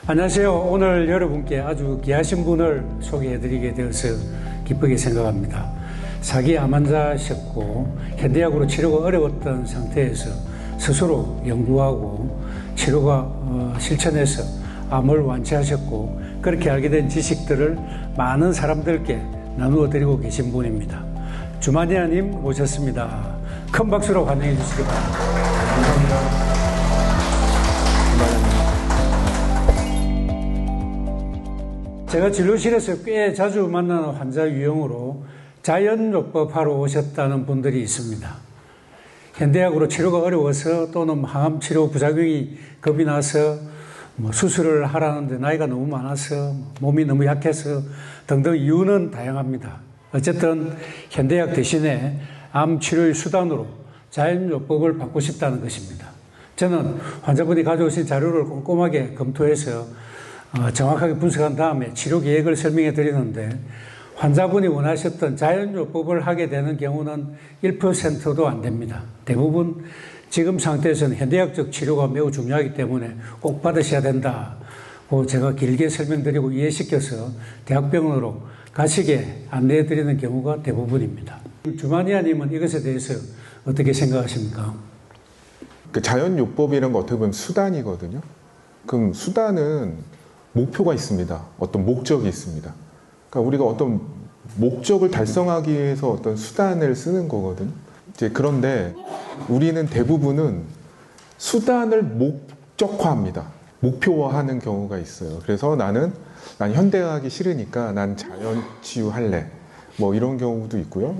안녕하세요. 오늘 여러분께 아주 귀하신 분을 소개해드리게 되어서 기쁘게 생각합니다. 사기 암 환자셨고 현대약으로 치료가 어려웠던 상태에서 스스로 연구하고 치료가 실천해서 암을 완치하셨고 그렇게 알게 된 지식들을 많은 사람들께 나누어 드리고 계신 분입니다. 주마니아님 모셨습니다. 큰 박수로 환영해 주시기 바랍니다. 감사합니다. 제가 진료실에서 꽤 자주 만나는 환자 유형으로 자연요법 하러 오셨다는 분들이 있습니다. 현대약으로 치료가 어려워서 또는 항암 치료 부작용이 겁이 나서 수술을 하라는데 나이가 너무 많아서 몸이 너무 약해서 등등 이유는 다양합니다. 어쨌든 현대약 대신에 암 치료의 수단으로 자연요법을 받고 싶다는 것입니다. 저는 환자분이 가져오신 자료를 꼼꼼하게 검토해서 정확하게 분석한 다음에 치료 계획을 설명해 드리는데 환자분이 원하셨던 자연요법을 하게 되는 경우는 1%도 안 됩니다. 대부분 지금 상태에서는 현대약적 치료가 매우 중요하기 때문에 꼭 받으셔야 된다고 제가 길게 설명드리고 이해시켜서 대학병원으로 가시게 안내해 드리는 경우가 대부분입니다. 주마니아님은 이것에 대해서 어떻게 생각하십니까? 자연요법이라는 거 어떻게 보면 수단이거든요. 그럼 수단은 목표가 있습니다. 어떤 목적이 있습니다. 그러니까 우리가 어떤 목적을 달성하기 위해서 어떤 수단을 쓰는 거거든요. 그런데 우리는 대부분은 수단을 목적화합니다. 목표화하는 경우가 있어요. 그래서 난 현대하기 싫으니까 난 자연치유 할래. 이런 경우도 있고요.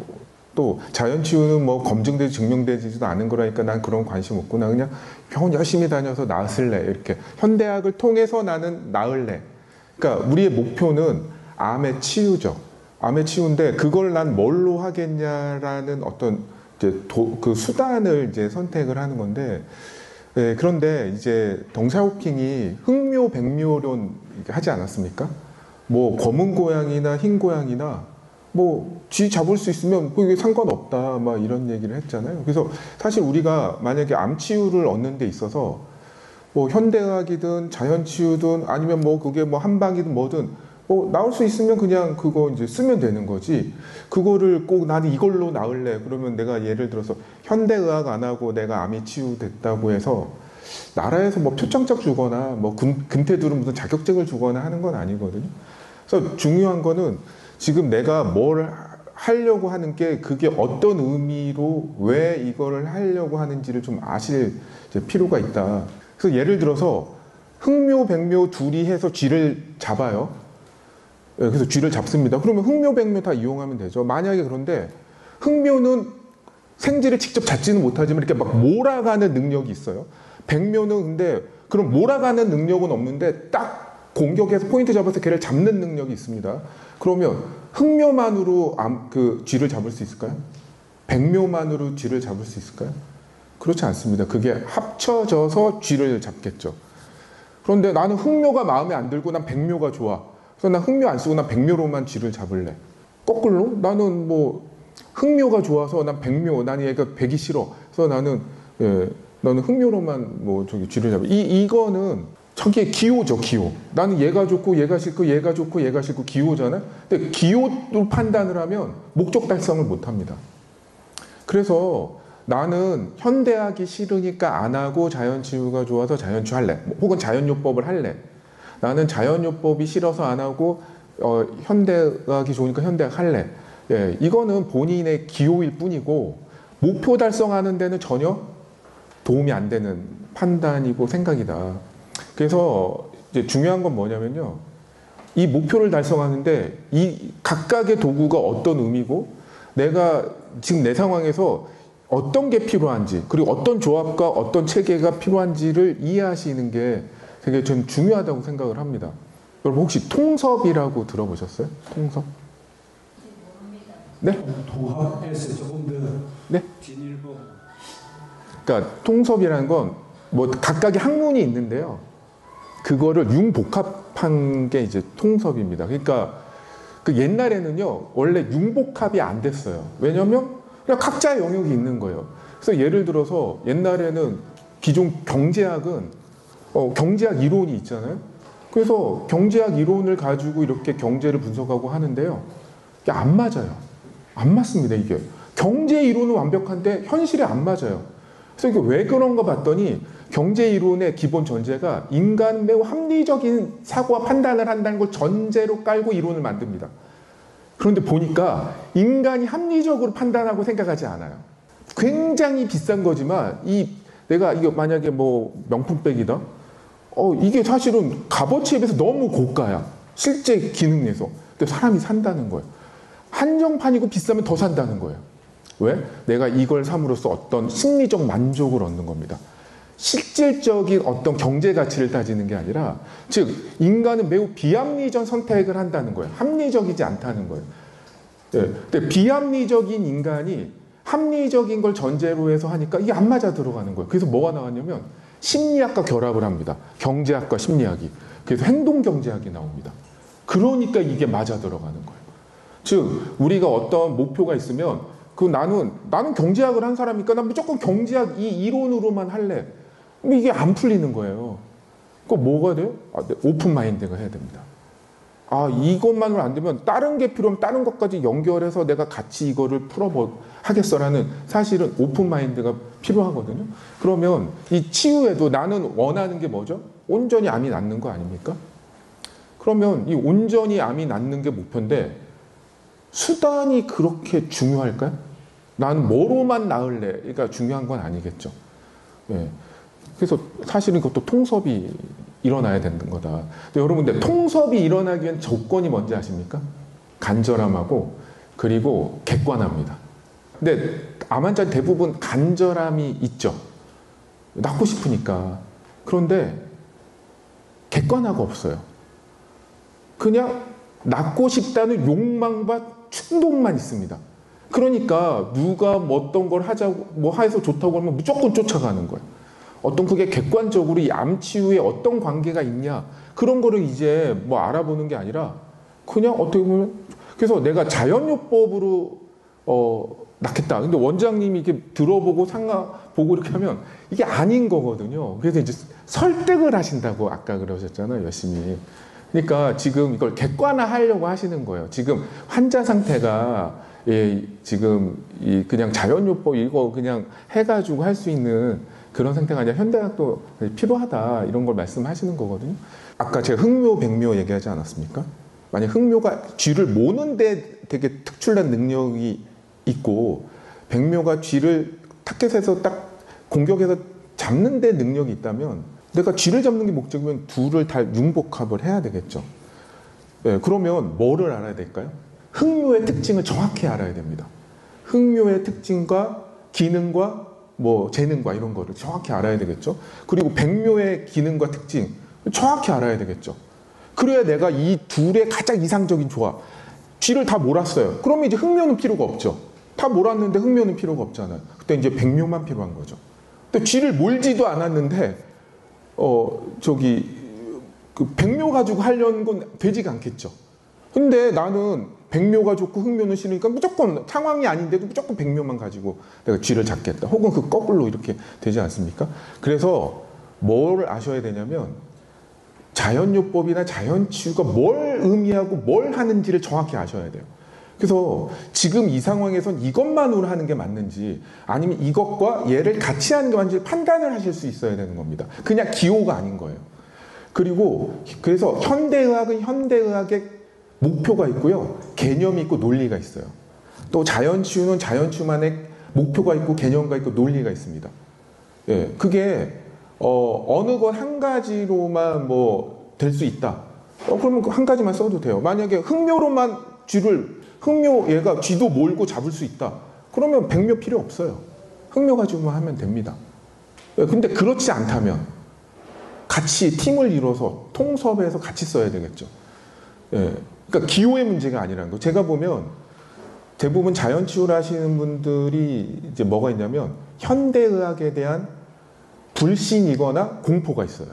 또 자연치유는 검증되지 증명되지도 않은 거라니까 난 그런 관심 없고 나 그냥 병원 열심히 다녀서 나았을래. 이렇게 현대학을 통해서 나는 나을래. 그러니까 우리의 목표는 암의 치유죠. 암의 치유인데 그걸 난 뭘로 하겠냐라는 어떤 그 수단을 선택을 하는 건데 그런데 이제 덩샤오핑이 흑묘백묘론 하지 않았습니까? 검은 고양이나 흰 고양이나 쥐 잡을 수 있으면 그게 상관없다 이런 얘기를 했잖아요. 그래서 사실 우리가 만약에 암 치유를 얻는 데 있어서 현대의학이든 자연치유든 아니면 그게 한방이든 뭐든 나을 수 있으면 그냥 그거 이제 쓰면 되는 거지. 그거를 꼭 나는 이걸로 나을래. 그러면 내가 예를 들어서 현대의학 안 하고 내가 암이 치유됐다고 해서 나라에서 표창장 주거나 금태두른 무슨 자격증을 주거나 하는 건 아니거든요. 그래서 중요한 거는 지금 내가 뭘 하려고 하는 게 그게 어떤 의미로 왜 이거를 하려고 하는지를 좀 아실 필요가 있다. 그래서 예를 들어서 흑묘백묘 둘이 해서 쥐를 잡아요. 그래서 쥐를 잡습니다. 그러면 흑묘백묘 다 이용하면 되죠. 만약에 그런데 흑묘는 생쥐를 직접 잡지는 못하지만 이렇게 몰아가는 능력이 있어요. 백묘는 근데 그럼 몰아가는 능력은 없는데 딱 공격해서 포인트 잡아서 걔를 잡는 능력이 있습니다. 그러면 흑묘만으로 그 쥐를 잡을 수 있을까요? 백묘만으로 쥐를 잡을 수 있을까요? 그렇지 않습니다. 그게 합쳐져서 쥐를 잡겠죠. 그런데 나는 흑묘가 마음에 안 들고 난 백묘가 좋아. 그래서 난 흑묘 안 쓰고 난 백묘로만 쥐를 잡을래. 거꾸로 나는 흑묘가 좋아서 난 백묘, 난 얘가 백이 싫어. 그래서 나는 흑묘로만 쥐를 잡을래. 이거는 저게 기호죠, 기호. 나는 얘가 좋고 얘가 싫고 얘가 좋고 얘가 싫고 기호잖아요. 근데 기호로 판단을 하면 목적 달성을 못 합니다. 그래서 나는 현대하기 싫으니까 안 하고 자연치유가 좋아서 자연치유 할래. 혹은 자연요법을 할래. 나는 자연요법이 싫어서 안 하고 현대하기 좋으니까 현대학 할래. 이거는 본인의 기호일 뿐이고 목표 달성하는 데는 전혀 도움이 안 되는 판단이고 생각이다. 그래서 이제 중요한 건 뭐냐면요. 이 목표를 달성하는데 이 각각의 도구가 어떤 의미고 내가 지금 내 상황에서 어떤 게 필요한지 그리고 어떤 조합과 어떤 체계가 필요한지를 이해하시는 게 되게 전 중요하다고 생각을 합니다. 여러분 혹시 통섭이라고 들어보셨어요? 통섭? 네? 통합에서 조금 더 네? 진일보. 그러니까 통섭이라는 건 각각의 학문이 있는데요. 그거를 융복합한 게 이제 통섭입니다. 그러니까 그 옛날에는요, 원래 융복합이 안 됐어요. 왜냐면 그냥 각자의 영역이 있는 거예요. 그래서 예를 들어서 옛날에는 기존 경제학은 경제학 이론이 있잖아요. 그래서 경제학 이론을 가지고 이렇게 경제를 분석하고 하는데요. 이게 안 맞아요. 안 맞습니다, 이게. 경제 이론은 완벽한데 현실에 안 맞아요. 그래서 이게 왜 그런가 봤더니 경제 이론의 기본 전제가 인간은 매우 합리적인 사고와 판단을 한다는 걸 전제로 깔고 이론을 만듭니다. 그런데 보니까 인간이 합리적으로 판단하고 생각하지 않아요. 굉장히 비싼 거지만 내가 이거 만약에 뭐 명품백이다. 이게 사실은 값어치에 비해서 너무 고가야. 실제 기능 내서. 근데 사람이 산다는 거예요. 한정판이고 비싸면 더 산다는 거예요. 왜? 내가 이걸 삼으로써 어떤 심리적 만족을 얻는 겁니다. 실질적인 어떤 경제 가치를 따지는 게 아니라, 즉 인간은 매우 비합리적 선택을 한다는 거예요. 합리적이지 않다는 거예요. 네. 근데 비합리적인 인간이 합리적인 걸 전제로 해서 하니까 이게 안 맞아 들어가는 거예요. 그래서 뭐가 나왔냐면 심리학과 결합을 합니다. 경제학과 심리학이. 그래서 행동경제학이 나옵니다. 그러니까 이게 맞아 들어가는 거예요. 즉 우리가 어떤 목표가 있으면 나는 경제학을 한 사람이니까 난 무조건 경제학 이 이론으로만 할래. 근데 이게 안 풀리는 거예요. 그거 뭐가 돼요? 오픈 마인드가 해야 됩니다. 이것만으로 안 되면 다른 게 필요하면 다른 것까지 연결해서 내가 같이 이거를 하겠어라는 사실은 오픈 마인드가 필요하거든요. 그러면 이 치유에도 나는 원하는 게 뭐죠? 온전히 암이 낫는 거 아닙니까? 그러면 이 온전히 암이 낫는 게 목표인데 수단이 그렇게 중요할까요? 난 뭐로만 나을래? 그러니까 중요한 건 아니겠죠. 예. 그래서 사실은 그것도 통섭이 일어나야 되는 거다. 근데 여러분들 통섭이 일어나기 위한 조건이 뭔지 아십니까? 간절함하고 그리고 객관합니다. 근데 암 환자 대부분 간절함이 있죠. 낫고 싶으니까. 그런데 객관화가 없어요. 그냥 낫고 싶다는 욕망과 충동만 있습니다. 그러니까 누가 어떤 걸 하자고 해서 좋다고 하면 무조건 쫓아가는 거예요. 어떤 그게 객관적으로 이 암 치유에 어떤 관계가 있냐 그런 거를 이제 알아보는 게 아니라 그냥 어떻게 보면 그래서 내가 자연요법으로 낫겠다. 근데 원장님이 이렇게 들어보고 보고 이렇게 하면 이게 아닌 거거든요. 그래서 이제 설득을 하신다고 아까 그러셨잖아요. 열심히. 그러니까 지금 이걸 객관화하려고 하시는 거예요. 지금 환자 상태가 지금 그냥 자연요법 이거 그냥 해가지고 할 수 있는 그런 상태가 아니라 현대학도 필요하다 이런 걸 말씀하시는 거거든요. 아까 제가 흑묘, 백묘 얘기하지 않았습니까? 만약 흑묘가 쥐를 모는데 되게 특출난 능력이 있고 백묘가 쥐를 타켓에서 딱 공격해서 잡는 데 능력이 있다면 내가 쥐를 잡는 게 목적이면 둘을 다 융복합을 해야 되겠죠. 네, 그러면 뭐를 알아야 될까요? 흑묘의 특징을 정확히 알아야 됩니다. 흑묘의 특징과 기능과 재능과 이런 거를 정확히 알아야 되겠죠. 그리고 백묘의 기능과 특징 정확히 알아야 되겠죠. 그래야 내가 이 둘의 가장 이상적인 조합. 쥐를 다 몰았어요. 그러면 이제 흑묘는 필요가 없죠. 다 몰았는데 흑묘는 필요가 없잖아요. 그때 이제 백묘만 필요한 거죠. 근데 쥐를 몰지도 않았는데 백묘 가지고 하려는 건 되지가 않겠죠. 근데 나는 백묘가 좋고 흑묘는 싫으니까 무조건 상황이 아닌데도 무조건 백묘만 가지고 내가 쥐를 잡겠다. 혹은 그 거꾸로 이렇게 되지 않습니까? 그래서 뭘 아셔야 되냐면 자연요법이나 자연치유가 뭘 의미하고 뭘 하는지를 정확히 아셔야 돼요. 그래서 지금 이 상황에선 이것만으로 하는 게 맞는지 아니면 이것과 얘를 같이 하는 게 맞는지 판단을 하실 수 있어야 되는 겁니다. 그냥 기호가 아닌 거예요. 그래서 현대의학은 현대의학의 목표가 있고요. 개념이 있고 논리가 있어요. 또 자연치유는 자연치유만의 목표가 있고 개념가 있고 논리가 있습니다. 예, 그게 어느 것 한 가지로만 될 수 있다. 그러면 한 가지만 써도 돼요. 만약에 흑묘로만 얘가 쥐도 몰고 잡을 수 있다. 그러면 백묘 필요 없어요. 흑묘 가지고만 하면 됩니다. 예, 근데 그렇지 않다면 같이 팀을 이뤄서 통섭해서 같이 써야 되겠죠. 예, 그러니까 기호의 문제가 아니라는 거. 제가 보면 대부분 자연치유를 하시는 분들이 이제 뭐가 있냐면 현대의학에 대한 불신이거나 공포가 있어요.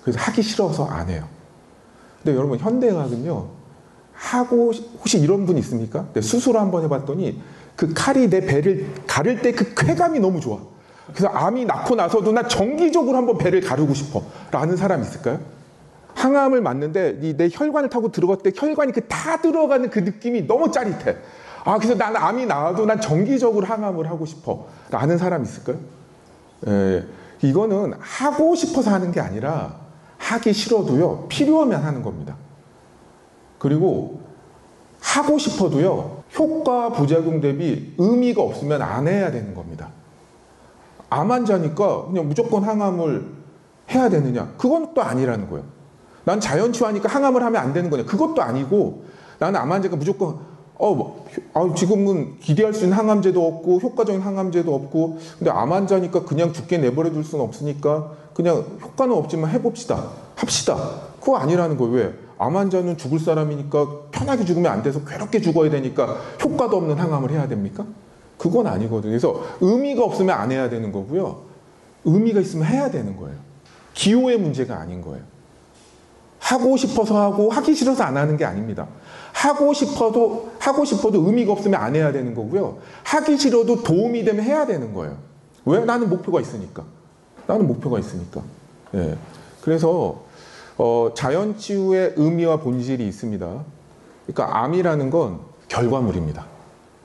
그래서 하기 싫어서 안 해요. 근데 여러분 현대의학은요. 혹시 이런 분 있습니까? 수술을 한번 해봤더니 그 칼이 내 배를 가를 때 그 쾌감이 너무 좋아. 그래서 암이 낫고 나서도 나 정기적으로 한번 배를 가르고 싶어 라는 사람 있을까요? 항암을 맞는데 내 혈관을 타고 들어갈 때 혈관이 다 들어가는 그 느낌이 너무 짜릿해. 그래서 난 암이 나와도 난 정기적으로 항암을 하고 싶어. 라는 사람 있을까요? 이거는 하고 싶어서 하는 게 아니라 하기 싫어도요, 필요하면 하는 겁니다. 그리고 하고 싶어도요, 효과 부작용 대비 의미가 없으면 안 해야 되는 겁니다. 암 환자니까 그냥 무조건 항암을 해야 되느냐? 그건 또 아니라는 거예요. 난 자연치유하니까 항암을 하면 안 되는 거냐? 그것도 아니고, 나는 암 환자가 무조건 지금은 기대할 수 있는 항암제도 없고 효과적인 항암제도 없고, 근데 암 환자니까 그냥 죽게 내버려 둘 수는 없으니까 그냥 효과는 없지만 해봅시다, 합시다. 그거 아니라는 거예요. 왜? 암 환자는 죽을 사람이니까 편하게 죽으면 안 돼서 괴롭게 죽어야 되니까 효과도 없는 항암을 해야 됩니까? 그건 아니거든요. 그래서 의미가 없으면 안 해야 되는 거고요, 의미가 있으면 해야 되는 거예요. 기호의 문제가 아닌 거예요. 하고 싶어서 하고 하기 싫어서 안 하는 게 아닙니다. 하고 싶어도 의미가 없으면 안 해야 되는 거고요, 하기 싫어도 도움이 되면 해야 되는 거예요. 왜? 나는 목표가 있으니까. 예. 그래서 자연치유의 의미와 본질이 있습니다. 그러니까 암이라는 건 결과물입니다.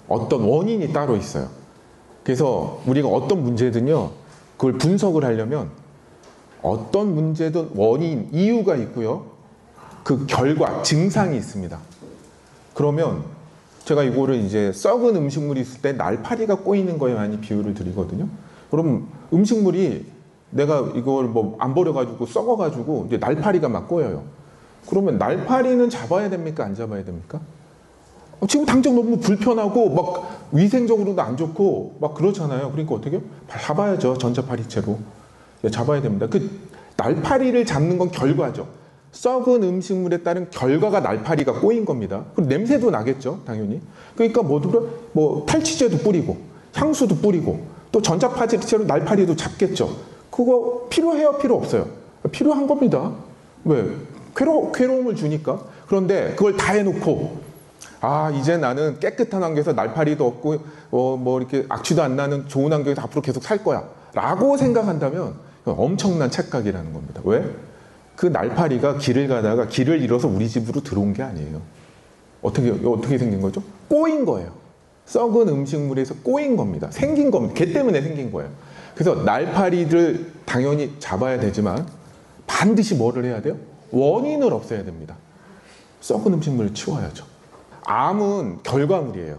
어떤 원인이 따로 있어요. 그래서 우리가 어떤 문제든요, 그걸 분석을 하려면 어떤 문제든 원인, 이유가 있고요, 그 결과, 증상이 있습니다. 그러면 제가 이거를 이제 썩은 음식물이 있을 때 날파리가 꼬이는 거에 많이 비유를 드리거든요. 그럼 음식물이 내가 이걸 안 버려가지고 썩어가지고 이제 날파리가 막 꼬여요. 그러면 날파리는 잡아야 됩니까? 안 잡아야 됩니까? 지금 당장 너무 불편하고 막 위생적으로도 안 좋고 막 그렇잖아요. 그러니까 어떻게 해요? 잡아야죠. 전자파리채로. 잡아야 됩니다. 그 날파리를 잡는 건 결과죠. 썩은 음식물에 따른 결과가 날파리가 꼬인 겁니다. 그럼 냄새도 나겠죠, 당연히. 그러니까 탈취제도 뿌리고 향수도 뿌리고 또 전자파리채로 날파리도 잡겠죠. 그거 필요해요? 필요 없어요? 필요한 겁니다. 왜? 괴로움을 주니까. 그런데 그걸 다 해놓고 이제 나는 깨끗한 환경에서 날파리도 없고 이렇게 악취도 안 나는 좋은 환경에서 앞으로 계속 살 거야 라고 생각한다면 엄청난 착각이라는 겁니다. 왜? 그 날파리가 길을 가다가 길을 잃어서 우리 집으로 들어온 게 아니에요. 어떻게 생긴 거죠? 꼬인 거예요. 썩은 음식물에서 꼬인 겁니다. 생긴 겁니다. 걔 때문에 생긴 거예요. 그래서 날파리를 당연히 잡아야 되지만 반드시 뭐를 해야 돼요? 원인을 없애야 됩니다. 썩은 음식물을 치워야죠. 암은 결과물이에요.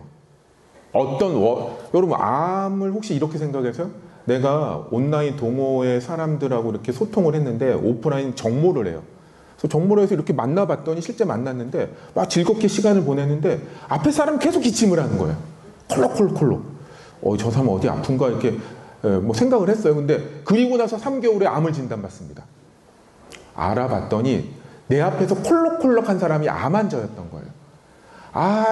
여러분, 암을 혹시 이렇게 생각해서요? 내가 온라인 동호회 사람들하고 이렇게 소통을 했는데 오프라인 정모를 해요. 그래서 정모를 해서 이렇게 만나봤더니 실제 만났는데 막 즐겁게 시간을 보냈는데 앞에 사람 계속 기침을 하는 거예요. 콜록콜록. 저 사람 어디 아픈가 이렇게 생각을 했어요. 근데 그리고 나서 3개월에 암을 진단받습니다. 알아봤더니 내 앞에서 콜록콜록한 사람이 암 환자였던 거예요.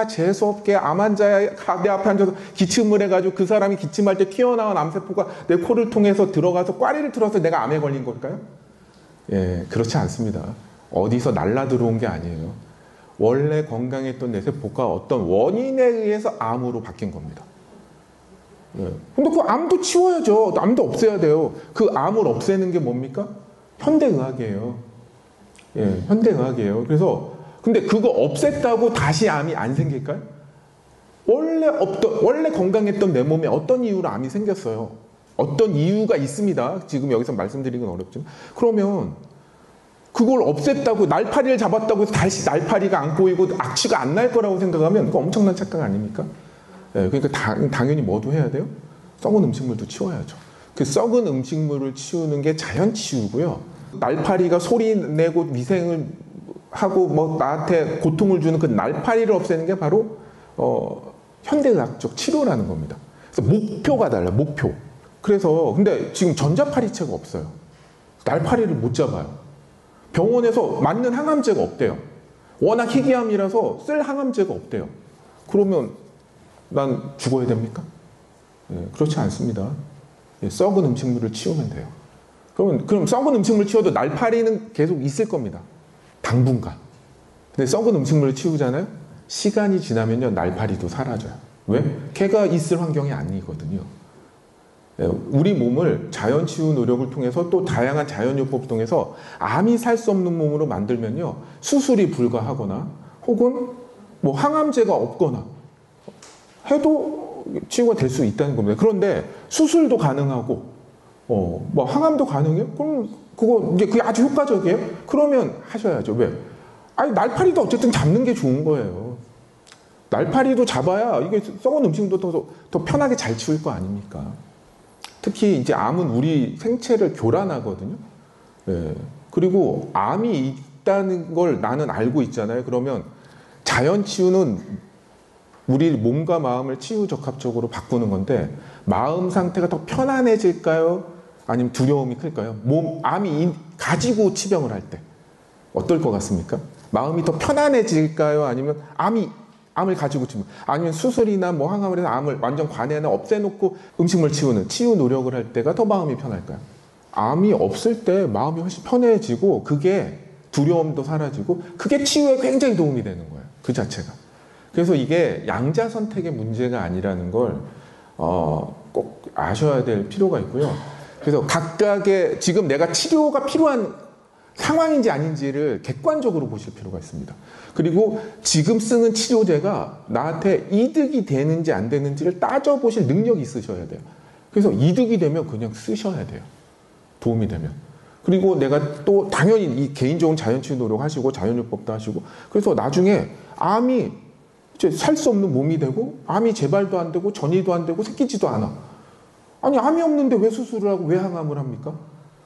재수없게 암 환자가 내 앞에 앉아서 기침을 해가지고 그 사람이 기침할 때 튀어나온 암세포가 내 코를 통해서 들어가서 꽈리를 틀어서 내가 암에 걸린 걸까요? 예, 그렇지 않습니다. 어디서 날라 들어온 게 아니에요. 원래 건강했던 내 세포가 어떤 원인에 의해서 암으로 바뀐 겁니다. 예. 근데 그 암도 치워야죠. 암도 없애야 돼요. 그 암을 없애는 게 뭡니까? 현대의학이에요. 예, 현대의학이에요. 그래서 근데 그거 없앴다고 다시 암이 안 생길까요? 원래 건강했던 내 몸에 어떤 이유로 암이 생겼어요. 어떤 이유가 있습니다. 지금 여기서 말씀드리긴 어렵지만. 그러면 그걸 없앴다고, 날파리를 잡았다고 해서 다시 날파리가 안 꼬이고 악취가 안 날 거라고 생각하면 그거 엄청난 착각 아닙니까? 네, 그러니까 당연히 뭐도 해야 돼요? 썩은 음식물도 치워야죠. 그 썩은 음식물을 치우는 게 자연치유고요. 날파리가 소리 내고 위생을 하고 나한테 고통을 주는 그 날파리를 없애는 게 바로 현대의학적 치료라는 겁니다. 그래서 목표가 달라요. 목표. 그래서 근데 지금 전자파리채가 없어요. 날파리를 못 잡아요. 병원에서 맞는 항암제가 없대요. 워낙 희귀암이라서 쓸 항암제가 없대요. 그러면 난 죽어야 됩니까? 예, 그렇지 않습니다. 예, 썩은 음식물을 치우면 돼요. 그럼 썩은 음식물 치워도 날파리는 계속 있을 겁니다. 당분간. 근데 썩은 음식물을 치우잖아요? 시간이 지나면요, 날파리도 사라져요. 왜? 걔가 있을 환경이 아니거든요. 우리 몸을 자연 치유 노력을 통해서 또 다양한 자연요법을 통해서 암이 살 수 없는 몸으로 만들면요, 수술이 불가하거나 혹은 뭐 항암제가 없거나 해도 치유가 될 수 있다는 겁니다. 그런데 수술도 가능하고 뭐 항암도 가능해요? 그럼 그게 아주 효과적이에요? 그러면 하셔야죠. 왜? 아니, 날파리도 어쨌든 잡는 게 좋은 거예요. 날파리도 잡아야 이게 썩은 음식도 더 편하게 잘 치울 거 아닙니까? 특히 이제 암은 우리 생체를 교란하거든요. 예. 그리고 암이 있다는 걸 나는 알고 있잖아요. 그러면 자연 치유는 우리 몸과 마음을 치유적합적으로 바꾸는 건데, 마음 상태가 더 편안해질까요? 아니면 두려움이 클까요? 암이 가지고 치병을 할 때 어떨 것 같습니까? 마음이 더 편안해질까요? 아니면 암을 가지고 치면, 아니면 수술이나 뭐 항암을 해서 암을 완전 관해나 없애놓고 음식물 치우는 치유 노력을 할 때가 더 마음이 편할까요? 암이 없을 때 마음이 훨씬 편해지고, 그게 두려움도 사라지고, 그게 치유에 굉장히 도움이 되는 거예요. 그 자체가. 그래서 이게 양자 선택의 문제가 아니라는 걸 꼭 아셔야 될 필요가 있고요. 그래서 각각의 지금 내가 치료가 필요한 상황인지 아닌지를 객관적으로 보실 필요가 있습니다. 그리고 지금 쓰는 치료제가 나한테 이득이 되는지 안 되는지를 따져보실 능력이 있으셔야 돼요. 그래서 이득이 되면 그냥 쓰셔야 돼요. 도움이 되면. 그리고 내가 또 당연히 이 개인적인 자연치유 노력하시고 자연요법도 하시고, 그래서 나중에 암이 이제 살 수 없는 몸이 되고, 암이 재발도 안 되고 전이도 안 되고 생기지도 않아. 아니, 암이 없는데 왜 수술을 하고 왜 항암을 합니까?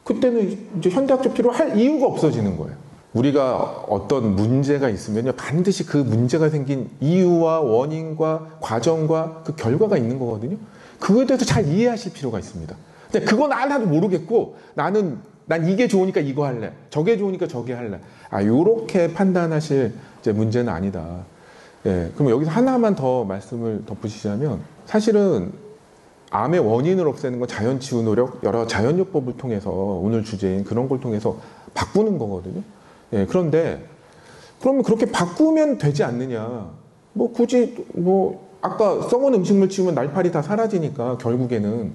그때는 이제 현대학적 치료를 할 이유가 없어지는 거예요. 우리가 어떤 문제가 있으면요, 반드시 그 문제가 생긴 이유와 원인과 과정과 그 결과가 있는 거거든요. 그거에 대해서 잘 이해하실 필요가 있습니다. 근데 그건 하나도 모르겠고, 난 이게 좋으니까 이거 할래, 저게 좋으니까 저게 할래, 요렇게 판단하실 이제 문제는 아니다. 예, 그럼 여기서 하나만 더 말씀을 덧붙이자면, 사실은 암의 원인을 없애는 건 자연치유 노력, 여러 자연요법을 통해서, 오늘 주제인 그런 걸 통해서 바꾸는 거거든요. 예, 그런데 그러면 그렇게 바꾸면 되지 않느냐? 뭐 굳이 아까 썩은 음식물 치우면 날파리 다 사라지니까 결국에는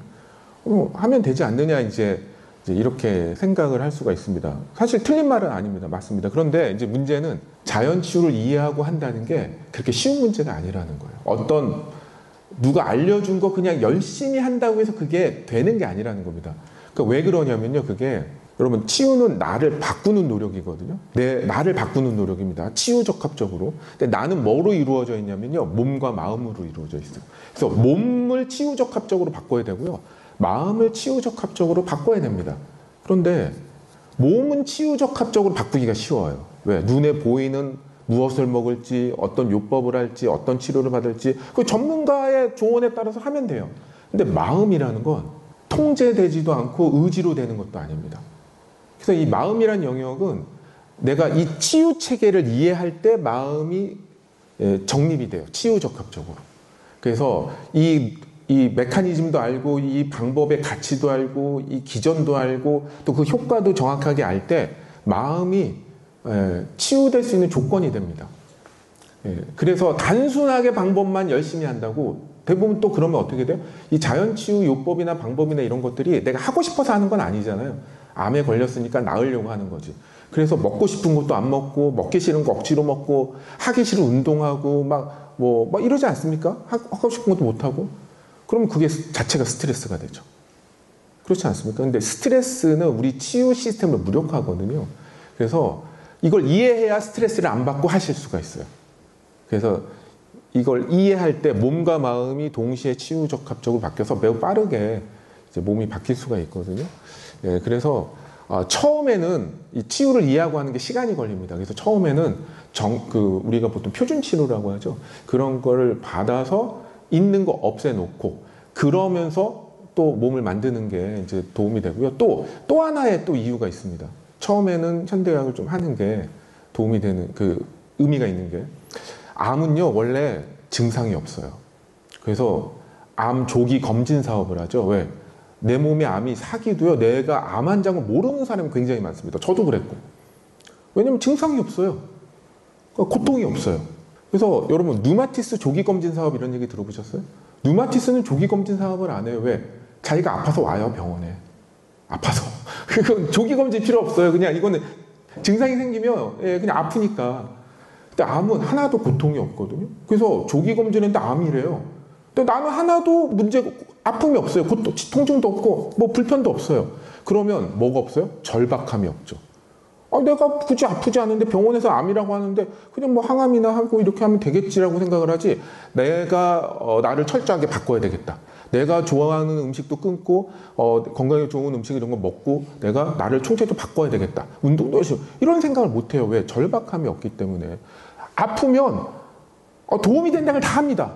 하면 되지 않느냐, 이제 이렇게 생각을 할 수가 있습니다. 사실 틀린 말은 아닙니다. 맞습니다. 그런데 이제 문제는 자연치유를 이해하고 한다는 게 그렇게 쉬운 문제가 아니라는 거예요. 누가 알려준 거 그냥 열심히 한다고 해서 그게 되는 게 아니라는 겁니다. 그러니까 왜 그러냐면요, 그게 여러분, 치유는 나를 바꾸는 노력이거든요. 나를 바꾸는 노력입니다. 치유적합적으로. 근데 나는 뭐로 이루어져 있냐면요, 몸과 마음으로 이루어져 있어요. 그래서 몸을 치유적합적으로 바꿔야 되고요, 마음을 치유적합적으로 바꿔야 됩니다. 그런데 몸은 치유적합적으로 바꾸기가 쉬워요. 왜? 눈에 보이는 무엇을 먹을지, 어떤 요법을 할지, 어떤 치료를 받을지 그 전문가의 조언에 따라서 하면 돼요. 근데 마음이라는 건 통제되지도 않고 의지로 되는 것도 아닙니다. 그래서 이 마음이라는 영역은 내가 이 치유 체계를 이해할 때 마음이 정립이 돼요. 치유적합적으로. 그래서 이 메커니즘도 알고, 이 방법의 가치도 알고, 이 기전도 알고, 또 그 효과도 정확하게 알 때 마음이 치유될 수 있는 조건이 됩니다. 그래서 단순하게 방법만 열심히 한다고 대부분 또 그러면 어떻게 돼요? 이 자연치유 요법이나 방법이나 이런 것들이 내가 하고 싶어서 하는 건 아니잖아요. 암에 걸렸으니까 나으려고 하는 거지. 그래서 먹고 싶은 것도 안 먹고, 먹기 싫은 거 억지로 먹고, 하기 싫은 운동하고 막 이러지 않습니까? 하고 싶은 것도 못하고. 그러면 그게 자체가 스트레스가 되죠. 그렇지 않습니까? 근데 스트레스는 우리 치유 시스템을 무력화하거든요. 그래서 이걸 이해해야 스트레스를 안 받고 하실 수가 있어요. 그래서 이걸 이해할 때 몸과 마음이 동시에 치유적합적으로 바뀌어서 매우 빠르게 이제 몸이 바뀔 수가 있거든요. 예, 그래서 처음에는 이 치유를 이해하고 하는 게 시간이 걸립니다. 그래서 처음에는 우리가 보통 표준 치료라고 하죠. 그런 거를 받아서 있는 거 없애놓고, 그러면서 또 몸을 만드는 게 이제 도움이 되고요. 또 하나의 또 이유가 있습니다. 처음에는 현대의학을 좀 하는 게 도움이 되는 그 의미가 있는 게, 암은요 원래 증상이 없어요. 그래서 암 조기 검진 사업을 하죠. 왜? 내 몸에 암이 사기도요, 내가 암 환자인 걸 모르는 사람이 굉장히 많습니다. 저도 그랬고. 왜냐면 증상이 없어요. 그러니까 고통이 없어요. 그래서 여러분, 누마티스 조기 검진 사업 이런 얘기 들어보셨어요? 누마티스는 조기 검진 사업을 안 해요. 왜? 자기가 아파서 와요, 병원에. 아파서. 그건 조기검진 필요 없어요. 그냥 이거는 증상이 생기면 그냥 아프니까. 근데 암은 하나도 고통이 없거든요. 그래서 조기검진했는데 암이래요. 근데 나는 하나도 아픔이 없어요. 통증도 없고 뭐 불편도 없어요. 그러면 뭐가 없어요? 절박함이 없죠. 내가 굳이 아프지 않은데 병원에서 암이라고 하는데 그냥 뭐 항암이나 하고 이렇게 하면 되겠지라고 생각을 하지, 내가 나를 철저하게 바꿔야 되겠다. 내가 좋아하는 음식도 끊고 건강에 좋은 음식 이런 거 먹고 내가 나를 총체적으로 바꿔야 되겠다. 운동도 열심히. 이런 생각을 못 해요. 왜? 절박함이 없기 때문에. 아프면 도움이 된다는 걸 다 합니다.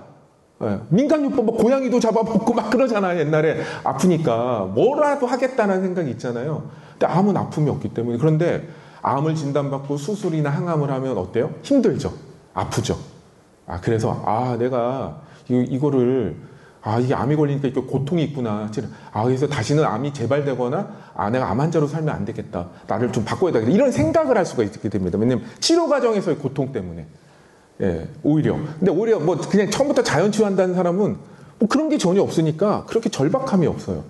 민간요법 뭐 고양이도 잡아먹고 막 그러잖아요. 옛날에 아프니까 뭐라도 하겠다는 생각이 있잖아요. 근데 암은 아픔이 없기 때문에. 그런데 암을 진단받고 수술이나 항암을 하면 어때요? 힘들죠. 아프죠. 그래서 내가 이거를 이게 암이 걸리니까 이게 고통이 있구나. 그래서 다시는 암이 재발되거나 내가 암 환자로 살면 안 되겠다. 나를 좀 바꿔야 되겠다. 이런 생각을 할 수가 있게 됩니다. 왜냐면 치료 과정에서의 고통 때문에. 오히려. 근데 오히려 뭐 그냥 처음부터 자연 치유한다는 사람은 뭐 그런 게 전혀 없으니까 그렇게 절박함이 없어요.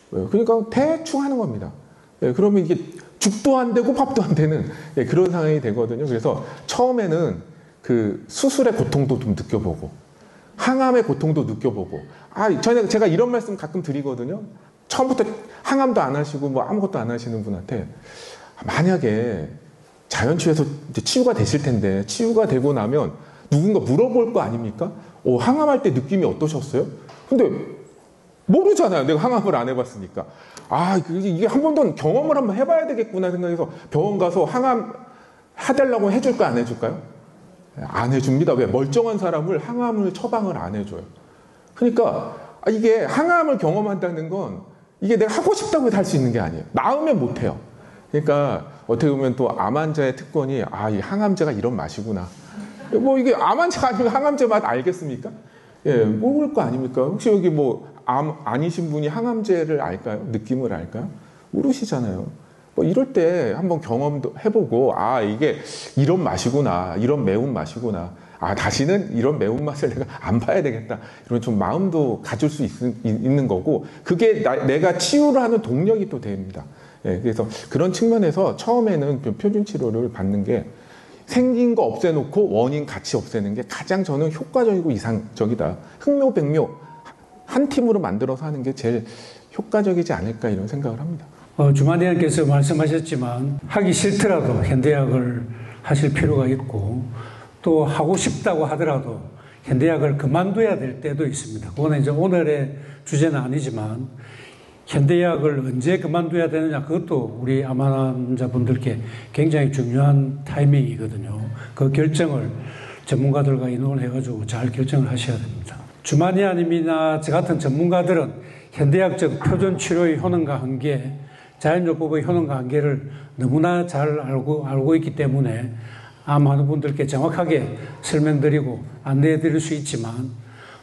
그러니까 대충 하는 겁니다. 그러면 이게 죽도 안 되고 밥도 안 되는 그런 상황이 되거든요. 그래서 처음에는 그 수술의 고통도 좀 느껴보고 항암의 고통도 느껴보고. 제가 이런 말씀 가끔 드리거든요. 처음부터 항암도 안 하시고 뭐 아무것도 안 하시는 분한테 만약에 자연치유에서 이제 치유가 되실 텐데 치유가 되고 나면 누군가 물어볼 거 아닙니까? 항암할 때 느낌이 어떠셨어요? 근데 모르잖아요. 내가 항암을 안 해봤으니까. 이게 한 번도 경험을 한번 해봐야 되겠구나 생각해서 병원 가서 항암 해달라고 해줄까 안 해줄까요? 안 해줍니다. 왜? 멀쩡한 사람을 항암을 처방을 안 해줘요. 그러니까 이게 항암을 경험한다는 건 이게 내가 하고 싶다고 해서 할 수 있는 게 아니에요. 나으면 못해요. 그러니까 어떻게 보면 또 암 환자의 특권이 이 항암제가 이런 맛이구나. 뭐 이게 암 환자가 아니면 항암제 맛 알겠습니까? 모를 거 아닙니까? 혹시 여기 뭐 암 아니신 분이 항암제를 알까요? 느낌을 알까요? 모르시잖아요. 뭐 이럴 때 한번 경험도 해보고 이게 이런 맛이구나, 이런 매운 맛이구나, 다시는 이런 매운맛을 내가 안 봐야 되겠다, 이런 좀 마음도 가질 수 있는 거고, 그게 내가 치유를 하는 동력이 또 됩니다. 그래서 그런 측면에서 처음에는 표준 치료를 받는 게 생긴 거 없애놓고 원인 같이 없애는 게 가장 저는 효과적이고 이상적이다. 흥묘백묘 한 팀으로 만들어서 하는 게 제일 효과적이지 않을까 이런 생각을 합니다. 주만대원께서 말씀하셨지만 하기 싫더라도 현대약을 하실 필요가 있고, 또 하고 싶다고 하더라도 현대약을 그만둬야 될 때도 있습니다. 그거는 이제 오늘의 주제는 아니지만 현대약을 언제 그만둬야 되느냐, 그것도 우리 암 환자분들께 굉장히 중요한 타이밍이거든요. 그 결정을 전문가들과 의논을 해가지고 잘 결정을 하셔야 됩니다. 주만의원님이나 저 같은 전문가들은 현대약적 표준 치료의 효능과 한계, 자연요법의 효능과 한계를 너무나 잘 알고 있기 때문에 암 환우분들께 정확하게 설명드리고 안내해드릴 수 있지만,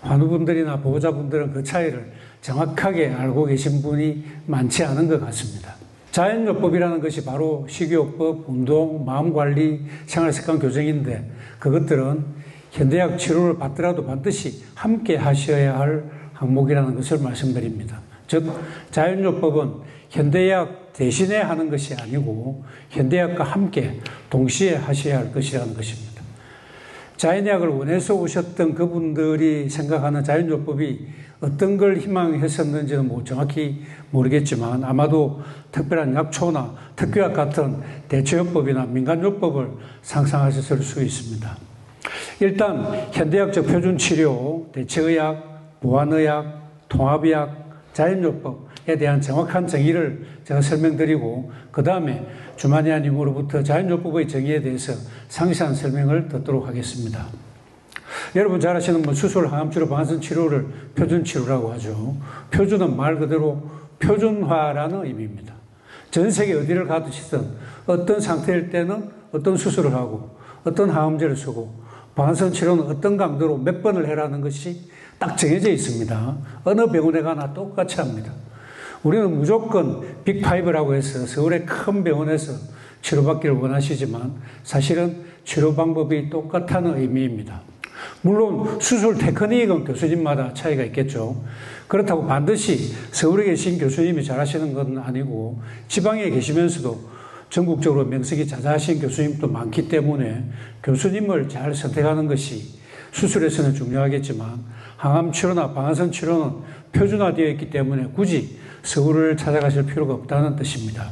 환우분들이나 보호자분들은 그 차이를 정확하게 알고 계신 분이 많지 않은 것 같습니다. 자연요법이라는 것이 바로 식이요법, 운동, 마음관리, 생활습관 교정인데, 그것들은 현대약 치료를 받더라도 반드시 함께 하셔야 할 항목이라는 것을 말씀드립니다. 즉, 자연요법은 현대약 대신에 하는 것이 아니고 현대약과 함께 동시에 하셔야 할 것이라는 것입니다. 자연약을 원해서 오셨던 그분들이 생각하는 자연요법이 어떤 걸 희망했었는지는 정확히 모르겠지만, 아마도 특별한 약초나 특효약 같은 대체요법이나 민간요법을 상상하셨을 수 있습니다. 일단 현대약적 표준치료, 대체의학, 보완의학, 통합의학, 자연요법에 대한 정확한 정의를 제가 설명드리고, 그 다음에 주만의원님으로부터 자연요법의 정의에 대해서 상세한 설명을 듣도록 하겠습니다. 여러분 잘 아시는 수술, 항암치료, 방사선치료를 표준치료라고 하죠. 표준은 말 그대로 표준화라는 의미입니다. 전 세계 어디를 가듯이든 어떤 상태일 때는 어떤 수술을 하고 어떤 항암제를 쓰고 방사선치료는 어떤 강도로 몇 번을 해라는 것이 딱 정해져 있습니다. 어느 병원에 가나 똑같이 합니다. 우리는 무조건 빅5라고 해서 서울의 큰 병원에서 치료받기를 원하시지만 사실은 치료 방법이 똑같다는 의미입니다. 물론 수술 테크닉은 교수님마다 차이가 있겠죠. 그렇다고 반드시 서울에 계신 교수님이 잘하시는 건 아니고 지방에 계시면서도 전국적으로 명색이 자자하신 교수님도 많기 때문에 교수님을 잘 선택하는 것이 수술에서는 중요하겠지만 항암 치료나 방아선 치료는 표준화되어 있기 때문에 굳이 서울을 찾아가실 필요가 없다는 뜻입니다.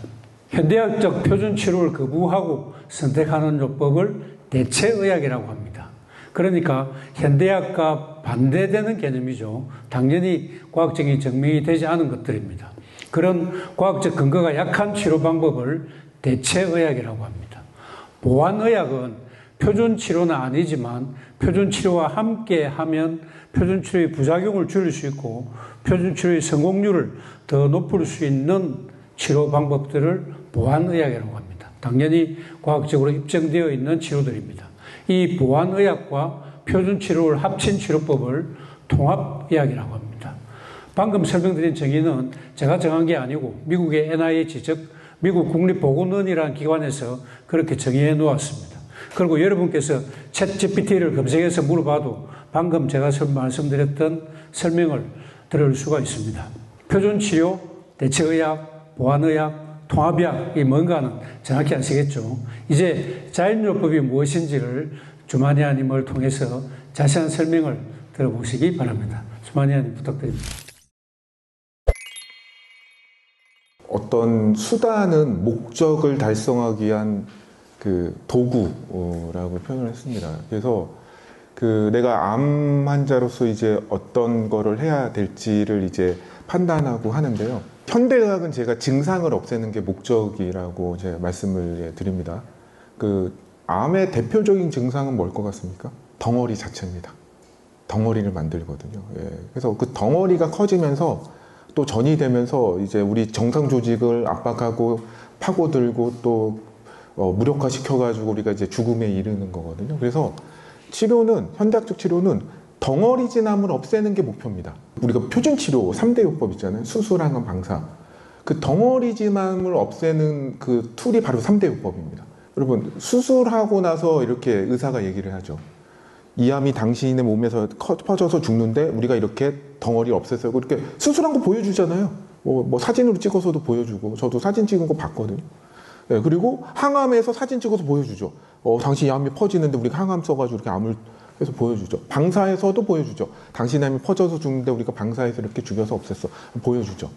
현대학적 표준 치료를 거부하고 선택하는 요법을 대체의학이라고 합니다. 그러니까 현대학과 반대되는 개념이죠. 당연히 과학적인 증명이 되지 않은 것들입니다. 그런 과학적 근거가 약한 치료 방법을 대체의학이라고 합니다. 보완의학은 표준치료는 아니지만 표준치료와 함께 하면 표준치료의 부작용을 줄일 수 있고 표준치료의 성공률을 더 높일 수 있는 치료 방법들을 보완의학이라고 합니다. 당연히 과학적으로 입증되어 있는 치료들입니다. 이 보완의학과 표준치료를 합친 치료법을 통합의학이라고 합니다. 방금 설명드린 정의는 제가 정한 게 아니고 미국의 NIH, 즉 미국 국립보건원이라는 기관에서 그렇게 정의해 놓았습니다. 그리고 여러분께서 챗GPT를 검색해서 물어봐도 방금 제가 말씀드렸던 설명을 들을 수가 있습니다. 표준치료, 대체의학, 보완의학, 통합의학이 뭔가는 정확히 아시겠죠. 이제 자연요법이 무엇인지를 주마니아님을 통해서 자세한 설명을 들어보시기 바랍니다. 주마니아님 부탁드립니다. 어떤 수단은 목적을 달성하기 위한 그 도구라고 표현을 했습니다. 그래서 내가 암 환자로서 이제 어떤 거를 해야 될지를 이제 판단하고 하는데요. 현대의학은 제가 증상을 없애는 게 목적이라고 제가 말씀을 드립니다. 암의 대표적인 증상은 뭘 것 같습니까? 덩어리 자체입니다. 덩어리를 만들거든요. 그래서 그 덩어리가 커지면서 또 전이 되면서 이제 우리 정상 조직을 압박하고 파고들고 또 무력화시켜가지고 우리가 이제 죽음에 이르는 거거든요. 그래서 치료는, 현대학적 치료는 덩어리 진암을 없애는 게 목표입니다. 우리가 표준치료 3대 요법 있잖아요. 수술, 항암, 방사. 그 덩어리 진암을 없애는 그 툴이 바로 3대 요법입니다. 여러분, 수술하고 나서 이렇게 의사가 얘기를 하죠. 이 암이 당신의 몸에서 퍼져서 죽는데 우리가 이렇게 덩어리 없앴어요. 이렇게 수술한 거 보여주잖아요. 뭐 사진으로 찍어서도 보여주고, 저도 사진 찍은 거 봤거든요. 네, 그리고 항암에서 사진 찍어서 보여주죠. 당신 이 암이 퍼지는데 우리가 항암 써가지고 이렇게 암을 해서 보여주죠. 방사에서도 보여주죠. 당신 암이 퍼져서 죽는데 우리가 방사해서 이렇게 죽여서 없앴어. 보여주죠.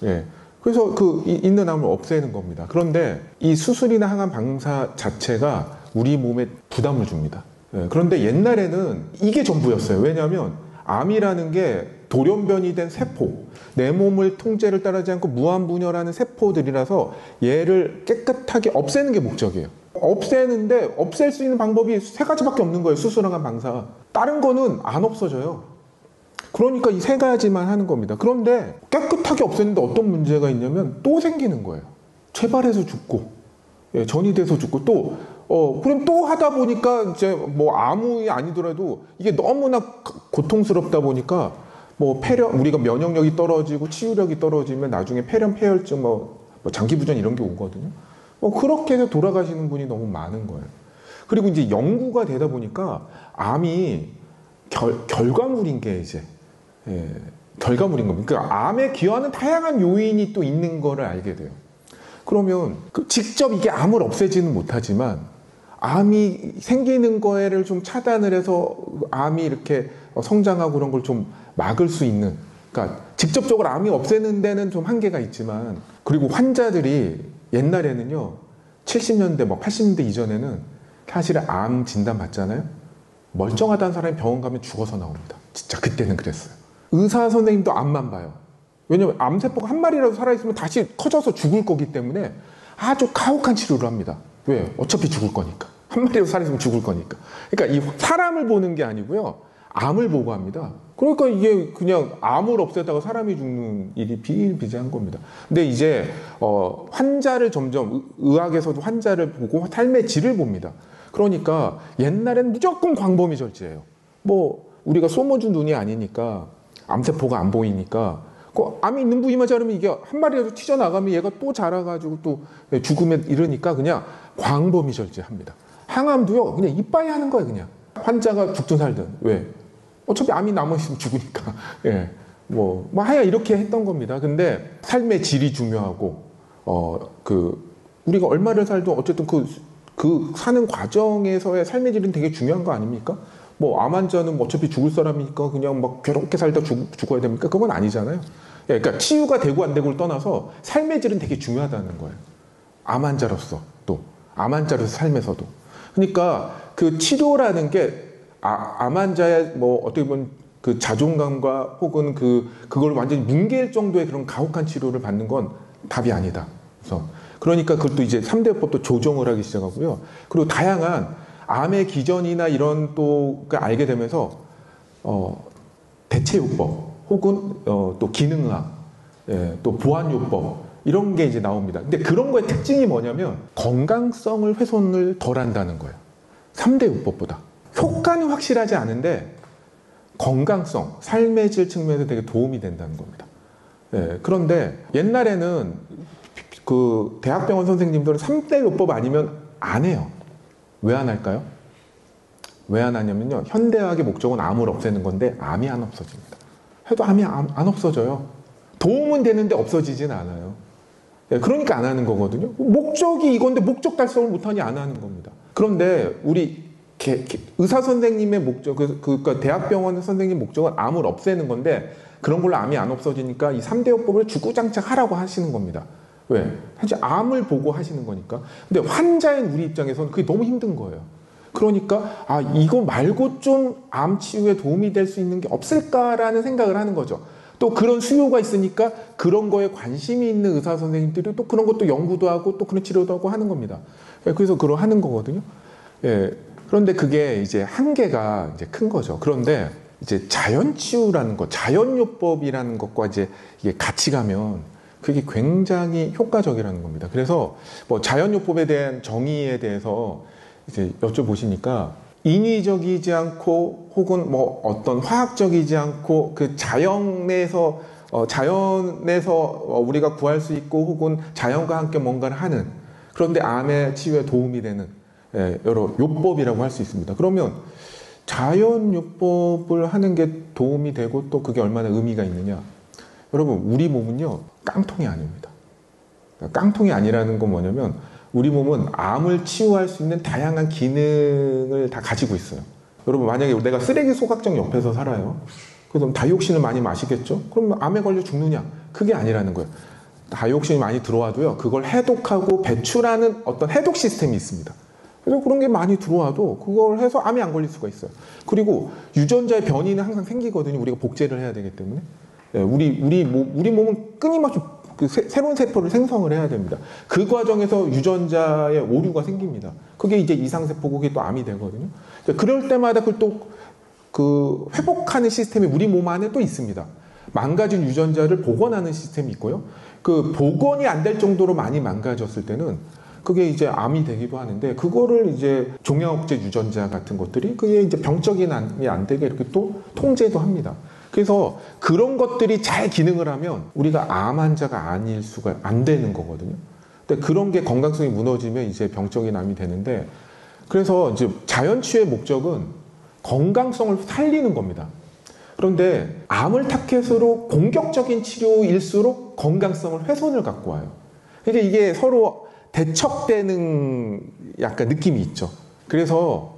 예. 그래서 있는 암을 없애는 겁니다. 그런데 이 수술이나 항암 방사 자체가 우리 몸에 부담을 줍니다. 예. 그런데 옛날에는 이게 전부였어요. 왜냐하면 암이라는 게 돌연변이 된 세포, 내 몸을 통제를 따르지 않고 무한분열하는 세포들이라서 얘를 깨끗하게 없애는 게 목적이에요. 없애는데 없앨 수 있는 방법이 3가지밖에 없는 거예요. 수술항암 방사. 다른 거는 안 없어져요. 그러니까 이 3가지만 하는 겁니다. 그런데 깨끗하게 없애는데 어떤 문제가 있냐면 또 생기는 거예요. 재발해서 죽고, 전이 돼서 죽고, 그럼 또 하다 보니까 이제 뭐 암이 아니더라도 이게 너무나 고통스럽다 보니까 우리가 면역력이 떨어지고 치유력이 떨어지면 나중에 폐렴, 폐혈증, 장기부전 이런 게 오거든요. 그렇게 해서 돌아가시는 분이 너무 많은 거예요. 그리고 이제 연구가 되다 보니까 암이 결과물인 게 이제, 결과물인 겁니다. 그러니까 암에 기여하는 다양한 요인이 또 있는 거를 알게 돼요. 그러면 직접 이게 암을 없애지는 못하지만 암이 생기는 거를 좀 차단을 해서 암이 이렇게 성장하고 그런 걸 좀 막을 수 있는, 그러니까 직접적으로 암이 없애는 데는 좀 한계가 있지만, 그리고 환자들이 옛날에는요 70년대 80년대 이전에는 사실 암 진단 받잖아요. 멀쩡하다는 사람이 병원 가면 죽어서 나옵니다. 진짜 그때는 그랬어요. 의사 선생님도 암만 봐요. 왜냐면 암세포가 한 마리라도 살아있으면 다시 커져서 죽을 거기 때문에 아주 가혹한 치료를 합니다. 왜? 어차피 죽을 거니까. 한 마리라도 살아있으면 죽을 거니까. 그러니까 이 사람을 보는 게 아니고요, 암을 보고 합니다. 그러니까 이게 그냥 암을 없애다가 사람이 죽는 일이 비일비재한 겁니다. 근데 이제 환자를 점점, 의학에서도 환자를 보고 삶의 질을 봅니다. 그러니까 옛날엔 무조건 광범위 절제예요. 우리가 소모주 눈이 아니니까, 암세포가 안 보이니까 암이 있는 부위만 자르면 이게 한 마리라도 튀어나가면 얘가 또 자라가지고 또 죽음에 이르니까 그냥 광범위 절제합니다. 항암도요, 그냥 이빠이 하는 거예요, 그냥. 환자가 죽든 살든. 왜? 어차피 암이 남아있으면 죽으니까. 예. 하야 이렇게 했던 겁니다. 근데 삶의 질이 중요하고, 우리가 얼마를 살도 어쨌든 그 사는 과정에서의 삶의 질은 되게 중요한 거 아닙니까? 암 환자는 어차피 죽을 사람이니까 그냥 막 괴롭게 살다 죽어야 됩니까? 그건 아니잖아요. 예, 그러니까 치유가 되고 안 되고를 떠나서 삶의 질은 되게 중요하다는 거예요. 암 환자로서 또 암 환자로서 삶에서도. 그러니까 그 치료라는 게 암 환자의 어떻게 보면 그 자존감과 혹은 그걸 완전히 뭉갤 정도의 그런 가혹한 치료를 받는 건 답이 아니다. 그러니까 그걸 또 이제 3대 요법도 조정을 하기 시작하고요. 그리고 다양한 암의 기전이나 이런 또 알게 되면서 대체 요법 혹은 또 기능학, 예, 또 보완 요법 이런 게 이제 나옵니다. 근데 그런 거의 특징이 뭐냐면 건강성을 훼손을 덜 한다는 거예요. 3대 요법보다. 효과는 확실하지 않은데 건강성, 삶의 질 측면에서 되게 도움이 된다는 겁니다. 예, 그런데 옛날에는 그 대학병원 선생님들은 3대 요법 아니면 안 해요. 왜 안 할까요? 왜 안 하냐면요. 현대의학의 목적은 암을 없애는 건데 암이 안 없어집니다. 해도 암이 안 없어져요. 도움은 되는데 없어지진 않아요. 예, 그러니까 안 하는 거거든요. 목적이 이건데 목적 달성을 못하니 안 하는 겁니다. 그런데 우리 의사 선생님의 목적, 그러니까 대학병원 선생님 목적은 암을 없애는 건데 그런 걸로 암이 안 없어지니까 이 3대 요법을 주구장창 하라고 하시는 겁니다. 왜? 사실 암을 보고 하시는 거니까. 근데 환자인 우리 입장에서는 그게 너무 힘든 거예요. 그러니까 이거 말고 좀 암 치유에 도움이 될 수 있는 게 없을까라는 생각을 하는 거죠. 또 그런 수요가 있으니까 그런 거에 관심이 있는 의사 선생님들이 또 그런 것도 연구도 하고 또 그런 치료도 하고 하는 겁니다. 그래서 그걸 하는 거거든요. 예. 그런데 그게 이제 한계가 이제 큰 거죠. 그런데 이제 자연치유라는 것, 자연요법이라는 것과 이제 이게 같이 가면 그게 굉장히 효과적이라는 겁니다. 그래서 자연요법에 대한 정의에 대해서 이제 여쭤보시니까 인위적이지 않고 혹은 어떤 화학적이지 않고 그 자연에서 우리가 구할 수 있고 혹은 자연과 함께 뭔가를 하는, 그런데 암의 치유에 도움이 되는 여러 요법이라고 할 수 있습니다. 그러면 자연요법을 하는 게 도움이 되고 또 그게 얼마나 의미가 있느냐. 여러분, 우리 몸은요, 깡통이 아닙니다. 깡통이 아니라는 건 뭐냐면 우리 몸은 암을 치유할 수 있는 다양한 기능을 다 가지고 있어요. 여러분, 만약에 내가 쓰레기 소각장 옆에서 살아요. 그럼 다이옥신을 많이 마시겠죠? 그럼 암에 걸려 죽느냐? 그게 아니라는 거예요. 다이옥신이 많이 들어와도요, 그걸 해독하고 배출하는 어떤 해독 시스템이 있습니다. 그래서 그런 게 많이 들어와도 그걸 해서 암이 안 걸릴 수가 있어요. 그리고 유전자의 변이는 항상 생기거든요. 우리가 복제를 해야 되기 때문에. 우리 몸은 끊임없이 새로운 세포를 생성을 해야 됩니다. 그 과정에서 유전자의 오류가 생깁니다. 그게 이제 이상세포고 그게 또 암이 되거든요. 그럴 때마다 그걸 또 회복하는 시스템이 우리 몸 안에 또 있습니다. 망가진 유전자를 복원하는 시스템이 있고요. 그 복원이 안 될 정도로 많이 망가졌을 때는 그게 이제 암이 되기도 하는데, 그거를 이제 종양억제 유전자 같은 것들이 그게 이제 병적인 암이 안 되게 이렇게 또 통제도 합니다. 그래서 그런 것들이 잘 기능을 하면 우리가 암 환자가 아닐 수가 안 되는 거거든요. 근데 그런 게 건강성이 무너지면 이제 병적인 암이 되는데, 그래서 이제 자연치유의 목적은 건강성을 살리는 겁니다. 그런데 암을 타켓으로 공격적인 치료일수록 건강성을 훼손을 갖고 와요. 그러니까 이게 서로 대척되는 약간 느낌이 있죠. 그래서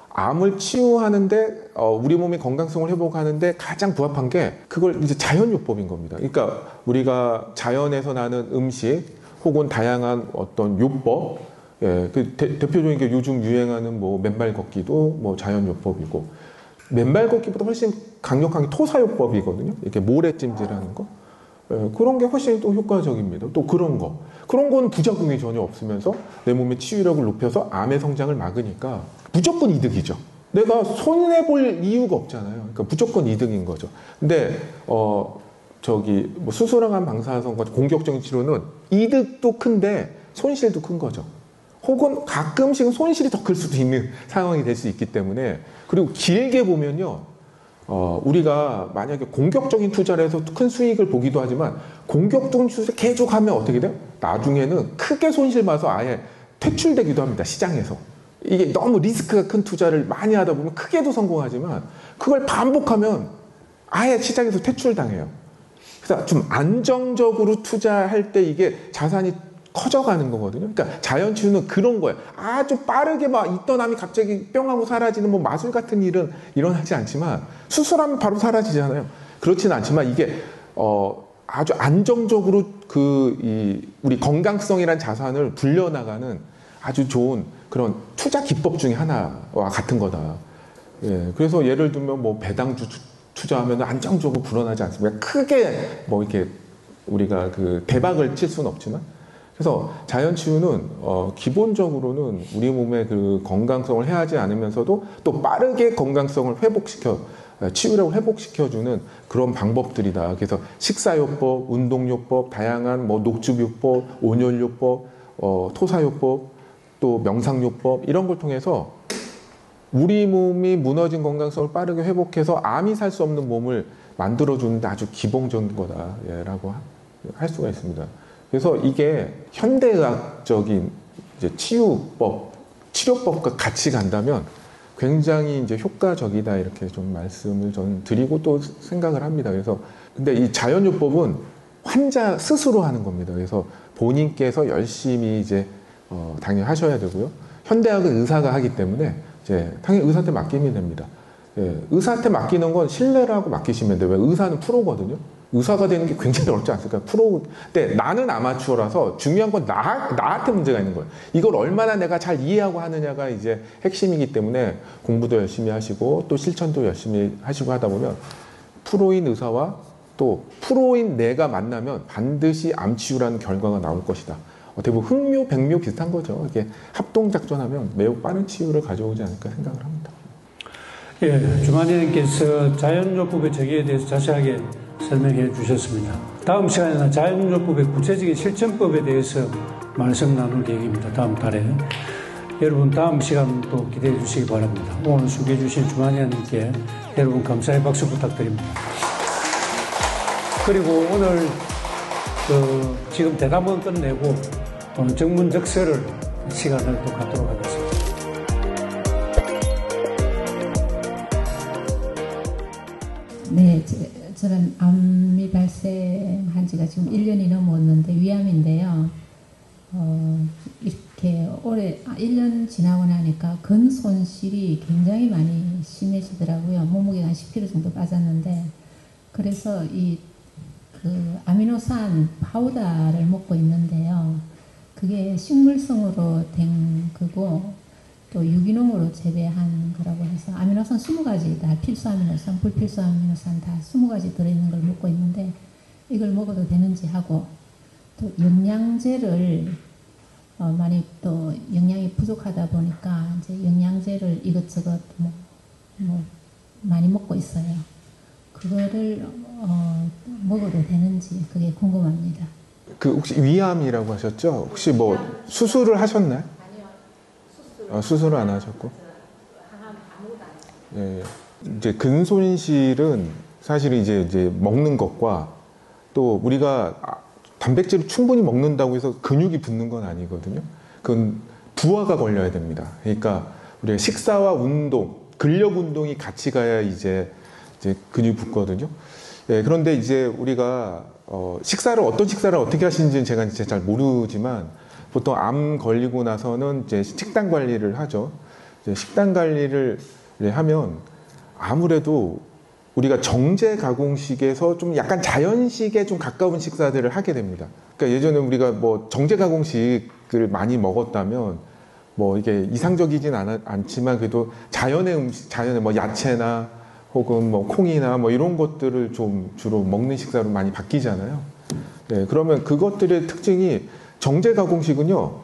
암을 치유하는데 우리 몸의 건강성을 회복하는데 가장 부합한 게 그걸 이제 자연요법인 겁니다. 그러니까 우리가 자연에서 나는 음식 혹은 다양한 어떤 요법, 예, 대표적인 게 요즘 유행하는 맨발 걷기도 자연요법이고, 맨발 걷기보다 훨씬 강력한 게 토사요법이거든요. 이렇게 모래찜질하는 거. 예, 그런 게 훨씬 또 효과적입니다. 또 그런 건 부작용이 전혀 없으면서 내 몸의 치유력을 높여서 암의 성장을 막으니까 무조건 이득이죠. 내가 손해볼 이유가 없잖아요. 그러니까 무조건 이득인 거죠. 근데 수술항암 방사선과 공격적인 치료는 이득도 큰데 손실도 큰 거죠. 혹은 가끔씩은 손실이 더 클 수도 있는 상황이 될 수 있기 때문에, 그리고 길게 보면요, 우리가 만약에 공격적인 투자를 해서 큰 수익을 보기도 하지만 공격적인 투자를 계속하면 어떻게 돼요? 나중에는 크게 손실 봐서 아예 퇴출되기도 합니다. 시장에서. 이게 너무 리스크가 큰 투자를 많이 하다 보면 크게도 성공하지만 그걸 반복하면 아예 시장에서 퇴출당해요. 그래서 좀 안정적으로 투자할 때 이게 자산이 커져가는 거거든요. 그러니까 자연치유는 그런 거예요. 아주 빠르게 막 있던 암이 갑자기 뿅 하고 사라지는 뭐 마술 같은 일은 일어나지 않지만 수술하면 바로 사라지잖아요. 그렇지는 않지만 이게 아주 안정적으로 우리 건강성이란 자산을 불려나가는 아주 좋은 그런 투자 기법 중에 하나와 같은 거다. 예, 그래서 예를 들면 뭐 배당주 투자하면 안정적으로 불어나지 않습니까? 크게 뭐 이렇게 우리가 그 대박을 칠 수는 없지만, 그래서 자연치유는 기본적으로는 우리 몸의 그 건강성을 해하지 않으면서도 또 빠르게 건강성을 치유력을 회복시켜주는 그런 방법들이다. 그래서 식사요법, 운동요법, 다양한 뭐 녹즙요법, 온열요법, 토사요법, 또 명상요법 이런 걸 통해서 우리 몸이 무너진 건강성을 빠르게 회복해서 암이 살 수 없는 몸을 만들어주는데 아주 기본적인 거다라고 할 수가 있습니다. 그래서 이게 현대의학적인 이제 치료법과 같이 간다면 굉장히 이제 효과적이다 이렇게 좀 말씀을 저는 드리고 또 생각을 합니다. 그래서 근데 이 자연요법은 환자 스스로 하는 겁니다. 그래서 본인께서 열심히 이제 당연히 하셔야 되고요. 현대학은 의사가 하기 때문에 이제 당연히 의사한테 맡기면 됩니다. 예, 의사한테 맡기는 건 신뢰를 하고 맡기시면 돼요. 왜? 의사는 프로거든요. 의사가 되는 게 굉장히 어렵지 않습니까? 근데 나는 아마추어라서 중요한 건 나한테 문제가 있는 거예요. 이걸 얼마나 내가 잘 이해하고 하느냐가 이제 핵심이기 때문에 공부도 열심히 하시고 또 실천도 열심히 하시고 하다 보면 프로인 의사와 또 프로인 내가 만나면 반드시 암치유라는 결과가 나올 것이다. 어떻게 보면 흑묘, 백묘 비슷한 거죠. 이게 합동작전하면 매우 빠른 치유를 가져오지 않을까 생각을 합니다. 예, 주만희님께서 자연요법의 정의에 대해서 자세하게 설명해 주셨습니다. 다음 시간에는 자연요법의 구체적인 실천법에 대해서 말씀 나눌 계획입니다. 다음 달에. 여러분 다음 시간도 기대해 주시기 바랍니다. 오늘 소개해 주신 주만희님께 여러분 감사의 박수 부탁드립니다. 그리고 오늘 지금 대담은 끝내고 정문적설을 시간을 또 갖도록 하겠습니다. 네, 저는 암이 발생한 지가 지금 1년이 넘었는데 위암인데요. 이렇게 올해 1년 지나고 나니까 근 손실이 굉장히 많이 심해지더라고요. 몸무게가 한 10kg 정도 빠졌는데, 그래서 아미노산 파우더를 먹고 있는데요. 그게 식물성으로 된 거고 또 유기농으로 재배한 거라고 해서 아미노산 20가지 다 필수 아미노산, 불필수 아미노산 다 20가지 들어있는 걸 먹고 있는데 이걸 먹어도 되는지 하고, 또 영양제를 많이 또 영양이 부족하다 보니까 이제 영양제를 이것저것 뭐 많이 먹고 있어요. 그거를 먹어도 되는지 그게 궁금합니다. 혹시 위암이라고 하셨죠? 혹시 뭐 수술을 하셨나요? 아니요. 수술을 안 하셨고? 예. 이제 근손실은 사실 이제 먹는 것과 또 우리가 단백질을 충분히 먹는다고 해서 근육이 붙는 건 아니거든요. 그건 부하가 걸려야 됩니다. 그러니까 우리가 식사와 운동, 근력 운동이 같이 가야 이제 근육이 붙거든요. 예, 그런데 이제 우리가 어떤 식사를 어떻게 하시는지는 제가 이제 잘 모르지만 보통 암 걸리고 나서는 이제 식단 관리를 하죠. 이제 식단 관리를 하면 아무래도 우리가 정제 가공식에서 좀 약간 자연식에 좀 가까운 식사들을 하게 됩니다. 그러니까 예전에 우리가 뭐 정제 가공식을 많이 먹었다면 뭐 이게 이상적이진 않지만 그래도 자연의 음식, 자연의 뭐 야채나 혹은 뭐 콩이나 뭐 이런 것들을 좀 주로 먹는 식사로 많이 바뀌잖아요. 네, 그러면 그것들의 특징이 정제 가공식은요,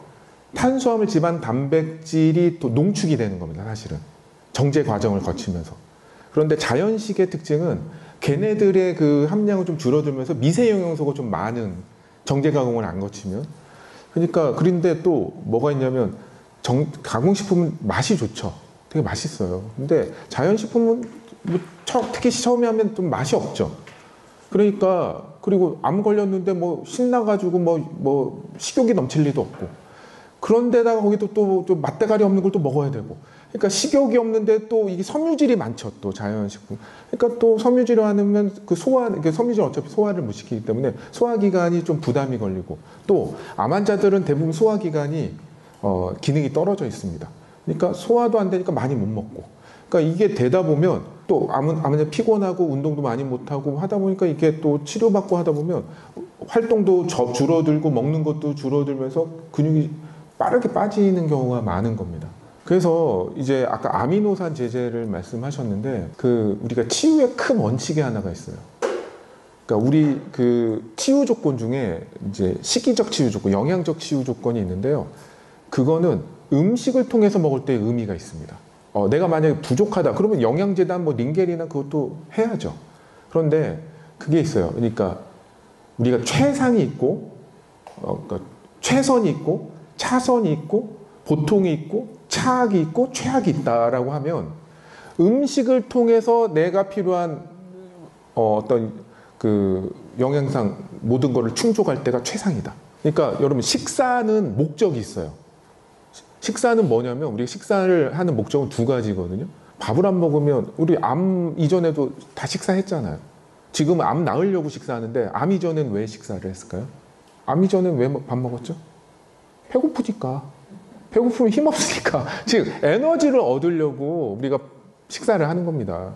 탄수화물, 지방, 단백질이 또 농축이 되는 겁니다, 사실은. 정제 과정을 거치면서. 그런데 자연식의 특징은 걔네들의 그 함량을 좀 줄어들면서 미세 영양소가 좀 많은 정제 가공을 안 거치면. 그러니까, 그런데 또 뭐가 있냐면, 가공식품은 맛이 좋죠. 되게 맛있어요. 근데 자연식품은 뭐 특히 처음에 하면 좀 맛이 없죠. 그러니까, 그리고 암 걸렸는데 뭐 신나가지고 뭐 식욕이 넘칠 리도 없고. 그런데다가 거기도 또 맛대가리 없는 걸 또 먹어야 되고. 그러니까 식욕이 없는데 또 이게 섬유질이 많죠. 또 자연식품. 그러니까 또 섬유질이 많으면 그 섬유질 어차피 소화를 못 시키기 때문에 소화기관이 좀 부담이 걸리고, 또 암 환자들은 대부분 소화기관이 기능이 떨어져 있습니다. 그러니까 소화도 안 되니까 많이 못 먹고. 그러니까 이게 되다 보면 또 암 환자 피곤하고 운동도 많이 못 하고 하다 보니까 이게 또 치료받고 하다 보면 활동도 줄어들고 먹는 것도 줄어들면서 근육이 빠르게 빠지는 경우가 많은 겁니다. 그래서 이제 아까 아미노산 제제를 말씀하셨는데, 우리가 치유의 큰 원칙이 하나가 있어요. 그러니까 우리 치유 조건 중에 이제 식이적 치유 조건, 영양적 치유 조건이 있는데요. 그거는 음식을 통해서 먹을 때 의미가 있습니다. 내가 만약에 부족하다 그러면 영양제단 링겔이나 그것도 해야죠. 그런데 그게 있어요. 그러니까 우리가 최상이 있고, 그러니까 최선이 있고, 차선이 있고, 보통이 있고, 차악이 있고, 최악이 있다라고 하면, 음식을 통해서 내가 필요한 어떤 영양상 모든 것을 충족할 때가 최상이다. 그러니까 여러분, 식사는 목적이 있어요. 식사는 뭐냐면, 우리가 식사를 하는 목적은 두 가지거든요. 밥을 안 먹으면 우리 암 이전에도 다 식사했잖아요. 지금 암 나으려고 식사하는데 암 이전엔 왜 식사를 했을까요? 암 이전엔 왜 밥 먹었죠? 배고프니까. 배고프면 힘없으니까. 즉 에너지를 얻으려고 우리가 식사를 하는 겁니다.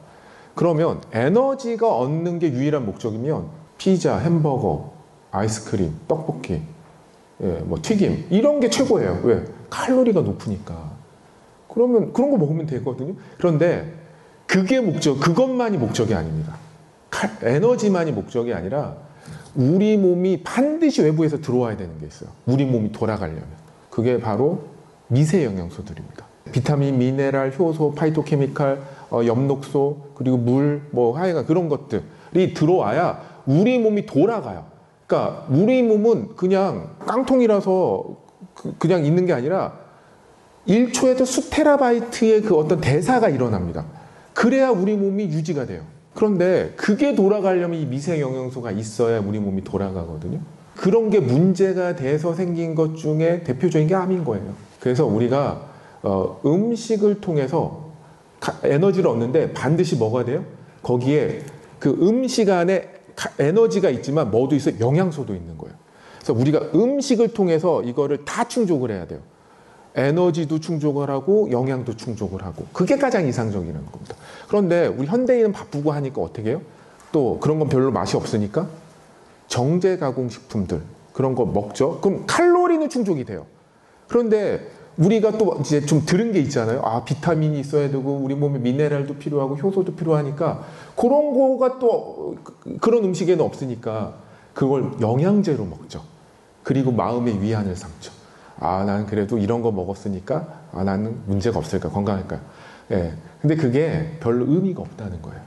그러면 에너지가 얻는 게 유일한 목적이면 피자, 햄버거, 아이스크림, 떡볶이, 튀김 이런 게 최고예요. 왜? 칼로리가 높으니까. 그러면 그런 거 먹으면 되거든요. 그런데 그것만이 목적이 아닙니다. 에너지만이 목적이 아니라 우리 몸이 반드시 외부에서 들어와야 되는 게 있어요. 우리 몸이 돌아가려면. 그게 바로 미세 영양소들입니다. 비타민, 미네랄, 효소, 파이토케미칼, 엽록소, 그리고 물, 하여간 그런 것들이 들어와야 우리 몸이 돌아가요. 그러니까 우리 몸은 그냥 깡통이라서 그냥 있는 게 아니라 1초에도 수테라바이트의 어떤 대사가 일어납니다. 그래야 우리 몸이 유지가 돼요. 그런데 그게 돌아가려면 이 미세 영양소가 있어야 우리 몸이 돌아가거든요. 그런 게 문제가 돼서 생긴 것 중에 대표적인 게 암인 거예요. 그래서 우리가 음식을 통해서 에너지를 얻는데 반드시 먹어야 돼요. 거기에 그 음식 안에 에너지가 있지만 뭐도 있어요? 영양소도 있는 거예요. 그래서 우리가 음식을 통해서 이거를 다 충족을 해야 돼요. 에너지도 충족을 하고 영양도 충족을 하고. 그게 가장 이상적이라는 겁니다. 그런데 우리 현대인은 바쁘고 하니까 어떻게 해요? 또 그런 건 별로 맛이 없으니까 정제 가공식품들 그런 거 먹죠. 그럼 칼로리는 충족이 돼요. 그런데 우리가 또 이제 좀 들은 게 있잖아요. 비타민이 있어야 되고 우리 몸에 미네랄도 필요하고 효소도 필요하니까 그런 거가 또 그런 음식에는 없으니까 그걸 영양제로 먹죠. 그리고 마음의 위안을 삼죠. 나는 그래도 이런 거 먹었으니까 나는 문제가 없을까, 건강할까요? 예. 근데 그게 별로 의미가 없다는 거예요.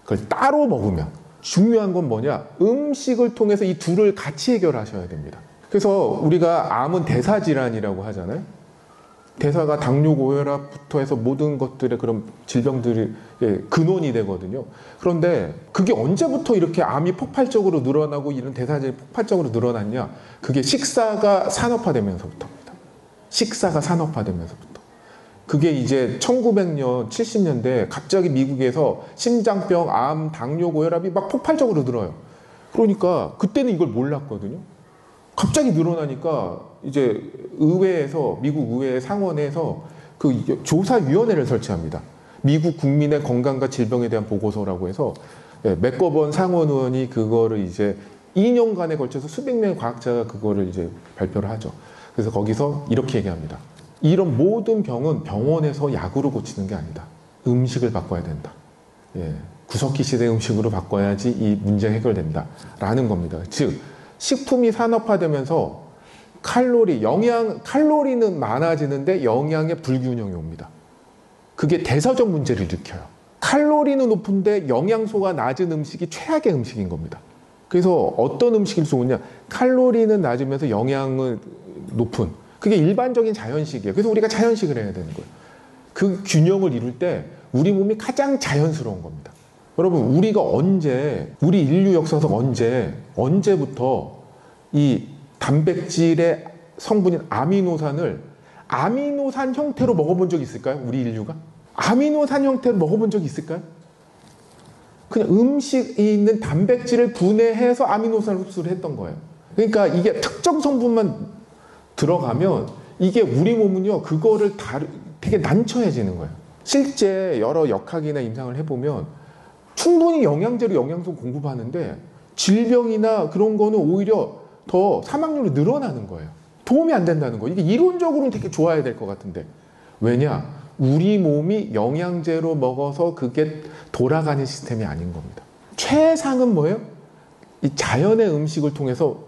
그걸 따로 먹으면. 중요한 건 뭐냐? 음식을 통해서 이 둘을 같이 해결하셔야 됩니다. 그래서 우리가 암은 대사질환이라고 하잖아요. 대사가 당뇨, 고혈압부터 해서 모든 것들의 그런 질병들이 근원이 되거든요. 그런데 그게 언제부터 이렇게 암이 폭발적으로 늘어나고 이런 대사질이 폭발적으로 늘어났냐? 그게 식사가 산업화되면서부터입니다. 식사가 산업화되면서부터. 그게 이제 1900년, 70년대 갑자기 미국에서 심장병, 암, 당뇨, 고혈압이 막 폭발적으로 늘어요. 그러니까 그때는 이걸 몰랐거든요. 갑자기 늘어나니까 이제 의회에서, 미국 의회 상원에서 그 조사위원회를 설치합니다. 미국 국민의 건강과 질병에 대한 보고서라고 해서 맥거번 상원 의원이 그거를 이제 2년간에 걸쳐서 수백 명의 과학자가 그거를 이제 발표를 하죠. 그래서 거기서 이렇게 얘기합니다. 이런 모든 병은 병원에서 약으로 고치는 게 아니다. 음식을 바꿔야 된다. 구석기 시대 음식으로 바꿔야지 이 문제 해결된다. 라는 겁니다. 즉, 식품이 산업화되면서 칼로리는 많아지는데 영양의 불균형이 옵니다. 그게 대사적 문제를 일으켜요. 칼로리는 높은데 영양소가 낮은 음식이 최악의 음식인 겁니다. 그래서 어떤 음식이 좋으냐? 칼로리는 낮으면서 영양은 높은. 그게 일반적인 자연식이에요. 그래서 우리가 자연식을 해야 되는 거예요. 그 균형을 이룰 때 우리 몸이 가장 자연스러운 겁니다. 여러분, 우리 인류 역사상 언제부터 이 단백질의 성분인 아미노산을 아미노산 형태로 먹어본 적이 있을까요? 우리 인류가? 아미노산 형태로 먹어본 적이 있을까요? 그냥 음식에 있는 단백질을 분해해서 아미노산을 흡수를 했던 거예요. 그러니까 이게 특정 성분만 들어가면 이게 우리 몸은요, 그거를 되게 난처해지는 거예요. 실제 여러 역학이나 임상을 해보면 충분히 영양제로 영양소 공급하는데 질병이나 그런 거는 오히려 더 사망률이 늘어나는 거예요. 도움이 안 된다는 거예요. 이게 이론적으로는 되게 좋아야 될 것 같은데. 왜냐? 우리 몸이 영양제로 먹어서 그게 돌아가는 시스템이 아닌 겁니다. 최상은 뭐예요? 이 자연의 음식을 통해서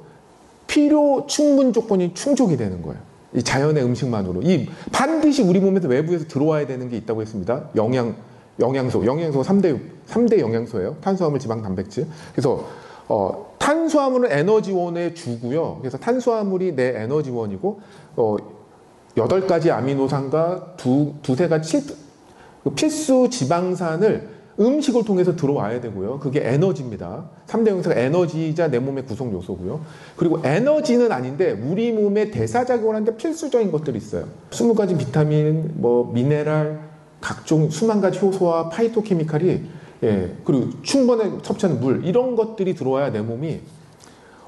필요 충분 조건이 충족이 되는 거예요. 이 자연의 음식만으로. 이 반드시 우리 몸에서 외부에서 들어와야 되는 게 있다고 했습니다. 영양소 3대 영양소예요. 탄수화물, 지방, 단백질. 그래서 탄수화물은 에너지원의 주고요. 그래서 탄수화물이 내 에너지원이고 8가지 아미노산과 두세 가지 필수 지방산을 음식을 통해서 들어와야 되고요. 그게 에너지입니다. 3대 영양소가 에너지이자 내 몸의 구성 요소고요. 그리고 에너지는 아닌데 우리 몸에 대사작용을 하는데 필수적인 것들이 있어요. 20가지 비타민, 미네랄, 각종 수만 가지 효소와 파이토케미칼이 그리고 충분히 섭취하는 물 이런 것들이 들어와야 내 몸이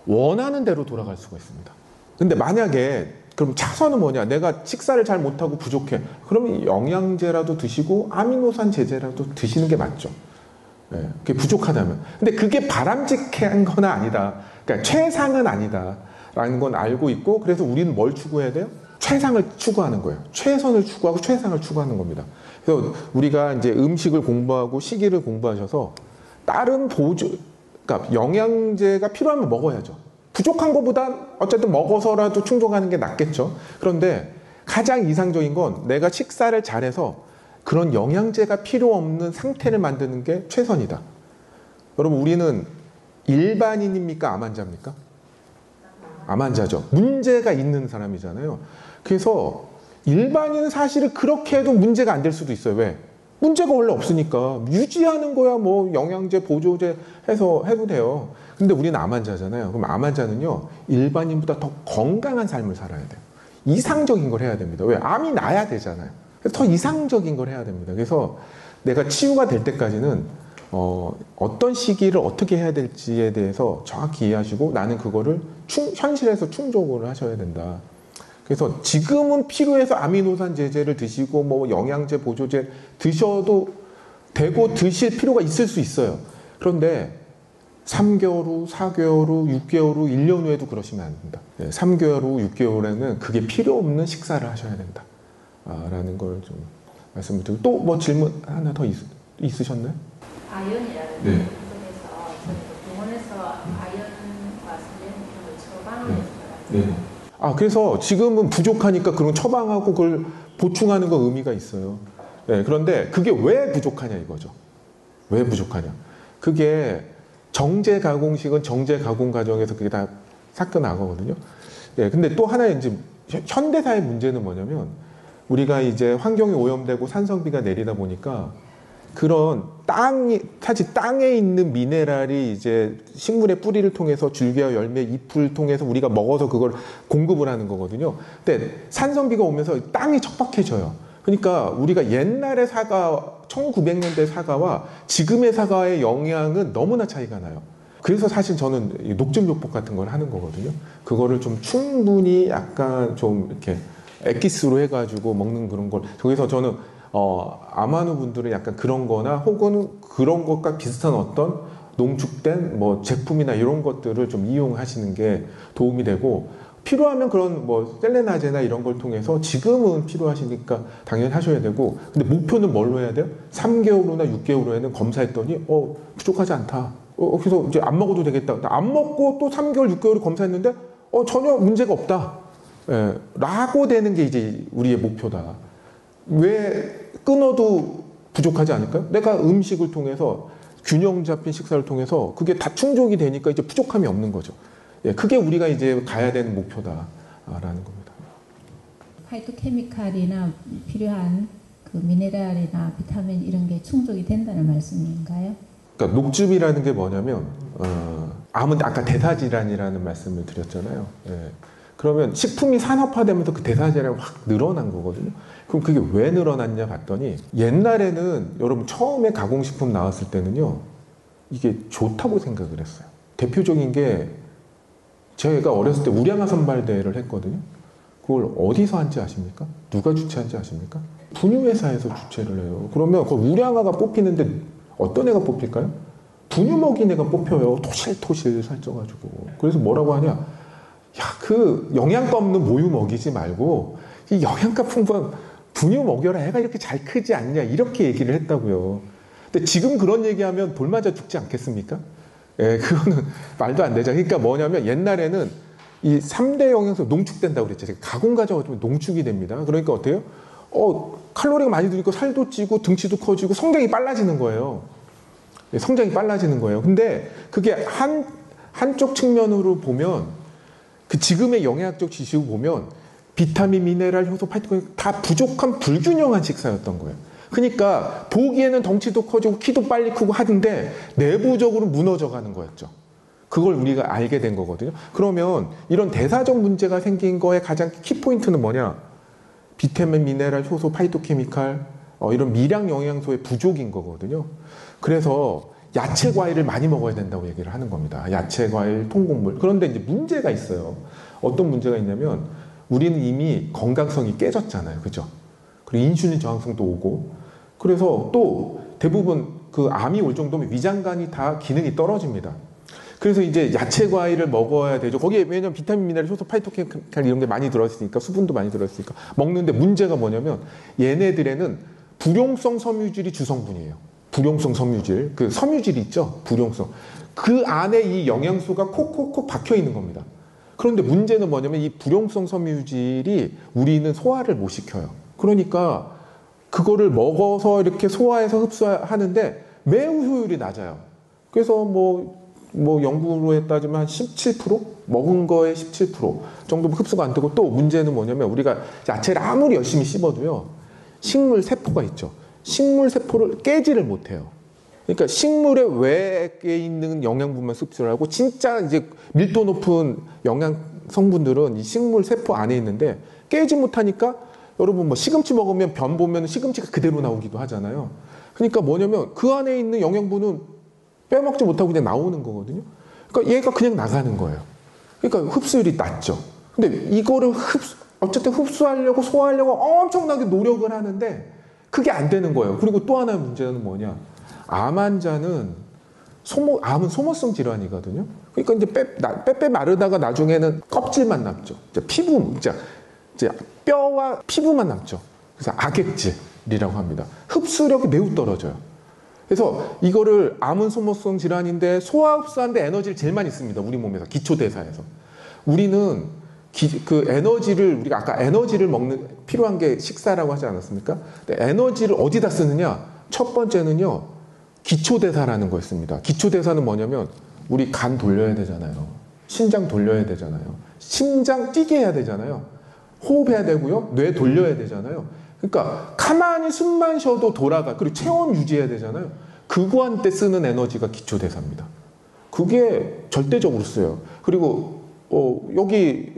원하는 대로 돌아갈 수가 있습니다. 근데 만약에 그럼 차선은 뭐냐? 내가 식사를 잘 못하고 부족해. 그러면 영양제라도 드시고 아미노산 제제라도 드시는 게 맞죠. 그게 부족하다면. 근데 그게 바람직한 건 아니다. 그러니까 최상은 아니다라는 건 알고 있고 그래서 우리는 뭘 추구해야 돼요? 최상을 추구하는 거예요. 최선을 추구하고 최상을 추구하는 겁니다. 그래서 우리가 이제 음식을 공부하고 식이를 공부하셔서 다른 그러니까 영양제가 필요하면 먹어야죠. 부족한 것보다 어쨌든 먹어서라도 충족하는 게 낫겠죠. 그런데 가장 이상적인 건 내가 식사를 잘해서 그런 영양제가 필요 없는 상태를 만드는 게 최선이다. 여러분 우리는 일반인입니까? 암 환자입니까? 암 환자죠. 문제가 있는 사람이잖아요. 그래서 일반인은 사실은 그렇게 해도 문제가 안 될 수도 있어요. 왜? 문제가 원래 없으니까 유지하는 거야 영양제, 보조제 해서 해도 돼요. 근데 우리는 암 환자잖아요. 그럼 암 환자는요 일반인보다 더 건강한 삶을 살아야 돼요. 이상적인 걸 해야 됩니다. 왜? 암이 나야 되잖아요. 그래서 더 이상적인 걸 해야 됩니다. 그래서 내가 치유가 될 때까지는 어떤 시기를 어떻게 해야 될지에 대해서 정확히 이해하시고 나는 그거를 현실에서 충족을 하셔야 된다. 그래서 지금은 필요해서 아미노산 제제를 드시고 영양제, 보조제 드셔도 되고 드실 필요가 있을 수 있어요. 그런데 3개월 후, 4개월 후, 6개월 후, 1년 후에도 그러시면 안 된다. 3개월 후, 6개월 후에는 그게 필요 없는 식사를 하셔야 된다. 라는 걸 좀 말씀을 드리고 또 질문 하나 더 있으셨나요? 아연이라는 네. 부분에서 저희가 병원에서 아연과 selenium을 처방을 네. 했어요. 네. 그래서 지금은 부족하니까 그런 처방하고 그걸 보충하는 건 의미가 있어요. 네, 그런데 그게 왜 부족하냐 이거죠. 왜 부족하냐. 그게 정제 가공식은 정제 가공 과정에서 그게 다 삭혀 나가거든요. 예, 근데 또 하나의 이제 현대사의 문제는 뭐냐면 우리가 이제 환경이 오염되고 산성비가 내리다 보니까 그런 사실 땅에 있는 미네랄이 이제 식물의 뿌리를 통해서 줄기와 열매, 잎을 통해서 우리가 먹어서 그걸 공급을 하는 거거든요. 근데 산성비가 오면서 땅이 척박해져요. 그러니까 우리가 옛날의 1900년대 사과와 지금의 사과의 영양은 너무나 차이가 나요. 그래서 사실 저는 녹즙요법 같은 걸 하는 거거든요. 그거를 좀 충분히 약간 좀 이렇게 엑기스로 해가지고 먹는 그런 걸. 그래서 저는 암환우 분들은 약간 그런 거나 혹은 그런 것과 비슷한 어떤 농축된 제품이나 이런 것들을 좀 이용하시는 게 도움이 되고 필요하면 그런 셀레나제나 이런 걸 통해서 지금은 필요하시니까 당연히 하셔야 되고 근데 목표는 뭘로 해야 돼요? 3개월 후나 6개월 후에는 검사했더니 부족하지 않다. 그래서 이제 안 먹어도 되겠다. 안 먹고 또 3개월, 6개월 검사했는데 전혀 문제가 없다. 라고 되는 게 이제 우리의 목표다. 왜 끊어도 부족하지 않을까요? 내가 음식을 통해서 균형 잡힌 식사를 통해서 그게 다 충족이 되니까 이제 부족함이 없는 거죠. 그게 우리가 이제 가야 되는 목표다라는 겁니다. 파이토케미칼이나 필요한 그 미네랄이나 비타민 이런 게 충족이 된다는 말씀인가요? 그러니까 녹즙이라는 게 뭐냐면 암은 아까 대사질환이라는 말씀을 드렸잖아요. 그러면 식품이 산업화되면서 그 대사량이 확 늘어난 거거든요. 그럼 그게 왜 늘어났냐 봤더니 옛날에는 여러분 처음에 가공식품 나왔을 때는요. 이게 좋다고 생각을 했어요. 대표적인 게 제가 어렸을 때 우량아 선발대회를 했거든요. 그걸 어디서 한지 아십니까? 누가 주최한지 아십니까? 분유회사에서 주최를 해요. 그러면 그 우량아가 뽑히는데 어떤 애가 뽑힐까요? 분유 먹인 애가 뽑혀요. 토실토실 살쪄가지고. 그래서 뭐라고 하냐? 야, 그 영양가 없는 모유 먹이지 말고 이 영양가 풍부한 분유 먹여라. 애가 이렇게 잘 크지 않냐? 이렇게 얘기를 했다고요. 근데 지금 그런 얘기하면 돌 맞아 죽지 않겠습니까? 예, 그거는 말도 안 되죠. 그러니까 뭐냐면 옛날에는 이 3대 영양소 농축된다고 그랬죠. 가공 과정이 농축이 됩니다. 그러니까 어때요? 칼로리가 많이 들니까 살도 찌고 등치도 커지고 성장이 빨라지는 거예요. 성장이 빨라지는 거예요. 근데 그게 한쪽 측면으로 보면 그 지금의 영양학적 지식을 보면 비타민, 미네랄, 효소, 파이토 다 부족한 불균형한 식사였던 거예요. 그러니까 보기에는 덩치도 커지고 키도 빨리 크고 하는데 내부적으로 무너져 가는 거였죠. 그걸 우리가 알게 된 거거든요. 그러면 이런 대사적 문제가 생긴 거의 가장 키포인트는 뭐냐? 비타민, 미네랄, 효소, 파이토케미칼 이런 미량 영양소의 부족인 거거든요. 그래서 야채, 과일을 많이 먹어야 된다고 얘기를 하는 겁니다. 야채, 과일, 통곡물. 그런데 이제 문제가 있어요. 어떤 문제가 있냐면 우리는 이미 건강성이 깨졌잖아요. 그죠? 그리고 인슐린 저항성도 오고. 그래서 또 대부분 그 암이 올 정도면 위장관이 다 기능이 떨어집니다. 그래서 이제 야채, 과일을 먹어야 되죠. 거기에 왜냐면 비타민, 미네랄, 효소, 파이토케미칼 이런 게 많이 들어있으니까, 수분도 많이 들어있으니까 먹는데 문제가 뭐냐면 얘네들에는 불용성 섬유질이 주성분이에요. 불용성 섬유질. 그 섬유질이 있죠. 불용성. 그 안에 이 영양소가 콕콕콕 박혀 있는 겁니다. 그런데 문제는 뭐냐면 이 불용성 섬유질이 우리는 소화를 못 시켜요. 그러니까 그거를 먹어서 이렇게 소화해서 흡수하는데 매우 효율이 낮아요. 그래서 뭐 연구로 따지면 한 17%? 먹은 거에 17% 정도 흡수가 안 되고, 또 문제는 뭐냐면 우리가 야채를 아무리 열심히 씹어도요, 식물 세포가 있죠. 식물 세포를 깨지를 못해요. 그러니까 식물의 외에 있는 영양분만 흡수를 하고 진짜 이제 밀도 높은 영양 성분들은 이 식물 세포 안에 있는데 깨지 못하니까, 여러분 뭐 시금치 먹으면 변 보면 시금치가 그대로 나오기도 하잖아요. 그러니까 뭐냐면 그 안에 있는 영양분은 빼먹지 못하고 그냥 나오는 거거든요. 그러니까 얘가 그냥 나가는 거예요. 그러니까 흡수율이 낮죠. 근데 이거를 어쨌든 흡수하려고 소화하려고 엄청나게 노력을 하는데 그게 안 되는 거예요. 그리고 또 하나의 문제는 뭐냐? 암 환자는 암은 소모성 질환이거든요. 그러니까 이제 빼빼 마르다가 나중에는 껍질만 남죠. 피부, 이제 뼈와 피부만 남죠. 그래서 악액질이라고 합니다. 흡수력이 매우 떨어져요. 그래서 이거를 암은 소모성 질환인데 소화 흡수하는데 에너지를 제일 많이 씁니다. 우리 몸에서, 기초대사에서. 우리는 그 에너지를, 우리가 아까 에너지를 필요한 게 식사라고 하지 않았습니까? 근데 에너지를 어디다 쓰느냐? 첫 번째는요, 기초대사라는 거였습니다. 기초대사는 뭐냐면 우리 간 돌려야 되잖아요. 신장 돌려야 되잖아요. 심장 뛰게 해야 되잖아요. 호흡해야 되고요. 뇌 돌려야 되잖아요. 그러니까 가만히 숨만 쉬어도 돌아가. 그리고 체온 유지해야 되잖아요. 그거한테 쓰는 에너지가 기초대사입니다. 그게 절대적으로 써요. 그리고 여기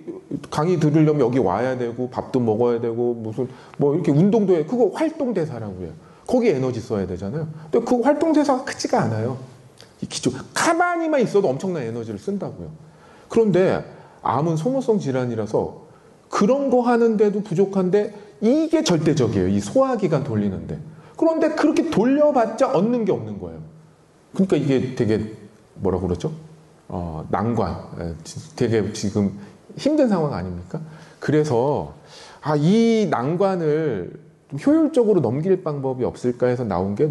강의 들으려면 여기 와야 되고 밥도 먹어야 되고 무슨 뭐 이렇게 운동도 해. 그거 활동대사라고 해요. 거기에 에너지 써야 되잖아요. 근데 그 활동대사가 크지가 않아요. 이 기초, 가만히만 있어도 엄청난 에너지를 쓴다고요. 그런데 암은 소모성 질환이라서 그런 거 하는데도 부족한데 이게 절대적이에요. 이 소화기관 돌리는데. 그런데 그렇게 돌려봤자 얻는 게 없는 거예요. 그러니까 이게 되게 뭐라고 그러죠? 난관. 되게 지금 힘든 상황 아닙니까? 그래서 이 난관을 좀 효율적으로 넘길 방법이 없을까 해서 나온 게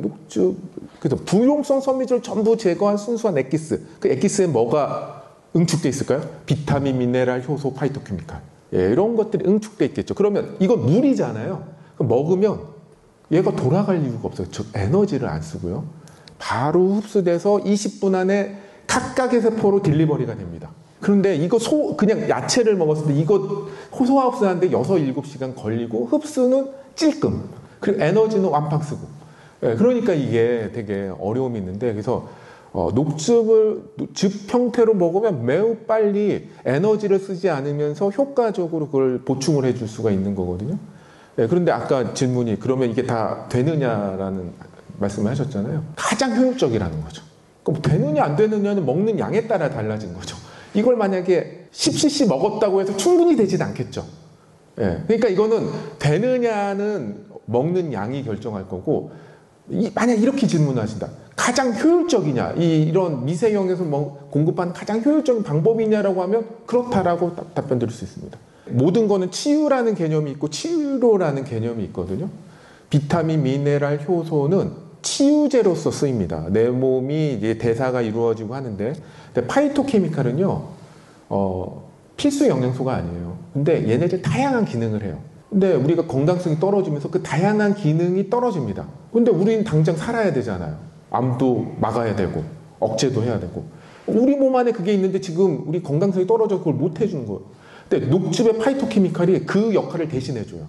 그래서 불용성 섬유질을 전부 제거한 순수한 엑기스. 그 엑기스에 뭐가 응축돼 있을까요? 비타민, 미네랄, 효소, 파이토케미칼. 이런 것들이 응축돼 있겠죠. 그러면 이건 물이잖아요. 그럼 먹으면 얘가 돌아갈 이유가 없어요. 즉 에너지를 안 쓰고요. 바로 흡수돼서 20분 안에 각각의 세포로 딜리버리가 됩니다. 그런데 이거 그냥 야채를 먹었을 때 이거 소화 흡수하는데 6, 7시간 걸리고 흡수는 찔끔. 그리고 에너지는 완팍 쓰고. 그러니까 이게 되게 어려움이 있는데, 그래서 즙 형태로 먹으면 매우 빨리 에너지를 쓰지 않으면서 효과적으로 그걸 보충을 해줄 수가 있는 거거든요. 예, 그런데 아까 질문이 그러면 이게 다 되느냐라는 말씀을 하셨잖아요. 가장 효율적이라는 거죠. 그럼 되느냐 안 되느냐는 먹는 양에 따라 달라진 거죠. 이걸 만약에 10cc 먹었다고 해서 충분히 되진 않겠죠. 예, 그러니까 이거는 되느냐는 먹는 양이 결정할 거고, 만약 이렇게 질문하신다. 가장 효율적이냐, 이런 미세영에서 공급하는 가장 효율적인 방법이냐라고 하면 그렇다라고 답변 드릴 수 있습니다. 모든 거는 치유라는 개념이 있고 치유로라는 개념이 있거든요. 비타민, 미네랄, 효소는 치유제로서 쓰입니다. 내 몸이 이제 대사가 이루어지고 하는데, 근데 파이토케미칼은요, 필수 영양소가 아니에요. 근데 얘네들 다양한 기능을 해요. 근데 우리가 건강성이 떨어지면서 그 다양한 기능이 떨어집니다. 근데 우리는 당장 살아야 되잖아요. 암도 막아야 되고 억제도 해야 되고, 우리 몸 안에 그게 있는데 지금 우리 건강성이 떨어져서 그걸 못 해주는 거예요. 근데 녹즙의 파이토케미칼이 그 역할을 대신해줘요.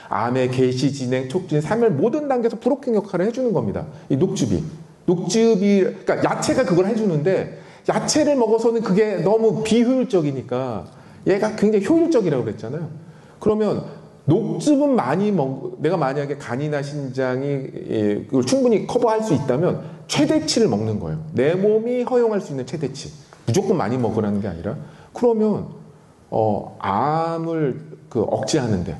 암의 개시, 진행, 촉진, 삶의 모든 단계에서 브로킹 역할을 해주는 겁니다. 이 녹즙이, 그러니까 야채가 그걸 해주는데, 야채를 먹어서는 그게 너무 비효율적이니까 얘가 굉장히 효율적이라고 그랬잖아요. 그러면 녹즙은 내가 만약에 간이나 신장이 그걸 충분히 커버할 수 있다면 최대치를 먹는 거예요. 내 몸이 허용할 수 있는 최대치. 무조건 많이 먹으라는 게 아니라, 그러면 암을 억제하는데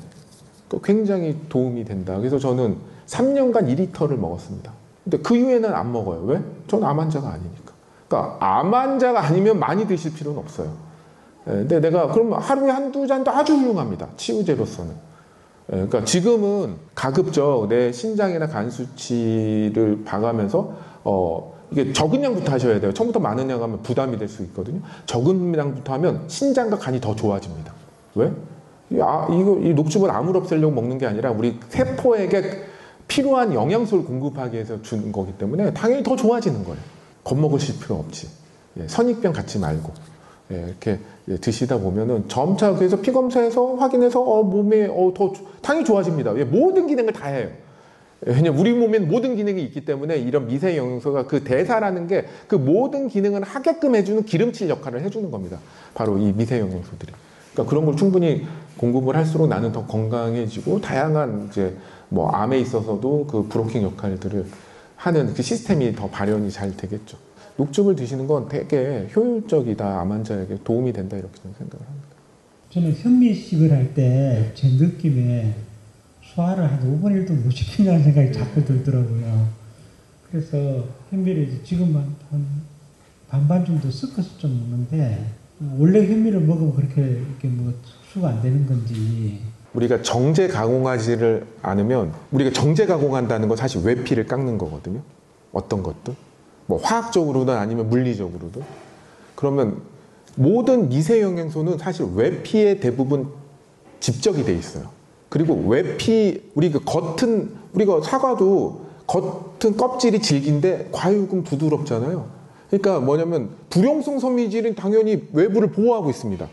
굉장히 도움이 된다. 그래서 저는 3년간 2리터를 먹었습니다. 근데 그 이후에는 안 먹어요. 왜? 저는 암 환자가 아니니까. 그러니까 암 환자가 아니면 많이 드실 필요는 없어요. 근데 내가 그러면 하루에 한두 잔도 아주 훌륭합니다. 치유제로서는. 그러니까 지금은 가급적 내 신장이나 간 수치를 봐가면서 이게 적은 양부터 하셔야 돼요. 처음부터 많은 양 하면 부담이 될 수 있거든요. 적은 양부터 하면 신장과 간이 더 좋아집니다. 왜? 이 녹즙은 암을 없애려고 먹는 게 아니라 우리 세포에게 필요한 영양소를 공급하기 위해서 주는 거기 때문에 당연히 더 좋아지는 거예요. 겁먹으실 필요 없이. 선입견 갖지 말고 이렇게 드시다 보면은 점차, 그래서 피 검사해서 확인해서 몸에 더 당연히 좋아집니다. 모든 기능을 다 해요. 왜냐면 우리 몸엔 모든 기능이 있기 때문에 이런 미세 영양소가 그 대사라는 게 그 모든 기능을 하게끔 해주는 기름칠 역할을 해주는 겁니다. 바로 이 미세 영양소들이. 그러니까 그런 걸 충분히 공급을 할수록 나는 더 건강해지고, 다양한 이제 암에 있어서도 그 브로킹 역할들을 하는 그 시스템이 더 발현이 잘 되겠죠. 녹즙을 드시는 건 되게 효율적이다, 암 환자에게 도움이 된다, 이렇게 저는 생각을 합니다. 저는 현미식을 할 때 제 느낌에 소화를 한 5분의 1도 못 시킨다는 생각이 자꾸 들더라고요. 그래서 현미를 지금 한 반반 정도 섞어서 좀 먹는데, 원래 현미를 먹으면 그렇게 이렇게 흡수가 안 되는 건지. 우리가 정제 가공하지를 않으면, 우리가 정제 가공한다는 건 사실 외피를 깎는 거거든요. 어떤 것도. 화학적으로든 아니면 물리적으로든. 그러면 모든 미세 영양소는 사실 외피에 대부분 집적이 돼 있어요. 그리고 외피, 우리가 사과도 겉은 껍질이 질긴데 과육은 부드럽잖아요. 그러니까 뭐냐면 불용성 섬유질은 당연히 외부를 보호하고 있습니다.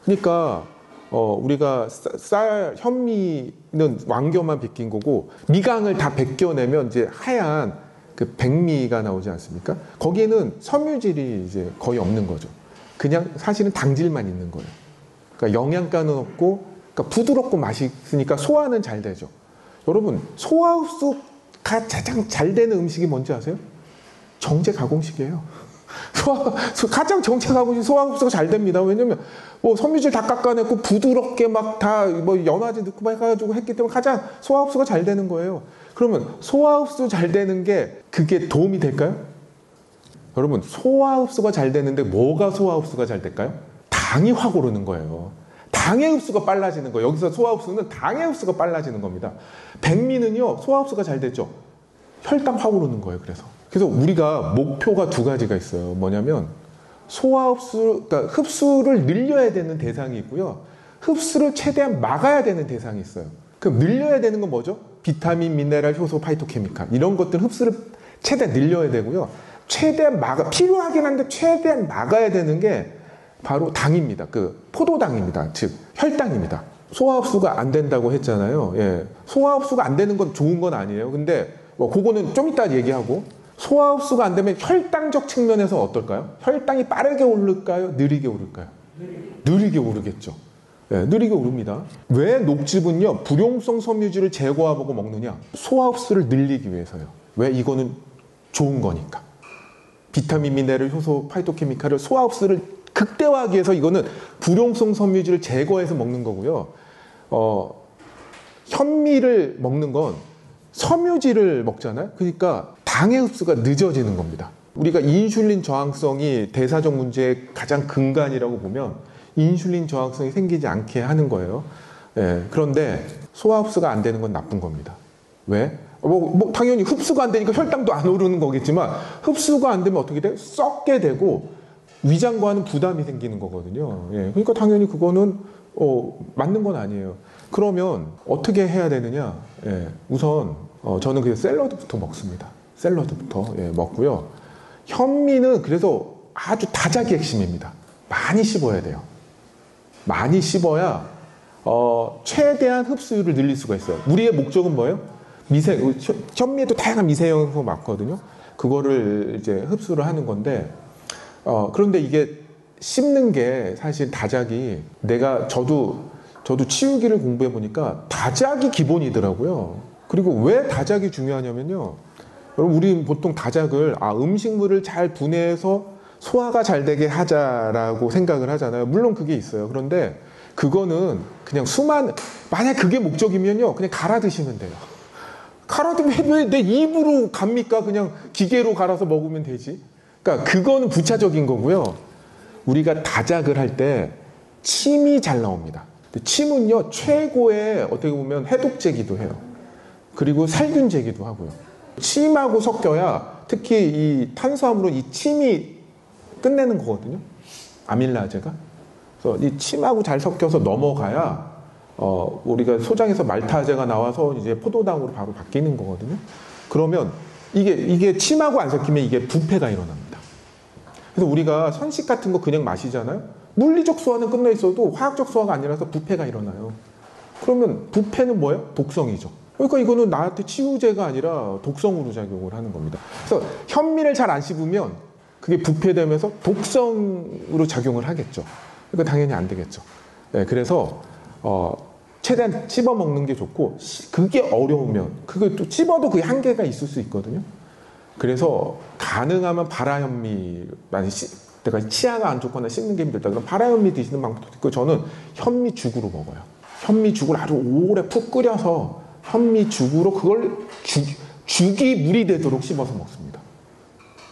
그러니까 우리가 현미는 왕겨만 벗긴 거고, 미강을 다 벗겨내면 이제 하얀 그 백미가 나오지 않습니까? 거기에는 섬유질이 이제 거의 없는 거죠. 그냥 사실은 당질만 있는 거예요. 그러니까 영양가는 없고, 그러니까 부드럽고 맛있으니까 소화는 잘 되죠. 여러분, 소화 흡수가 가장 잘 되는 음식이 뭔지 아세요? 정제 가공식이에요. 가장 정제 가공식 소화 흡수가 잘 됩니다. 왜냐면 섬유질 다 깎아내고 부드럽게 막 다 연화제 넣고 막 해가지고 했기 때문에 가장 소화 흡수가 잘 되는 거예요. 그러면 소화 흡수 잘 되는 게 그게 도움이 될까요? 여러분, 소화 흡수가 잘 되는데 뭐가 소화 흡수가 잘 될까요? 당이 확 오르는 거예요. 당의 흡수가 빨라지는 거예요. 여기서 소화 흡수는 당의 흡수가 빨라지는 겁니다. 백미는요, 소화 흡수가 잘 되죠. 혈당 확 오르는 거예요. 그래서 우리가 목표가 두 가지가 있어요. 뭐냐면 소화 흡수, 그러니까 흡수를 늘려야 되는 대상이 있고요. 흡수를 최대한 막아야 되는 대상이 있어요. 그럼 늘려야 되는 건 뭐죠? 비타민, 미네랄, 효소, 파이토케미칼, 이런 것들 흡수를 최대한 늘려야 되고요. 최대한 필요하긴 한데 최대한 막아야 되는 게 바로 당입니다. 포도당입니다. 즉 혈당입니다. 소화 흡수가 안 된다고 했잖아요. 소화 흡수가 안 되는 건 좋은 건 아니에요. 근데 그거는 좀 이따 얘기하고, 소화 흡수가 안 되면 혈당적 측면에서 어떨까요? 혈당이 빠르게 오를까요? 느리게 오를까요? 느리게 오르겠죠. 네, 느리게 오릅니다. 왜 녹즙은요, 불용성 섬유질을 제거하고 먹느냐? 소화 흡수를 늘리기 위해서요. 왜? 이거는 좋은 거니까. 비타민, 미네랄, 효소, 파이토케미칼을 소화 흡수를 극대화하기 위해서 이거는 불용성 섬유질을 제거해서 먹는 거고요. 현미를 먹는 건 섬유질을 먹잖아요. 그러니까 당의 흡수가 늦어지는 겁니다. 우리가 인슐린 저항성이 대사적 문제의 가장 근간이라고 보면 인슐린 저항성이 생기지 않게 하는 거예요. 예, 그런데 소화 흡수가 안 되는 건 나쁜 겁니다. 왜? 당연히 흡수가 안 되니까 혈당도 안 오르는 거겠지만 흡수가 안 되면 어떻게 돼? 썩게 되고 위장과는 부담이 생기는 거거든요. 예, 그러니까 당연히 그거는 맞는 건 아니에요. 그러면 어떻게 해야 되느냐? 예, 우선 저는 그냥 샐러드부터 먹습니다. 샐러드부터 먹고요. 현미는 그래서 아주 다작이 핵심입니다. 많이 씹어야 돼요. 많이 씹어야 최대한 흡수율을 늘릴 수가 있어요. 우리의 목적은 뭐예요? 현미에도 다양한 미세영양소가 많거든요. 그거를 이제 흡수를 하는 건데 그런데 이게 씹는 게 사실 다작이 저도 치유기를 공부해 보니까 다작이 기본이더라고요. 그리고 왜 다작이 중요하냐면요. 여러분, 우리 보통 다작을 음식물을 잘 분해해서 소화가 잘 되게 하자라고 생각을 하잖아요. 물론 그게 있어요. 그런데 그거는 그냥 만약 그게 목적이면요, 그냥 갈아 드시면 돼요. 갈아 드면 왜 내 입으로 갑니까? 그냥 기계로 갈아서 먹으면 되지. 그러니까 그거는 부차적인 거고요. 우리가 다작을 할 때 침이 잘 나옵니다. 침은요, 최고의 어떻게 보면 해독제기도 해요. 그리고 살균제기도 하고요. 침하고 섞여야 특히 이 탄수화물은 이 침이 끝내는 거거든요. 아밀라제가. 그래서 이 침하고 잘 섞여서 넘어가야 우리가 소장에서 말타제가 나와서 이제 포도당으로 바로 바뀌는 거거든요. 그러면 이게 침하고 안 섞이면 이게 부패가 일어납니다. 그래서 우리가 선식 같은 거 그냥 마시잖아요. 물리적 소화는 끝나 있어도 화학적 소화가 아니라서 부패가 일어나요. 그러면 부패는 뭐예요? 독성이죠. 그러니까 이거는 나한테 치유제가 아니라 독성으로 작용을 하는 겁니다. 그래서 현미를 잘 안 씹으면 그게 부패되면서 독성으로 작용을 하겠죠. 그러니까 당연히 안 되겠죠. 네, 그래서 최대한 씹어 먹는 게 좋고, 그게 어려우면 그게 또 씹어도 그게 한계가 있을 수 있거든요. 그래서 가능하면 발화현미, 내가 치아가 안 좋거나 씹는 게 힘들다 그럼 발화현미 드시는 방법도 있고, 저는 현미죽으로 먹어요. 현미죽을 아주 오래 푹 끓여서 현미죽으로 그걸 죽이 물이 되도록 씹어서 먹습니다.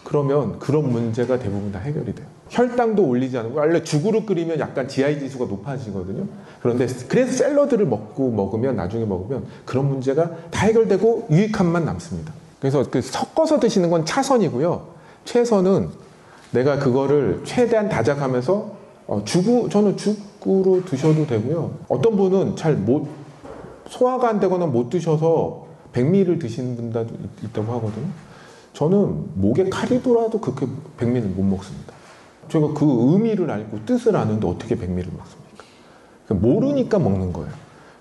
그러면 그런 문제가 대부분 다 해결이 돼요. 혈당도 올리지 않고, 원래 죽으로 끓이면 약간 GI 지수가 높아지거든요. 그런데 그래서 샐러드를 먹으면 나중에 먹으면 그런 문제가 다 해결되고 유익함만 남습니다. 그래서 섞어서 드시는 건 차선이고요. 최선은 내가 그거를 최대한 다작하면서 저는 죽으로 드셔도 되고요. 어떤 분은 소화가 안 되거나 못 드셔서 백미를 드시는 분도 있다고 하거든요. 저는 목에 칼이 돌아도 그렇게 백미를 못 먹습니다. 제가 그 의미를 알고 뜻을 아는데 어떻게 백미를 먹습니까? 그러니까 모르니까 먹는 거예요.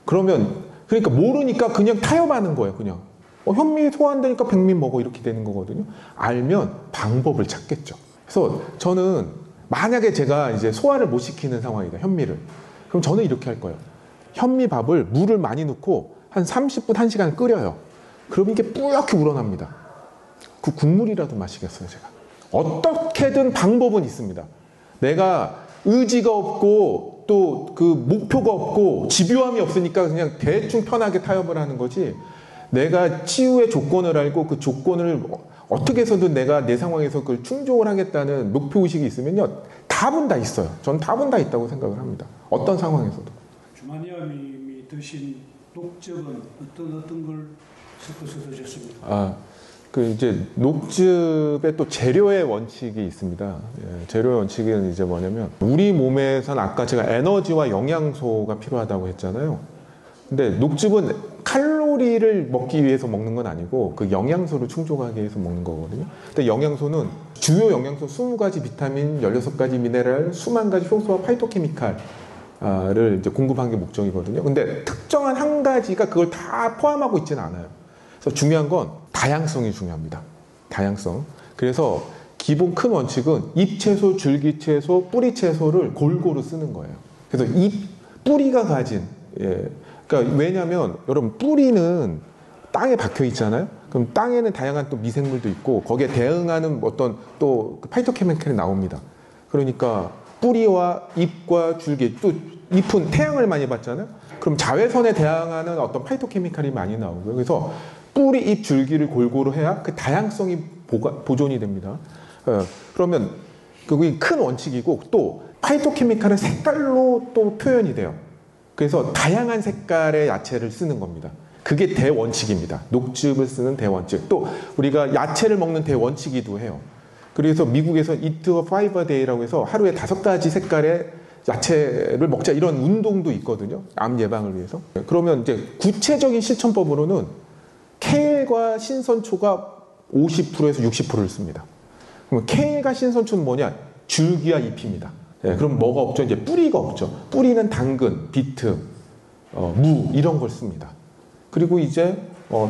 그러니까 모르니까 그냥 타협하는 거예요. 그냥 현미 소화 안 되니까 백미 먹어 이렇게 되는 거거든요. 알면 방법을 찾겠죠. 그래서 저는 만약에 제가 이제 소화를 못 시키는 상황이다, 현미를. 그럼 저는 이렇게 할 거예요. 현미밥을 물을 많이 넣고 한 30분, 1시간 끓여요. 그럼 이게 뿌옇게 우러납니다. 그 국물이라도 마시겠어요, 제가. 어떻게든 방법은 있습니다. 내가 의지가 없고 또 그 목표가 없고 집요함이 없으니까 그냥 대충 편하게 타협을 하는 거지, 내가 치유의 조건을 알고 그 조건을 어떻게 해서든 내가 내 상황에서 그걸 충족을 하겠다는 목표의식이 있으면요, 답은 다 있어요. 저는 답은 다 있다고 생각을 합니다. 어떤 상황에서도. 주마니아님이 드신 녹즙은 어떤 걸 섞어서 드셨습니까? 이제 녹즙의 또 재료의 원칙이 있습니다. 예, 재료의 원칙은 이제 뭐냐면, 우리 몸에선 아까 제가 에너지와 영양소가 필요하다고 했잖아요. 근데 녹즙은 칼로리를 먹기 위해서 먹는 건 아니고 그 영양소를 충족하기 위해서 먹는 거거든요. 근데 영양소는 주요 영양소 20가지 비타민, 16가지 미네랄, 수만 가지 효소와 파이토케미칼을 이제 공급하는 게 목적이거든요. 근데 특정한 한 가지가 그걸 다 포함하고 있지는 않아요. 그래서 중요한 건 다양성이 중요합니다. 다양성. 그래서 기본 큰 원칙은 잎채소, 줄기채소, 뿌리채소를 골고루 쓰는 거예요. 그래서 뿌리가 가진, 그러니까 왜냐하면 여러분 뿌리는 땅에 박혀 있잖아요. 그럼 땅에는 다양한 또 미생물도 있고 거기에 대응하는 어떤 또 파이토케미칼이 나옵니다. 그러니까 뿌리와 잎과 줄기, 또 잎은 태양을 많이 받잖아요. 그럼 자외선에 대항하는 어떤 파이토케미칼이 많이 나오고요. 그래서 뿌리, 잎, 줄기를 골고루 해야 그 다양성이 보존이 됩니다. 그러면 그게 큰 원칙이고 또 파이토케미칼은 색깔로 또 표현이 돼요. 그래서 다양한 색깔의 야채를 쓰는 겁니다. 그게 대원칙입니다. 녹즙을 쓰는 대원칙. 또 우리가 야채를 먹는 대원칙이기도 해요. 그래서 미국에서 Eat a 5-a-day라고 해서 하루에 5가지 색깔의 야채를 먹자 이런 운동도 있거든요. 암 예방을 위해서. 그러면 이제 구체적인 실천법으로는 케일과 신선초가 50%에서 60%를 씁니다. 그럼 케일과 신선초는 뭐냐? 줄기와 잎입니다. 그럼 뭐가 없죠? 이제 뿌리가 없죠. 뿌리는 당근, 비트, 무 이런 걸 씁니다. 그리고 이제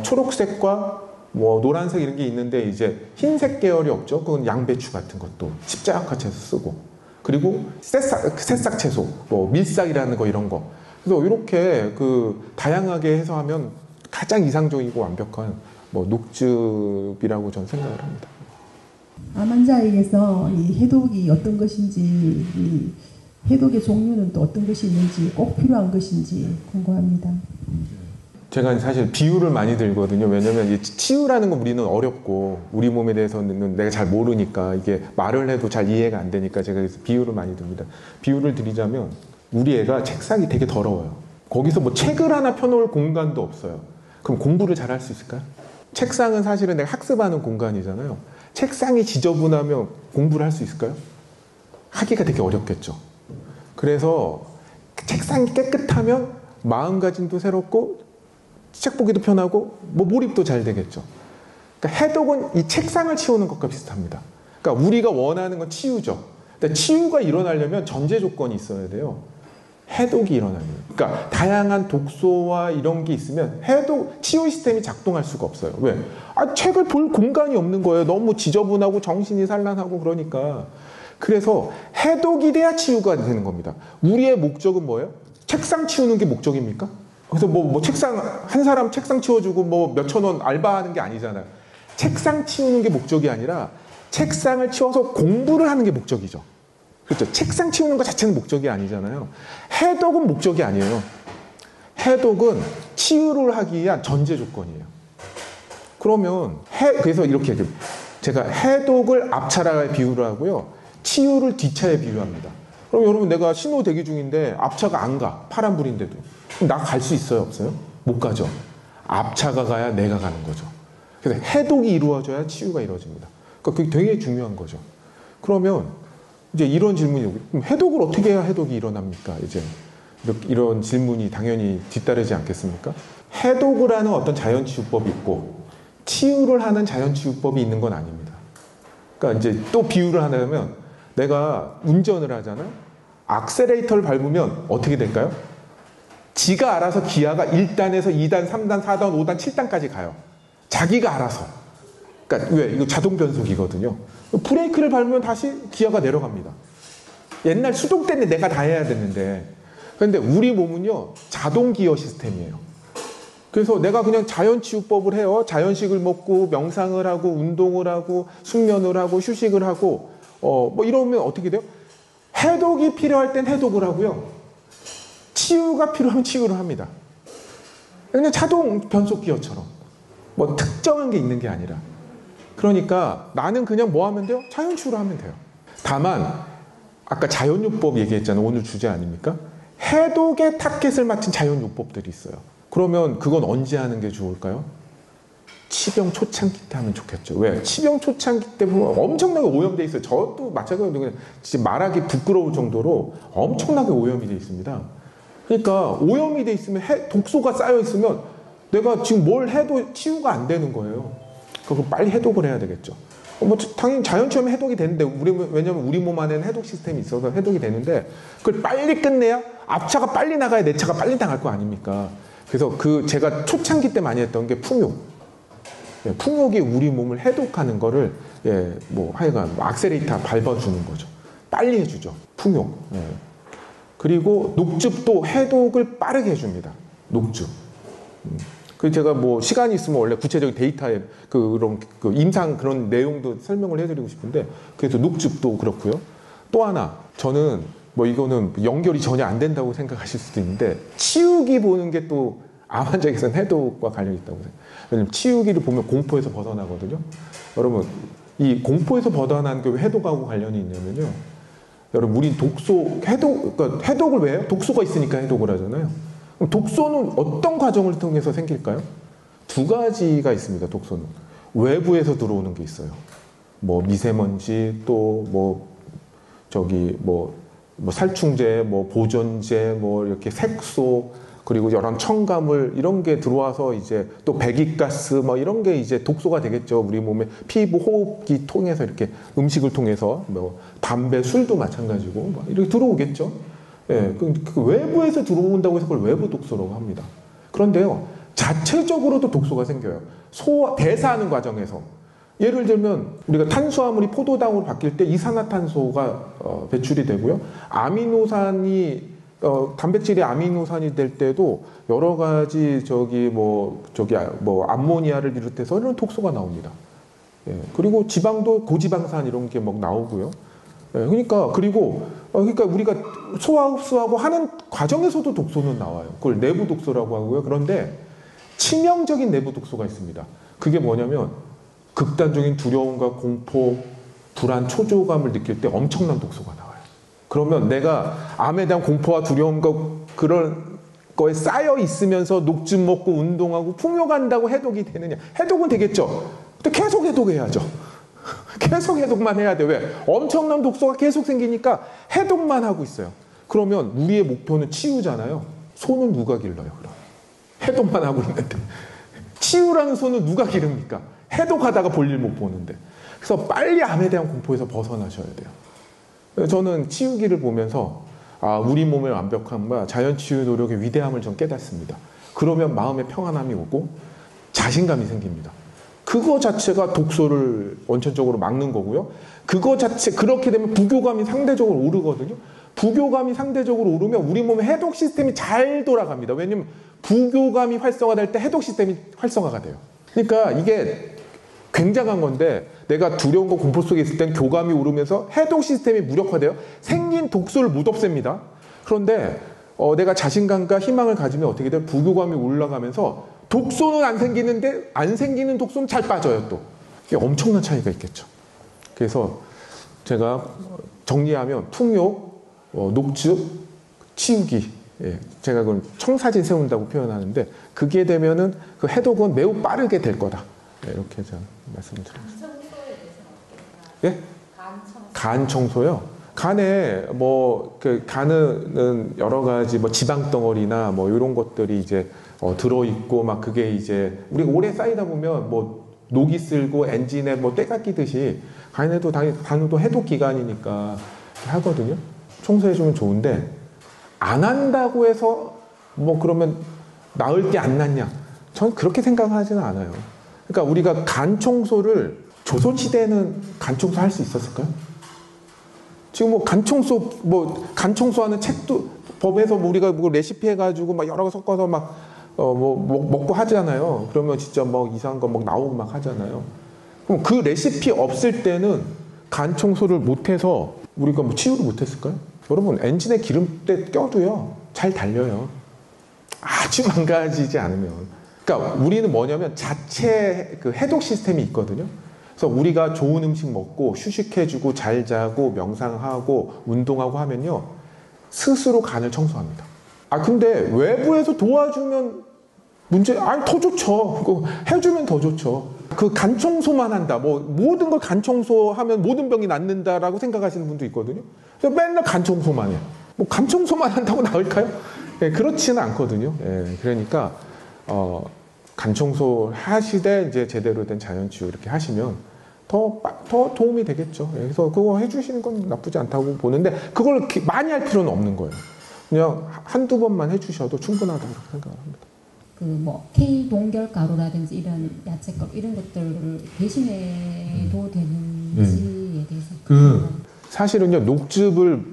초록색과 뭐 노란색 이런 게 있는데 이제 흰색 계열이 없죠. 그건 양배추 같은 것도 십자가채소 쓰고 그리고 새싹 채소, 뭐 밀싹이라는 거 이런 거. 그래서 이렇게 그 다양하게 해서 하면 가장 이상적이고 완벽한 뭐 녹즙이라고 저는 생각을 합니다. 암 환자에게서 이 해독이 어떤 것인지, 이 해독의 종류는 또 어떤 것이 있는지, 꼭 필요한 것인지 궁금합니다. 제가 사실 비유를 많이 들거든요. 왜냐면 이 치유라는 건 우리는 어렵고 우리 몸에 대해서는 내가 잘 모르니까 이게 말을 해도 잘 이해가 안 되니까 제가 비유를 많이 듭니다. 비유를 드리자면 우리 애가 책상이 되게 더러워요. 거기서 뭐 책을 하나 펴놓을 공간도 없어요. 그럼 공부를 잘 할 수 있을까요? 책상은 사실은 내가 학습하는 공간이잖아요. 책상이 지저분하면 공부를 할 수 있을까요? 하기가 되게 어렵겠죠. 그래서 책상이 깨끗하면 마음가짐도 새롭고 책 보기도 편하고 뭐 몰입도 잘 되겠죠. 그러니까 해독은 이 책상을 치우는 것과 비슷합니다. 그러니까 우리가 원하는 건 치유죠. 근데 치유가 일어나려면 전제 조건이 있어야 돼요. 해독이 일어나요. 그러니까 다양한 독소와 이런 게 있으면 치유 시스템이 작동할 수가 없어요. 왜? 책을 볼 공간이 없는 거예요. 너무 지저분하고 정신이 산란하고 그러니까. 그래서 해독이 돼야 치유가 되는 겁니다. 우리의 목적은 뭐예요? 책상 치우는 게 목적입니까? 그래서 한 사람 책상 치워주고 뭐 몇천 원 알바하는 게 아니잖아요. 책상 치우는 게 목적이 아니라 책상을 치워서 공부를 하는 게 목적이죠. 그렇죠. 책상 치우는 것 자체는 목적이 아니잖아요. 해독은 목적이 아니에요. 해독은 치유를 하기 위한 전제 조건이에요. 그러면 그래서 이렇게 제가 해독을 앞차라에 비유를 하고요. 치유를 뒷차에 비유합니다. 그럼 여러분 내가 신호 대기 중인데 앞차가 안 가. 파란불인데도. 그럼 나 갈 수 있어요? 없어요? 못 가죠. 앞차가 가야 내가 가는 거죠. 그래서 해독이 이루어져야 치유가 이루어집니다. 그러니까 그게 되게 중요한 거죠. 그러면 이제 이런 질문이 해독을 어떻게 해야 해독이 일어납니까? 이제 이런 질문이 당연히 뒤따르지 않겠습니까? 해독을 하는 어떤 자연치유법이 있고 치유를 하는 자연치유법이 있는 건 아닙니다. 그러니까 이제 또 비유를 하자면 내가 운전을 하잖아요. 악셀레이터를 밟으면 어떻게 될까요? 지가 알아서 기아가 1단에서 2단, 3단, 4단, 5단, 7단까지 가요. 자기가 알아서. 그러니까 왜? 이거 자동 변속이거든요. 브레이크를 밟으면 다시 기아가 내려갑니다. 옛날 수동 때는 내가 다 해야 되는데. 그런데 우리 몸은요, 자동 기어 시스템이에요. 그래서 내가 그냥 자연치유법을 해요. 자연식을 먹고, 명상을 하고, 운동을 하고, 숙면을 하고, 휴식을 하고, 뭐 이러면 어떻게 돼요? 해독이 필요할 땐 해독을 하고요. 치유가 필요하면 치유를 합니다. 그냥 자동 변속 기어처럼. 뭐 특정한 게 있는 게 아니라. 그러니까 나는 그냥 뭐 하면 돼요? 자연치유를 하면 돼요. 다만 아까 자연요법 얘기했잖아요. 오늘 주제 아닙니까? 해독의 타켓을 맞춘 자연요법들이 있어요. 그러면 그건 언제 하는 게 좋을까요? 치병 초창기 때 하면 좋겠죠. 왜? 치병 초창기 때 보면 엄청나게 오염돼 있어요. 저도 마찬가지로 진짜 말하기 부끄러울 정도로 엄청나게 오염이 돼 있습니다. 그러니까 오염이 돼 있으면 독소가 쌓여 있으면 내가 지금 뭘 해도 치유가 안 되는 거예요. 그럼 빨리 해독을 해야 되겠죠. 뭐 당연히 자연치유하면 해독이 되는데 왜냐면 우리 몸 안에는 해독 시스템이 있어서 해독이 되는데 그걸 빨리 끝내야 앞차가 빨리 나가야 내 차가 빨리 나갈 거 아닙니까? 그래서 제가 초창기 때 많이 했던 게 풍요. 예, 풍욕이 우리 몸을 해독하는 거를 예, 뭐 하여간 악셀레이터 밟아주는 거죠. 빨리 해주죠. 풍욕. 예. 그리고 녹즙도 해독을 빠르게 해줍니다. 녹즙. 그 제가 뭐 시간이 있으면 원래 구체적인 데이터에 그런 그 임상 그런 내용도 설명을 해드리고 싶은데 그래서 녹즙도 그렇고요. 또 하나 저는 뭐 이거는 연결이 전혀 안 된다고 생각하실 수도 있는데 치유기 보는 게 또 암 환자에서는 해독과 관련이 있다고 생각해요. 왜냐면 치유기를 보면 공포에서 벗어나거든요. 여러분 이 공포에서 벗어나는 게 왜 해독하고 관련이 있냐면요. 여러분 우리 그러니까 해독을 왜 해요? 독소가 있으니까 해독을 하잖아요. 그럼 독소는 어떤 과정을 통해서 생길까요? 두 가지가 있습니다. 독소는 외부에서 들어오는 게 있어요. 뭐 미세먼지 또 뭐 저기 뭐 살충제, 뭐 보존제, 뭐 이렇게 색소 그리고 여러 첨가물 이런 게 들어와서 이제 또 배기가스 뭐 이런 게 이제 독소가 되겠죠. 우리 몸에 피부 호흡기 통해서 이렇게 음식을 통해서 뭐 담배, 술도 마찬가지고 막 이렇게 들어오겠죠. 예, 그 외부에서 들어온다고 해서 그걸 외부 독소라고 합니다. 그런데요, 자체적으로도 독소가 생겨요. 대사하는 과정에서. 예를 들면 우리가 탄수화물이 포도당으로 바뀔 때 이산화탄소가 배출이 되고요. 아미노산이 단백질이 아미노산이 될 때도 여러 가지 암모니아를 비롯해서 이런 독소가 나옵니다. 예, 그리고 지방도 고지방산 이런 게 막 나오고요. 예, 그러니까 우리가 소화 흡수하고 하는 과정에서도 독소는 나와요. 그걸 내부 독소라고 하고요. 그런데 치명적인 내부 독소가 있습니다. 그게 뭐냐면 극단적인 두려움과 공포, 불안, 초조감을 느낄 때 엄청난 독소가 나와요. 그러면 내가 암에 대한 공포와 두려움과 그런 거에 쌓여 있으면서 녹즙 먹고 운동하고 풍요간다고 해독이 되느냐? 해독은 되겠죠. 근데 계속 해독해야죠. 계속 해독만 해야 돼. 왜? 엄청난 독소가 계속 생기니까 해독만 하고 있어요. 그러면 우리의 목표는 치유잖아요. 소는 누가 길러요, 그럼? 해독만 하고 있는데. 치유라는 소는 누가 기릅니까? 해독하다가 볼일 못 보는데. 그래서 빨리 암에 대한 공포에서 벗어나셔야 돼요. 저는 치유기를 보면서 우리 몸의 완벽함과 자연치유 노력의 위대함을 좀 깨닫습니다. 그러면 마음의 평안함이 오고 자신감이 생깁니다. 그거 자체가 독소를 원천적으로 막는 거고요. 그거 자체 그렇게 되면 부교감이 상대적으로 오르거든요. 부교감이 상대적으로 오르면 우리 몸의 해독 시스템이 잘 돌아갑니다. 왜냐하면 부교감이 활성화될 때 해독 시스템이 활성화가 돼요. 그러니까 이게 굉장한 건데 내가 두려움과 공포 속에 있을 땐 교감이 오르면서 해독 시스템이 무력화돼요. 생긴 독소를 못 없앱니다. 그런데 내가 자신감과 희망을 가지면 어떻게 돼요? 부교감이 올라가면서 독소는 안 생기는데 안 생기는 독소는 잘 빠져요 또. 이게 엄청난 차이가 있겠죠. 그래서 제가 정리하면 풍욕, 녹즙, 치유기. 예, 제가 그걸 청사진 세운다고 표현하는데 그게 되면은 그 해독은 매우 빠르게 될 거다. 네, 이렇게 제가 말씀을 드리겠습니다. 간 청소에 대해서는 어떻게 생각하세요? 예? 간 청소요? 간에 간은 여러 가지 지방 덩어리나 이런 것들이 이제 들어있고 막 그게 이제 우리가 오래 쌓이다 보면 녹이 쓸고 엔진에 때가 끼듯이 간에도 간도 해독 기간이니까 하거든요. 청소해주면 좋은데 안 한다고 해서 그러면 나을 게 안 낫냐? 저는 그렇게 생각하지는 않아요. 그러니까 우리가 간 청소를 조선시대에는 간 청소 할 수 있었을까요? 지금 간 청소하는 책도 법에서 우리가 레시피 해가지고 여러 거 섞어서 먹고 하잖아요. 그러면 진짜 이상한 거 나오고 하잖아요. 그럼 그 레시피 없을 때는 간 청소를 못해서 우리가 치유를 못했을까요? 여러분 엔진에 기름때 껴도요 잘 달려요. 아주 망가지지 않으면. 그러니까 우리는 뭐냐면 자체 그 해독 시스템이 있거든요. 그래서 우리가 좋은 음식 먹고 휴식해주고 잘 자고 명상하고 운동하고 하면요 스스로 간을 청소합니다. 근데 외부에서 도와주면 더 좋죠. 해주면 더 좋죠. 그 간 청소만 한다. 모든 걸 간 청소하면 모든 병이 낫는다라고 생각하시는 분도 있거든요. 그래서 맨날 간 청소만 해요. 간 청소만 한다고 나을까요? 예, 그렇지는 않거든요. 예, 그러니까 간 청소 하시되 이제 제대로 된 자연치유 이렇게 하시면 더 도움이 되겠죠. 예, 그래서 그거 해주시는 건 나쁘지 않다고 보는데 그걸 많이 할 필요는 없는 거예요. 그냥 한두 번만 해주셔도 충분하다고 생각을 합니다. 그 뭐 K 동결 가루라든지 이런 야채 가루 이런 것들을 대신해도 되는지에 대해서 사실은요, 녹즙을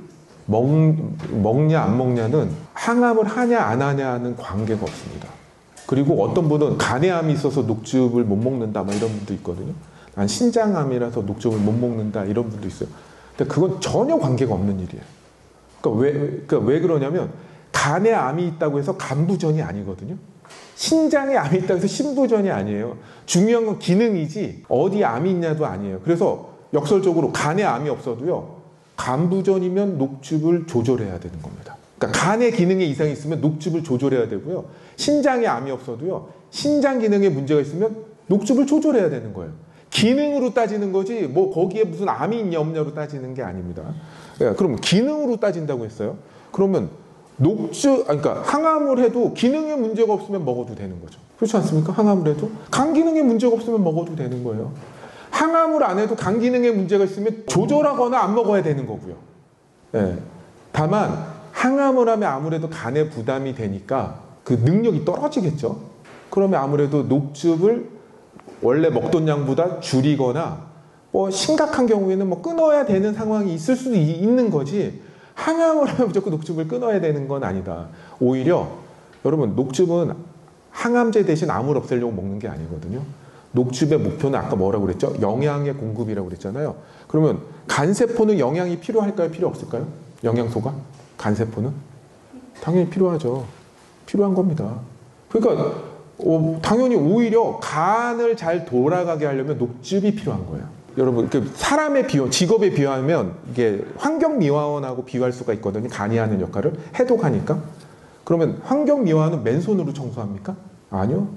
먹냐 안 먹냐는 항암을 하냐 안 하냐는 관계가 없습니다. 그리고 어떤 분은 간에암이 있어서 녹즙을 못 먹는다 뭐 이런 분도 있거든요. 난 신장암이라서 녹즙을 못 먹는다 이런 분도 있어요. 근데 그건 전혀 관계가 없는 일이에요. 그러니까 왜 그러냐면 간에 암이 있다고 해서 간부전이 아니거든요. 신장에 암이 있다고 해서 신부전이 아니에요. 중요한 건 기능이지 어디 암이 있냐도 아니에요. 그래서 역설적으로 간에 암이 없어도요, 간부전이면 녹즙을 조절해야 되는 겁니다. 그러니까 간의 기능에 이상이 있으면 녹즙을 조절해야 되고요. 신장에 암이 없어도요, 신장 기능에 문제가 있으면 녹즙을 조절해야 되는 거예요. 기능으로 따지는 거지 뭐 거기에 무슨 암이 있냐 없냐로 따지는 게 아닙니다. 그럼 기능으로 따진다고 했어요. 그러면 그러니까 항암을 해도 기능에 문제가 없으면 먹어도 되는 거죠. 그렇지 않습니까? 항암을 해도 간 기능에 문제가 없으면 먹어도 되는 거예요. 항암을 안 해도 간 기능에 문제가 있으면 조절하거나 안 먹어야 되는 거고요. 예. 다만 항암을 하면 아무래도 간에 부담이 되니까 그 능력이 떨어지겠죠. 그러면 아무래도 녹즙을 원래 먹던 양보다 줄이거나 뭐 심각한 경우에는 뭐 끊어야 되는 상황이 있을 수도 있는 거지, 항암을 하면 무조건 녹즙을 끊어야 되는 건 아니다. 오히려 여러분, 녹즙은 항암제 대신 암을 없애려고 먹는 게 아니거든요. 녹즙의 목표는 아까 뭐라고 그랬죠? 영양의 공급이라고 그랬잖아요. 그러면 간세포는 영양이 필요할까요? 필요 없을까요? 영양소가? 간세포는? 당연히 필요하죠. 필요한 겁니다. 그러니까 당연히 오히려 간을 잘 돌아가게 하려면 녹즙이 필요한 거예요. 여러분, 사람의 직업에 비유하면 이게 환경미화원하고 비유할 수가 있거든요. 간이 하는 역할을 해독하니까. 그러면 환경미화원은 맨손으로 청소합니까? 아니요.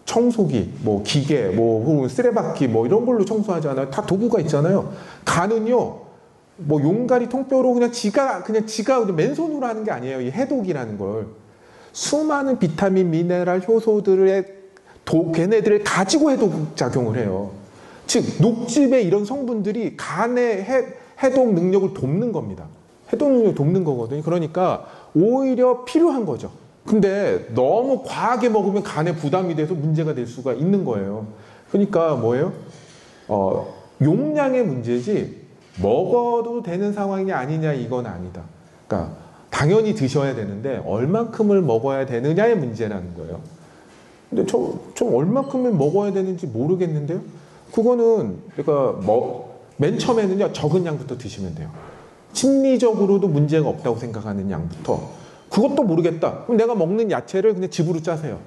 청소기, 뭐 기계, 뭐 쓰레받기 뭐 이런 걸로 청소하지 않아요. 다 도구가 있잖아요. 간은요, 뭐 용가리 통뼈로 그냥 지가 맨손으로 하는 게 아니에요. 이 해독이라는 걸. 수많은 비타민, 미네랄, 효소들의 걔네들을 가지고 해독 작용을 해요. 즉 녹즙의 이런 성분들이 간의 해독 능력을 돕는 겁니다. 해독 능력을 돕는 거거든요. 그러니까 오히려 필요한 거죠. 근데 너무 과하게 먹으면 간에 부담이 돼서 문제가 될 수가 있는 거예요. 그러니까 뭐예요? 용량의 문제지 먹어도 되는 상황이냐 아니냐 이건 아니다. 그러니까 당연히 드셔야 되는데 얼만큼을 먹어야 되느냐의 문제라는 거예요. 근데 저 얼만큼을 먹어야 되는지 모르겠는데요. 그거는 그러니까 맨 처음에는요, 적은 양부터 드시면 돼요. 심리적으로도 문제가 없다고 생각하는 양부터. 그것도 모르겠다. 그럼 내가 먹는 야채를 그냥 즙으로 짜세요.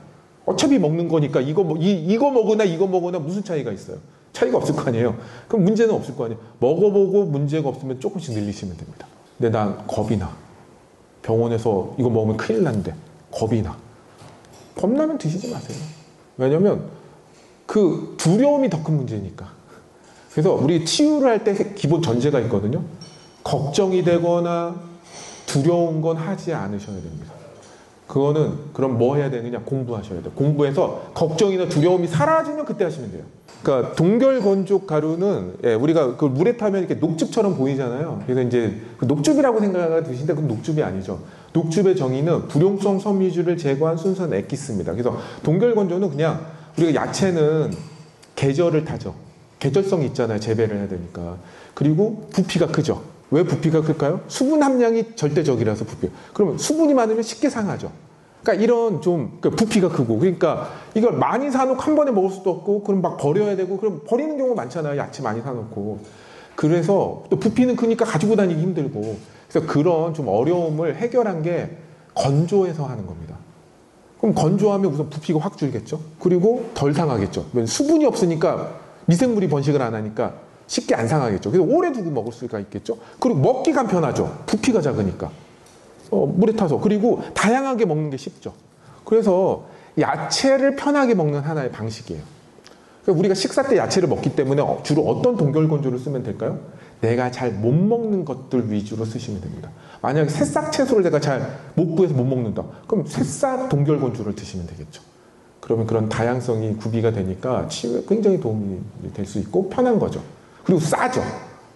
어차피 먹는 거니까 이거 먹으나 무슨 차이가 있어요? 차이가 없을 거 아니에요. 그럼 문제는 없을 거 아니에요. 먹어보고 문제가 없으면 조금씩 늘리시면 됩니다. 근데 난 겁이 나. 병원에서 이거 먹으면 큰일 난대. 겁이 나. 겁나면 드시지 마세요. 왜냐면 그 두려움이 더 큰 문제니까. 그래서 우리 치유를 할 때 기본 전제가 있거든요. 걱정이 되거나 두려운 건 하지 않으셔야 됩니다. 그거는 그럼 뭐 해야 되느냐? 공부하셔야 돼요. 공부해서 걱정이나 두려움이 사라지면 그때 하시면 돼요. 그러니까 동결건조 가루는 우리가 그 물에 타면 이렇게 녹즙처럼 보이잖아요. 그래서 이제 그 녹즙이라고 생각하고 드시는데 그건 녹즙이 아니죠. 녹즙의 정의는 불용성 섬유질을 제거한 순수한 액기스입니다. 그래서 동결건조는 그냥 우리가 야채는 계절을 타죠. 계절성이 있잖아요. 재배를 해야 되니까. 그리고 부피가 크죠. 왜 부피가 클까요? 수분 함량이 절대적이라서 부피. 그러면 수분이 많으면 쉽게 상하죠. 그러니까 이런 좀 부피가 크고, 그러니까 이걸 많이 사놓고 한 번에 먹을 수도 없고, 그럼 막 버려야 되고, 그럼 버리는 경우가 많잖아요. 야채 많이 사놓고. 그래서 또 부피는 크니까 가지고 다니기 힘들고, 그래서 그런 좀 어려움을 해결한 게 건조해서 하는 겁니다. 그럼 건조하면 우선 부피가 확 줄겠죠. 그리고 덜 상하겠죠. 수분이 없으니까 미생물이 번식을 안 하니까 쉽게 안 상하겠죠. 그래서 오래 두고 먹을 수가 있겠죠. 그리고 먹기 간편하죠. 부피가 작으니까. 물에 타서. 그리고 다양하게 먹는 게 쉽죠. 그래서 야채를 편하게 먹는 하나의 방식이에요. 그러니까 우리가 식사 때 야채를 먹기 때문에 주로 어떤 동결건조를 쓰면 될까요? 내가 잘 못 먹는 것들 위주로 쓰시면 됩니다. 만약에 새싹 채소를 내가 잘 못 구해서 못 먹는다. 그럼 새싹 동결건조를 드시면 되겠죠. 그러면 그런 다양성이 구비가 되니까 치유에 굉장히 도움이 될 수 있고 편한 거죠. 그리고 싸죠.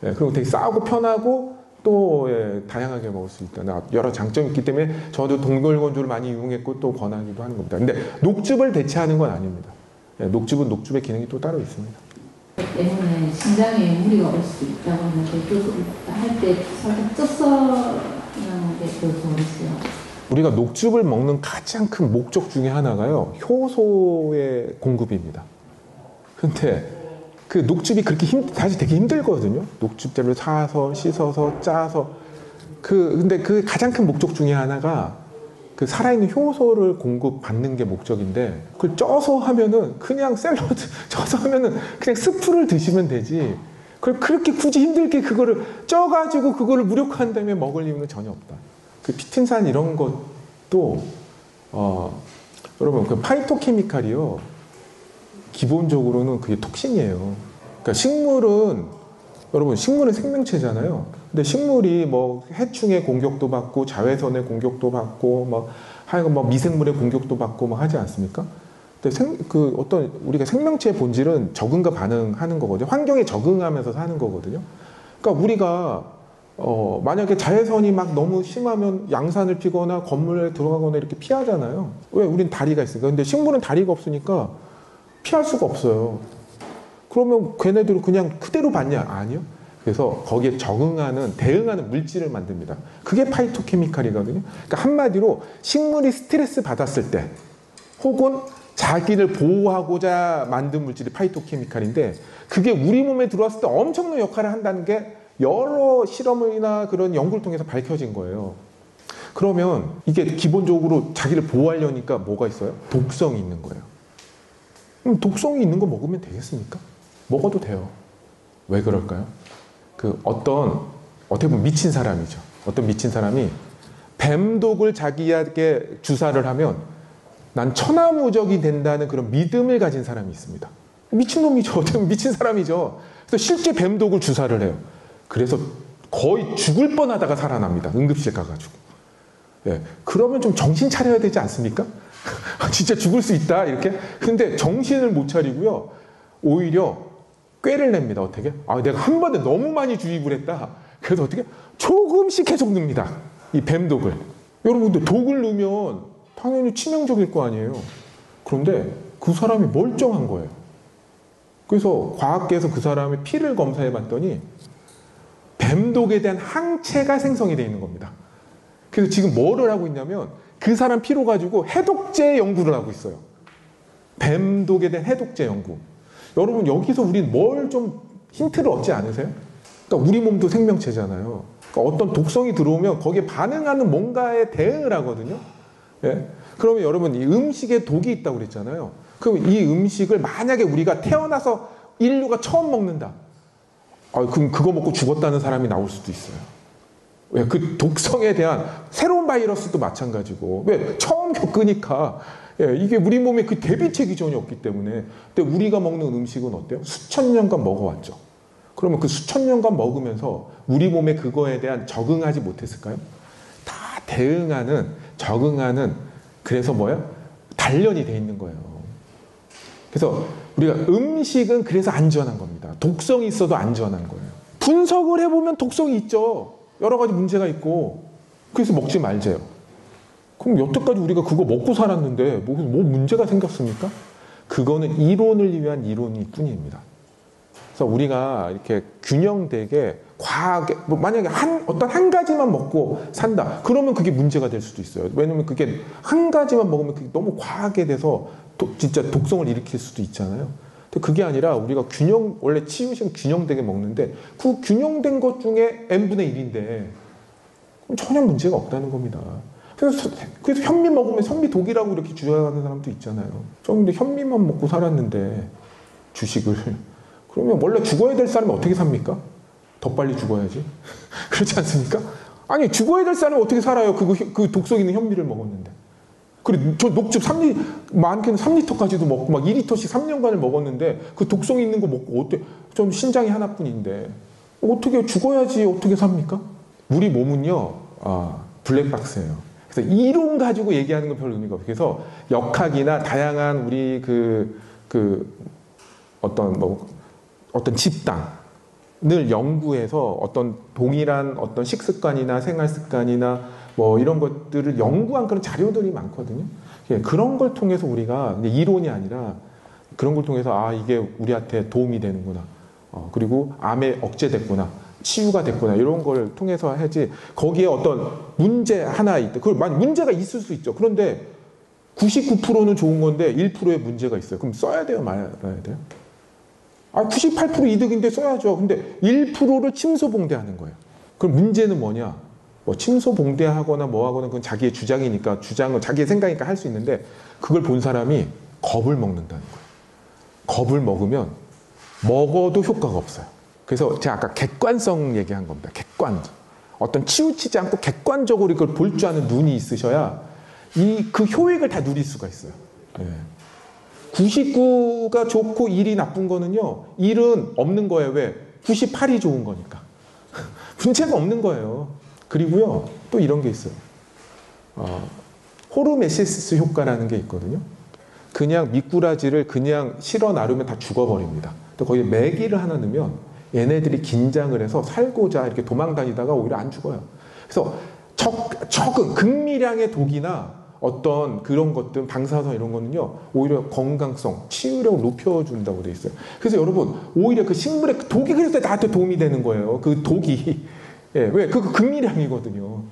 그리고 되게 싸고 편하고 또 다양하게 먹을 수 있다. 여러 장점이 있기 때문에 저도 동결건조를 많이 이용했고 또 권하기도 하는 겁니다. 근데 녹즙을 대체하는 건 아닙니다. 녹즙은 녹즙의 기능이 또 따로 있습니다. 때문에 신장에 무리가 올 수 있다고 하는데 할 때 살짝 쪄서 하는 게 더 좋으세요? 우리가 녹즙을 먹는 가장 큰 목적 중에 하나가요, 효소의 공급입니다. 근데 그 녹즙이 그렇게 사실 되게 힘들거든요. 녹즙제를 사서 씻어서 짜서 근데 그 가장 큰 목적 중에 하나가 그 살아있는 효소를 공급받는 게 목적인데, 그걸 쪄서 하면은 그냥 샐러드 쪄서 하면은 그냥 스프를 드시면 되지, 그걸 그렇게 굳이 힘들게 그거를 쪄가지고 그거를 무력화한 다음에 먹을 이유는 전혀 없다. 그 피틴산 이런 것도 여러분 그 파이토케미칼이요, 기본적으로는 그게 톡신이에요. 그러니까 식물은 생명체잖아요. 근데 식물이 뭐 해충의 공격도 받고 자외선의 공격도 받고 막 하여간 뭐 미생물의 공격도 받고 막 하지 않습니까? 근데 어떤 우리가 생명체의 본질은 적응과 반응하는 거거든요. 환경에 적응하면서 사는 거거든요. 그러니까 우리가 만약에 자외선이 막 너무 심하면 양산을 피거나 건물에 들어가거나 이렇게 피하잖아요. 왜? 우린 다리가 있으니까. 근데 식물은 다리가 없으니까 피할 수가 없어요. 그러면 걔네들은 그냥 그대로 받냐? 아니요. 그래서 거기에 대응하는 물질을 만듭니다. 그게 파이토케미칼이거든요. 그러니까 한마디로 식물이 스트레스 받았을 때 혹은 자기를 보호하고자 만든 물질이 파이토케미칼인데, 그게 우리 몸에 들어왔을 때 엄청난 역할을 한다는 게 여러 실험이나 그런 연구를 통해서 밝혀진 거예요. 그러면 이게 기본적으로 자기를 보호하려니까 뭐가 있어요? 독성이 있는 거예요. 그럼 독성이 있는 거 먹으면 되겠습니까? 먹어도 돼요. 왜 그럴까요? 어떻게 보면 미친 사람이죠. 어떤 미친 사람이 뱀독을 자기에게 주사를 하면 난 천하무적이 된다는 그런 믿음을 가진 사람이 있습니다. 미친놈이죠. 어떻게 보면 미친 사람이죠. 그래서 실제 뱀독을 주사를 해요. 그래서 거의 죽을 뻔하다가 살아납니다. 응급실 가가지고. 예, 그러면 좀 정신 차려야 되지 않습니까? 진짜 죽을 수 있다 이렇게. 근데 정신을 못 차리고요, 오히려 꾀를 냅니다. 어떻게? 내가 한 번에 너무 많이 주입을 했다. 그래서 어떻게? 조금씩 계속 넣습니다. 이 뱀독을. 여러분들 독을 넣으면 당연히 치명적일 거 아니에요. 그런데 그 사람이 멀쩡한 거예요. 그래서 과학계에서 그 사람의 피를 검사해 봤더니 뱀독에 대한 항체가 생성이 되어 있는 겁니다. 그래서 지금 뭐를 하고 있냐면 그 사람 피로 가지고 해독제 연구를 하고 있어요. 뱀독에 대한 해독제 연구. 여러분 여기서 우린 뭘 좀 힌트를 얻지 않으세요? 그러니까 우리 몸도 생명체잖아요. 그러니까 어떤 독성이 들어오면 거기에 반응하는 뭔가에 대응을 하거든요. 예? 그러면 여러분 이 음식에 독이 있다고 그랬잖아요. 그럼 이 음식을 만약에 우리가 태어나서 인류가 처음 먹는다. 그럼 그거 먹고 죽었다는 사람이 나올 수도 있어요. 왜? 그 독성에 대한 새로운 바이러스도 마찬가지고. 왜? 처음 겪으니까. 예, 이게 우리 몸에 그 대비책이 전혀 없기 때문에. 근데 우리가 먹는 음식은 어때요? 수천 년간 먹어왔죠. 그러면 그 수천 년간 먹으면서 우리 몸에 그거에 대한 적응하지 못했을까요? 다 대응하는, 적응하는, 그래서 뭐예요? 단련이 돼 있는 거예요. 그래서 우리가 음식은 그래서 안전한 겁니다. 독성이 있어도 안전한 거예요. 분석을 해보면 독성이 있죠. 여러 가지 문제가 있고. 그래서 먹지 말재요. 그럼 여태까지 우리가 그거 먹고 살았는데 뭐 문제가 생겼습니까? 그거는 이론을 위한 이론일 뿐입니다. 그래서 우리가 이렇게 균형되게 과하게 만약에 어떤 한 가지만 먹고 산다. 그러면 그게 문제가 될 수도 있어요. 왜냐면 그게 한 가지만 먹으면 그게 너무 과하게 돼서 진짜 독성을 일으킬 수도 있잖아요. 근데 그게 아니라 우리가 원래 치유식은 균형되게 먹는데 그 균형된 것 중에 n분의 1인데 전혀 문제가 없다는 겁니다. 그래서 현미 먹으면 현미 독이라고 이렇게 주장하는 사람도 있잖아요. 근데 현미만 먹고 살았는데 주식을. 그러면 원래 죽어야 될 사람이 어떻게 삽니까? 더 빨리 죽어야지. 그렇지 않습니까? 아니 죽어야 될 사람이 어떻게 살아요? 그 독성 있는 현미를 먹었는데. 그래 저 녹즙 많게는 3리터까지도 먹고 막 2리터씩 3년간을 먹었는데 그 독성 있는 거 먹고 어때? 좀 신장이 하나뿐인데 어떻게 죽어야지 어떻게 삽니까? 우리 몸은요 블랙박스예요. 그래서 이론 가지고 얘기하는 건 별 의미가 없어요. 그래서 역학이나 다양한 우리 어떤 집단 연구해서 어떤 동일한 어떤 식습관이나 생활습관이나 뭐 이런 것들을 연구한 그런 자료들이 많거든요. 예, 그런 걸 통해서 우리가 이론이 아니라 그런 걸 통해서 아 이게 우리한테 도움이 되는구나. 그리고 암에 억제됐구나. 치유가 됐구나. 이런 걸 통해서 해야지 거기에 어떤 문제 하나 있다. 문제가 있을 수 있죠. 그런데 99%는 좋은 건데 1%의 문제가 있어요. 그럼 써야 돼요? 말아야 돼요? 98% 이득인데 써야죠. 근데 1%를 침소봉대하는 거예요. 그럼 문제는 뭐냐? 뭐 침소봉대하거나 뭐 하거나 그건 자기의 주장이니까 주장은 자기의 생각이니까 할 수 있는데 그걸 본 사람이 겁을 먹는다는 거예요. 겁을 먹으면 먹어도 효과가 없어요. 그래서 제가 아까 객관성 얘기한 겁니다. 객관. 어떤 치우치지 않고 객관적으로 이걸 볼 줄 아는 눈이 있으셔야 그 효익을 다 누릴 수가 있어요. 예. 99가 좋고 1이 나쁜 거는요. 1은 없는 거예요. 왜? 98이 좋은 거니까. 문제가 없는 거예요. 그리고요. 또 이런 게 있어요. 호르메시스 효과라는 게 있거든요. 그냥 미꾸라지를 그냥 실어 나르면 다 죽어버립니다. 또 거기에 메기를 하나 넣으면 얘네들이 긴장을 해서 살고자 이렇게 도망 다니다가 오히려 안 죽어요. 그래서 적은 극미량의 독이나 어떤 그런 것들, 방사선 이런 거는요, 오히려 건강성, 치유력을 높여준다고 돼 있어요. 그래서 여러분, 오히려 그 식물의 독이 그래서 나한테 도움이 되는 거예요. 그 독이. 예, 왜? 그 극미량이거든요.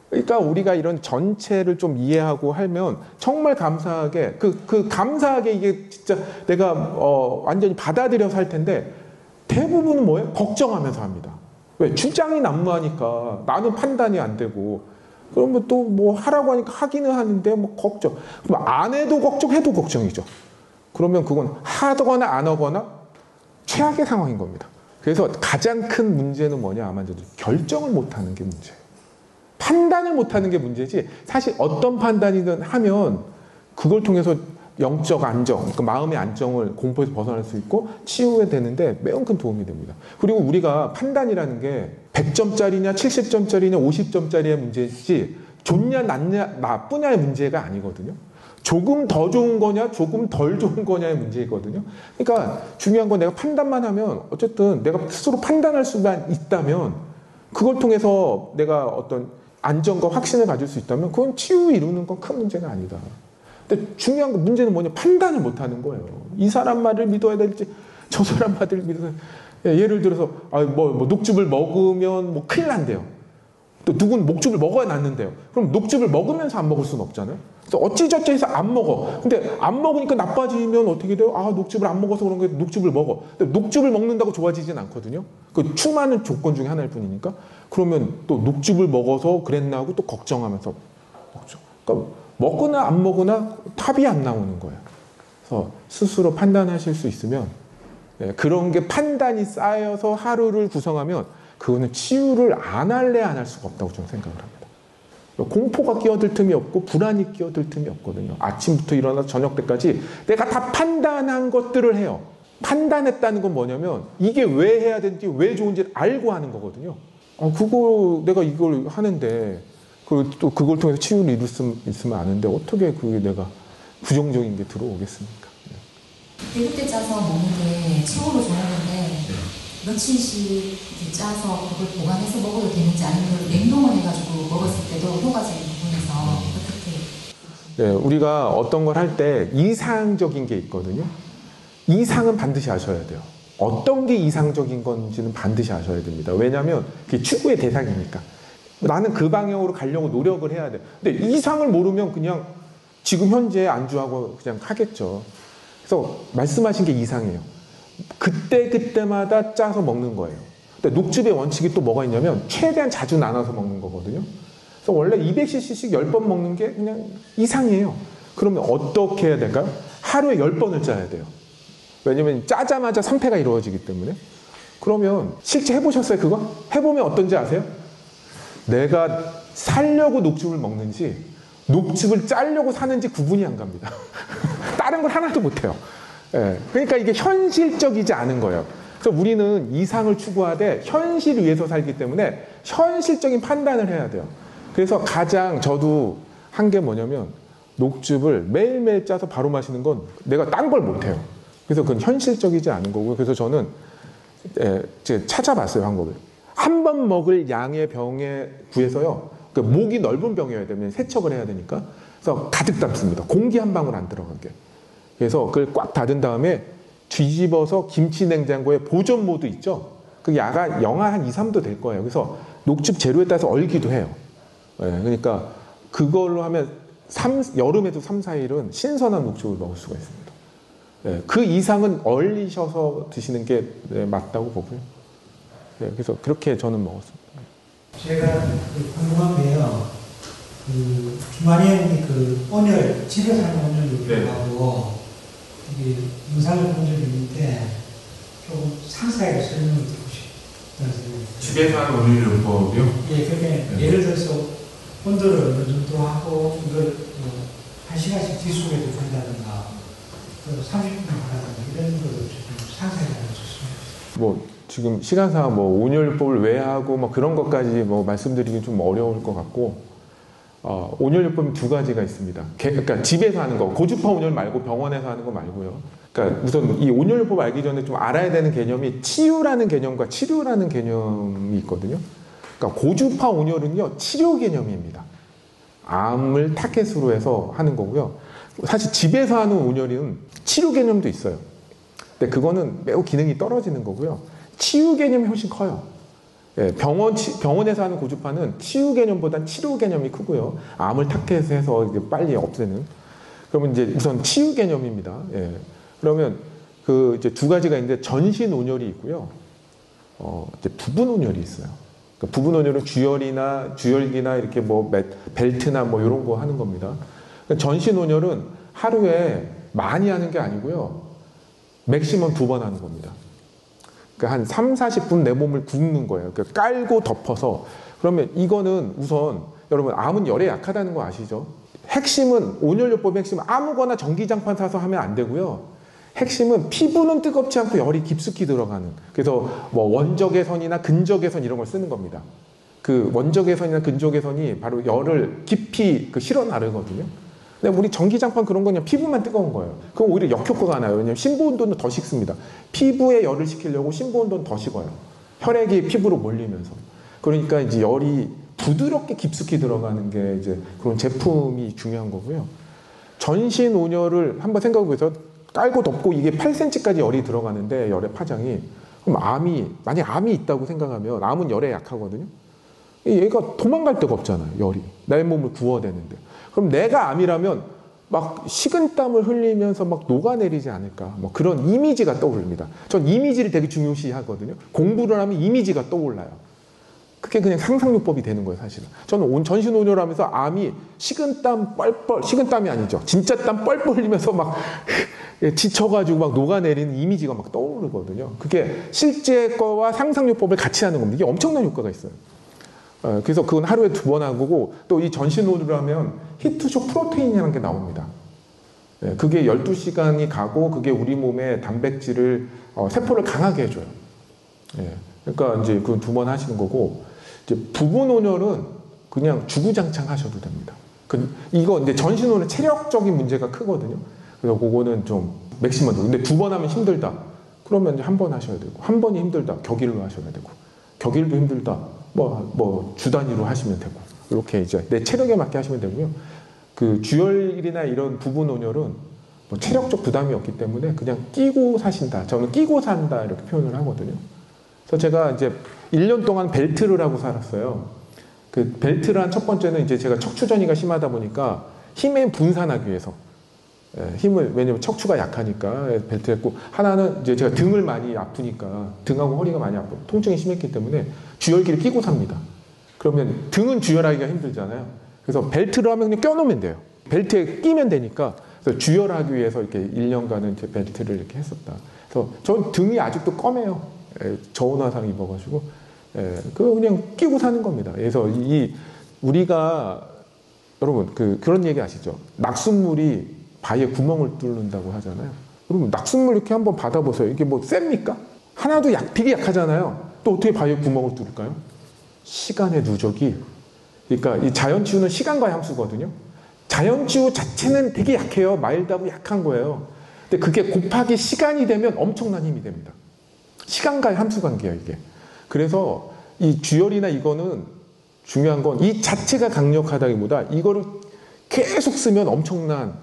그러니까 우리가 이런 전체를 좀 이해하고 하면 정말 감사하게, 감사하게 이게 진짜 내가 완전히 받아들여서 할 텐데 대부분은 뭐예요? 걱정하면서 합니다. 왜? 주장이 난무하니까 나는 판단이 안 되고 그러면 또 뭐 하라고 하니까 하기는 하는데 뭐 걱정. 그럼 안 해도 걱정, 해도 걱정이죠. 그러면 그건 하거나 안 하거나 최악의 상황인 겁니다. 그래서 가장 큰 문제는 뭐냐? 아마 결정을 못하는 게 문제예요. 판단을 못하는 게 문제지 사실 어떤 판단이든 하면 그걸 통해서 영적 안정, 그 마음의 안정을 공포에서 벗어날 수 있고 치유에 되는데 매우 큰 도움이 됩니다. 그리고 우리가 판단이라는 게 100점짜리냐 70점짜리냐 50점짜리의 문제지 좋냐 나쁘냐의 문제가 아니거든요. 조금 더 좋은 거냐 조금 덜 좋은 거냐의 문제이거든요. 그러니까 중요한 건 내가 판단만 하면 어쨌든 내가 스스로 판단할 수만 있다면 그걸 통해서 내가 어떤 안정과 확신을 가질 수 있다면 그건 치유 이루는 건 큰 문제가 아니다. 근데 중요한 건 문제는 뭐냐? 판단을 못하는 거예요. 이 사람 말을 믿어야 될지 저 사람 말을 믿어야 예를 들어서 뭐 녹즙을 먹으면 뭐 큰일 난대요. 또 누군 녹즙을 먹어야 낫는데요. 그럼 녹즙을 먹으면서 안 먹을 수는 없잖아요. 그래서 어찌저찌 해서 안 먹어. 근데 안 먹으니까 나빠지면 어떻게 돼요? 녹즙을 안 먹어서 그런 거예요. 녹즙을 먹어. 근데 녹즙을 먹는다고 좋아지진 않거든요. 그 충만한 조건 중에 하나일 뿐이니까. 그러면 또 녹즙을 먹어서 그랬나 하고 또 걱정하면서 먹죠. 그러니까 먹거나 안 먹거나 답이 안 나오는 거예요. 그래서 스스로 판단하실 수 있으면 그런 게 판단이 쌓여서 하루를 구성하면 그거는 치유를 안 할래 안 할 수가 없다고 저는 생각을 합니다. 공포가 끼어들 틈이 없고 불안이 끼어들 틈이 없거든요. 아침부터 일어나서 저녁 때까지 내가 다 판단한 것들을 해요. 판단했다는 건 뭐냐면 이게 왜 해야 되는지 왜 좋은지 알고 하는 거거든요. 내가 이걸 하는데 또 그걸 통해서 치유를 이룰 수 있으면 아는데 어떻게 그게 내가 부정적인 게 들어오겠습니까? 대구때 짜서 먹는 게 최고로 좋았는데 며칠씩 짜서 그걸 보관해서 먹어도 되는지 아니면 냉동을 해가지고 먹었을 때도 효과적인 부분에서 어떻게? 네, 우리가 어떤 걸 할 때 이상적인 게 있거든요. 이상은 반드시 아셔야 돼요. 어떤 게 이상적인 건지는 반드시 아셔야 됩니다. 왜냐하면 그게 추구의 대상이니까. 나는 그 방향으로 가려고 노력을 해야 돼. 근데 이상을 모르면 그냥 지금 현재 안주하고 그냥 하겠죠. 그래서 말씀하신 게 이상해요. 그때마다 짜서 먹는 거예요. 근데 녹즙의 원칙이 또 뭐가 있냐면 최대한 자주 나눠서 먹는 거거든요. 그래서 원래 200cc씩 10번 먹는 게 그냥 이상이에요. 그러면 어떻게 해야 될까요? 하루에 10번을 짜야 돼요. 왜냐면 짜자마자 상태가 이루어지기 때문에. 그러면 실제 해보셨어요 그거? 해보면 어떤지 아세요? 내가 살려고 녹즙을 먹는지 녹즙을 짜려고 사는지 구분이 안 갑니다. 다른 걸 하나도 못해요. 그러니까 이게 현실적이지 않은 거예요. 그래서 우리는 이상을 추구하되 현실을 위해서 살기 때문에 현실적인 판단을 해야 돼요. 그래서 가장 저도 한 게 뭐냐면 녹즙을 매일매일 짜서 바로 마시는 건 내가 딴 걸 못해요. 그래서 그건 현실적이지 않은 거고요. 그래서 저는 제가 찾아봤어요, 방법을. 한 번 먹을 양의 병에 구해서요. 그 목이 넓은 병이어야 되면 세척을 해야 되니까. 그래서 가득 담습니다. 공기 한 방울 안 들어가게. 그래서 그걸 꽉 닫은 다음에 뒤집어서 김치 냉장고에 보존 모드 있죠. 그 야가 영하 한 2, 3도 될 거예요. 그래서 녹즙 재료에 따라서 얼기도 해요. 그러니까 그걸로 하면 여름에도 3, 4일은 신선한 녹즙을 먹을 수가 있습니다. 그 이상은 얼리셔서 드시는 게 맞다고 보고요. 그래서 그렇게 저는 먹었습니다. 제가 궁금한 게요. 주말에 그 오늘 집에서 하는 오늘 요리하고 이게 영상을 본 적이 있는데 조금 상세하게 설명을 듣고 싶어요. 집에서 하는 오늘 요법이요? 예, 그게 예를 들어서 온도를 어느 정도 하고 이걸 1시간씩 뒤속에도 된다든가 30분 하라든가 이런 거를 좀 상세하게 알려주셨습니다. 지금 시간상 온열요법을 왜 하고 그런 것까지 말씀드리기 좀 어려울 것 같고, 온열요법은 두 가지가 있습니다. 그러니까 집에서 하는 거, 고주파 온열 말고 병원에서 하는 거 말고요. 그러니까 우선 이 온열요법 알기 전에 좀 알아야 되는 개념이 치유라는 개념과 치료라는 개념이 있거든요. 그러니까 고주파 온열은요, 치료 개념입니다. 암을 타겟으로 해서 하는 거고요. 사실 집에서 하는 온열은 치료 개념도 있어요. 근데 그거는 매우 기능이 떨어지는 거고요. 치유 개념이 훨씬 커요. 병원에서 하는 고주파는 치유 개념보다는 치료 개념이 크고요. 암을 타겟해서 빨리 없애는. 그러면 이제 우선 치유 개념입니다. 그러면 이제 두 가지가 있는데 전신 온열이 있고요. 이제 부분 온열이 있어요. 그러니까 부분 온열은 주열기나 이렇게 벨트나 이런 거 하는 겁니다. 그러니까 전신 온열은 하루에 많이 하는 게 아니고요. 맥시멈 2번 하는 겁니다. 그러니까 한 3, 40분 내 몸을 굽는 거예요. 그러니까 깔고 덮어서. 그러면 이거는 우선 여러분 암은 열에 약하다는 거 아시죠? 핵심은 온열요법의 핵심은 아무거나 전기장판 사서 하면 안 되고요. 핵심은 피부는 뜨겁지 않고 열이 깊숙이 들어가는. 그래서 원적외선이나 근적외선 이런 걸 쓰는 겁니다. 그 원적외선이나 근적외선이 바로 열을 깊이 실어 나르거든요. 근데 우리 전기장판 그런 건 그냥 피부만 뜨거운 거예요. 그럼 오히려 역효과가 나요. 왜냐하면 심부온도는 더 식습니다. 피부에 열을 식히려고 심부온도는 더 식어요. 혈액이 피부로 몰리면서. 그러니까 이제 열이 부드럽게 깊숙이 들어가는 게 이제 그런 제품이 중요한 거고요. 전신 온열을 한번 생각해 보세요. 깔고 덮고 이게 8cm까지 열이 들어가는데 열의 파장이. 그럼 만약 암이 있다고 생각하면 암은 열에 약하거든요. 얘가 도망갈 데가 없잖아요. 열이. 내 몸을 구워대는데. 그럼 내가 암이라면 식은땀을 흘리면서 녹아내리지 않을까. 그런 이미지가 떠오릅니다. 전 이미지를 되게 중요시하거든요. 공부를 하면 이미지가 떠올라요. 그게 그냥 상상요법이 되는 거예요, 사실은. 저는 전신 온열하면서 암이 식은땀 뻘뻘, 식은땀이 아니죠. 진짜 땀 뻘뻘 흘리면서 지쳐가지고 녹아내리는 이미지가 떠오르거든요. 그게 실제 거와 상상요법을 같이 하는 겁니다. 이게 엄청난 효과가 있어요. 그래서 그건 하루에 2번 하고, 또 이 전신 온열을 하면 히트쇼 프로테인이라는 게 나옵니다. 그게 12시간이 가고 그게 우리 몸의 단백질을 세포를 강하게 해줘요. 그러니까 이제 그 2번 하시는 거고, 이제 부분 온열은 그냥 주구장창 하셔도 됩니다. 이거 이제 전신 온열 체력적인 문제가 크거든요. 그래서 그거는 좀 맥시멈. 근데 2번 하면 힘들다. 그러면 이제 1번 하셔야 되고, 1번이 힘들다. 격일로 하셔야 되고, 격일도 힘들다. 주 단위로 하시면 되고, 이렇게 이제 내 체력에 맞게 하시면 되고요. 그 주열이나 이런 부분 온열은 체력적 부담이 없기 때문에 그냥 끼고 사신다. 저는 끼고 산다. 이렇게 표현을 하거든요. 그래서 제가 이제 1년 동안 벨트를 하고 살았어요. 그 벨트를 한 첫 번째는 이제 제가 척추전이가 심하다 보니까 힘을 분산하기 위해서. 왜냐면 척추가 약하니까 벨트 했고, 하나는 이제 제가 등을 많이 아프니까, 등하고 허리가 많이 아프고 통증이 심했기 때문에 주열기를 끼고 삽니다. 그러면 등은 주열하기가 힘들잖아요. 그래서 벨트를 하면 그냥 껴놓으면 돼요. 벨트에 끼면 되니까. 그래서 주열하기 위해서 이렇게 1년간은 제 벨트를 이렇게 했었다. 그래서 전 등이 아직도 검해요. 저온화상 입어가지고. 그거 그냥 끼고 사는 겁니다. 그래서 우리가, 여러분, 그런 얘기 아시죠? 낙숫물이 바위에 구멍을 뚫는다고 하잖아요. 여러분, 낙숫물 이렇게 한번 받아보세요. 이게 셉니까? 하나도 되게 약하잖아요. 또 어떻게 바위에 구멍을 뚫을까요? 시간의 누적이. 그러니까 이 자연치유는 시간과 함수거든요. 자연치유 자체는 되게 약해요. 마일드하고 약한 거예요. 근데 그게 곱하기 시간이 되면 엄청난 힘이 됩니다. 시간과의 함수 관계야, 이게. 그래서 이 주열이나 이거는 중요한 건 이 자체가 강력하다기보다 이거를 계속 쓰면 엄청난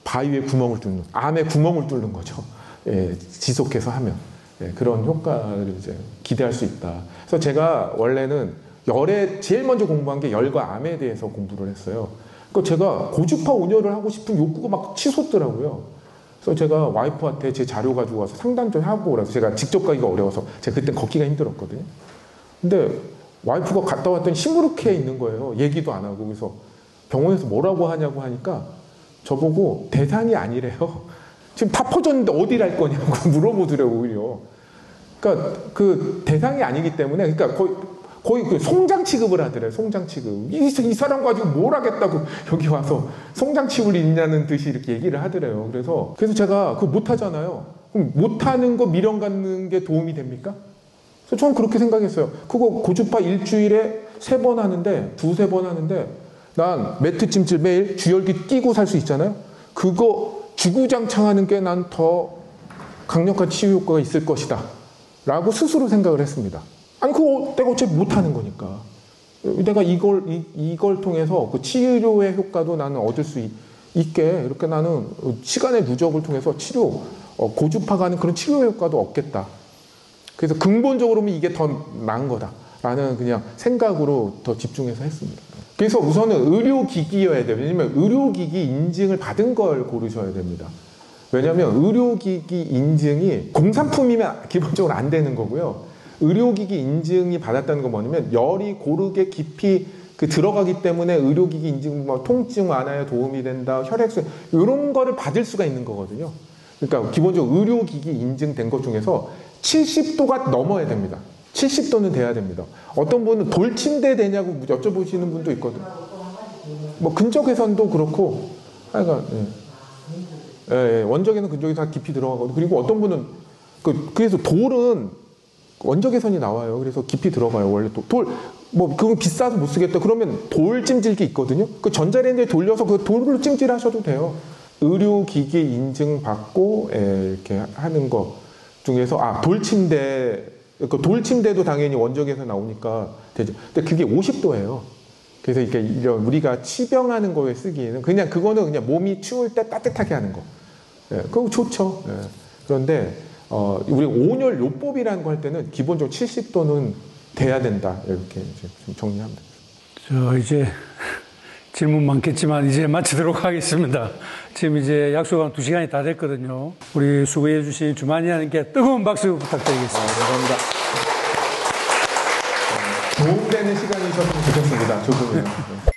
바위에 구멍을 뚫는, 암에 구멍을 뚫는 거죠. 예, 지속해서 하면. 예, 그런 효과를 이제 기대할 수 있다. 그래서 제가 원래는 열에 제일 먼저 공부한 게 열과 암에 대해서 공부를 했어요. 그러니까 제가 고주파 온열을 하고 싶은 욕구가 막 치솟더라고요. 그래서 제가 와이프한테 제 자료 가지고 와서 상담 좀 하고 그래서 제가 직접 가기가 어려워서 제가 그때 걷기가 힘들었거든요. 근데 와이프가 갔다 왔더니 시무룩해 있는 거예요. 얘기도 안 하고. 그래서 병원에서 뭐라고 하냐고 하니까 저보고 대상이 아니래요. 지금 다 퍼졌는데 어디를 할 거냐고 물어보더라고요, 오히려. 그러니까 그 대상이 아니기 때문에, 그러니까 거의 그 송장 취급을 하더래요, 송장 취급. 이 사람 가지고 뭘 하겠다고 여기 와서 송장 취급을 있냐는 듯이 이렇게 얘기를 하더래요. 그래서 제가 그거 못 하잖아요. 그럼 못 하는 거 미련 갖는 게 도움이 됩니까? 그래서 저는 그렇게 생각했어요. 그거 고주파 일주일에 3번 하는데, 2-3번 하는데, 난 매트 찜질 매일 주열기 끼고 살 수 있잖아요. 그거 주구장창 하는 게 난 더 강력한 치유 효과가 있을 것이다 라고 스스로 생각을 했습니다. 아니 그거 내가 어차피 못하는 거니까 내가 이걸 통해서 그 치료의 효과도 나는 얻을 수 있게 이렇게 나는 시간의 누적을 통해서 고주파가 하는 그런 치료 효과도 얻겠다. 그래서 근본적으로는 이게 더 나은 거다라는 그냥 생각으로 더 집중해서 했습니다. 그래서 우선은 의료기기여야 돼요. 왜냐면 의료기기 인증을 받은 걸 고르셔야 됩니다. 왜냐하면 의료기기 인증이 공산품이면 기본적으로 안 되는 거고요. 의료기기 인증이 받았다는 건 뭐냐면 열이 고르게 깊이 들어가기 때문에 의료기기 인증, 뭐 통증 완화에 도움이 된다, 혈액순 이런 거를 받을 수가 있는 거거든요. 그러니까 기본적으로 의료기기 인증된 것 중에서 70도가 넘어야 됩니다. 70도는 돼야 됩니다. 어떤 분은 돌침대 되냐고 여쭤보시는 분도 있거든요. 뭐 근적 훼손도 그렇고, 하여간 원적에는 근적이 다 깊이 들어가거든요. 그리고 어떤 분은 그래서 돌은 원적 훼손이 나와요. 그래서 깊이 들어가요. 원래 그거 비싸서 못 쓰겠다. 그러면 돌 찜질기 있거든요. 그 전자레인지에 돌려서 그 돌로 찜질하셔도 돼요. 의료기기 인증 받고 이렇게 하는 거 중에서 돌침대도 당연히 원적에서 나오니까 되죠. 근데 그게 50도예요. 그래서 이렇게 우리가 치병하는 거에 쓰기에는 그거는 그냥 몸이 추울 때 따뜻하게 하는 거. 그거 좋죠. 그런데 우리 온열 요법이라는 거 할 때는 기본적으로 70도는 돼야 된다. 이렇게 좀 정리합니다. 이제 질문 많겠지만 이제 마치도록 하겠습니다. 지금 이제 약속한 2시간이 다 됐거든요. 우리 수고해 주신 주만이님께 뜨거운 박수 부탁드리겠습니다. 감사합니다. 도움되는 시간이셨으면 좋겠습니다. 조금이요.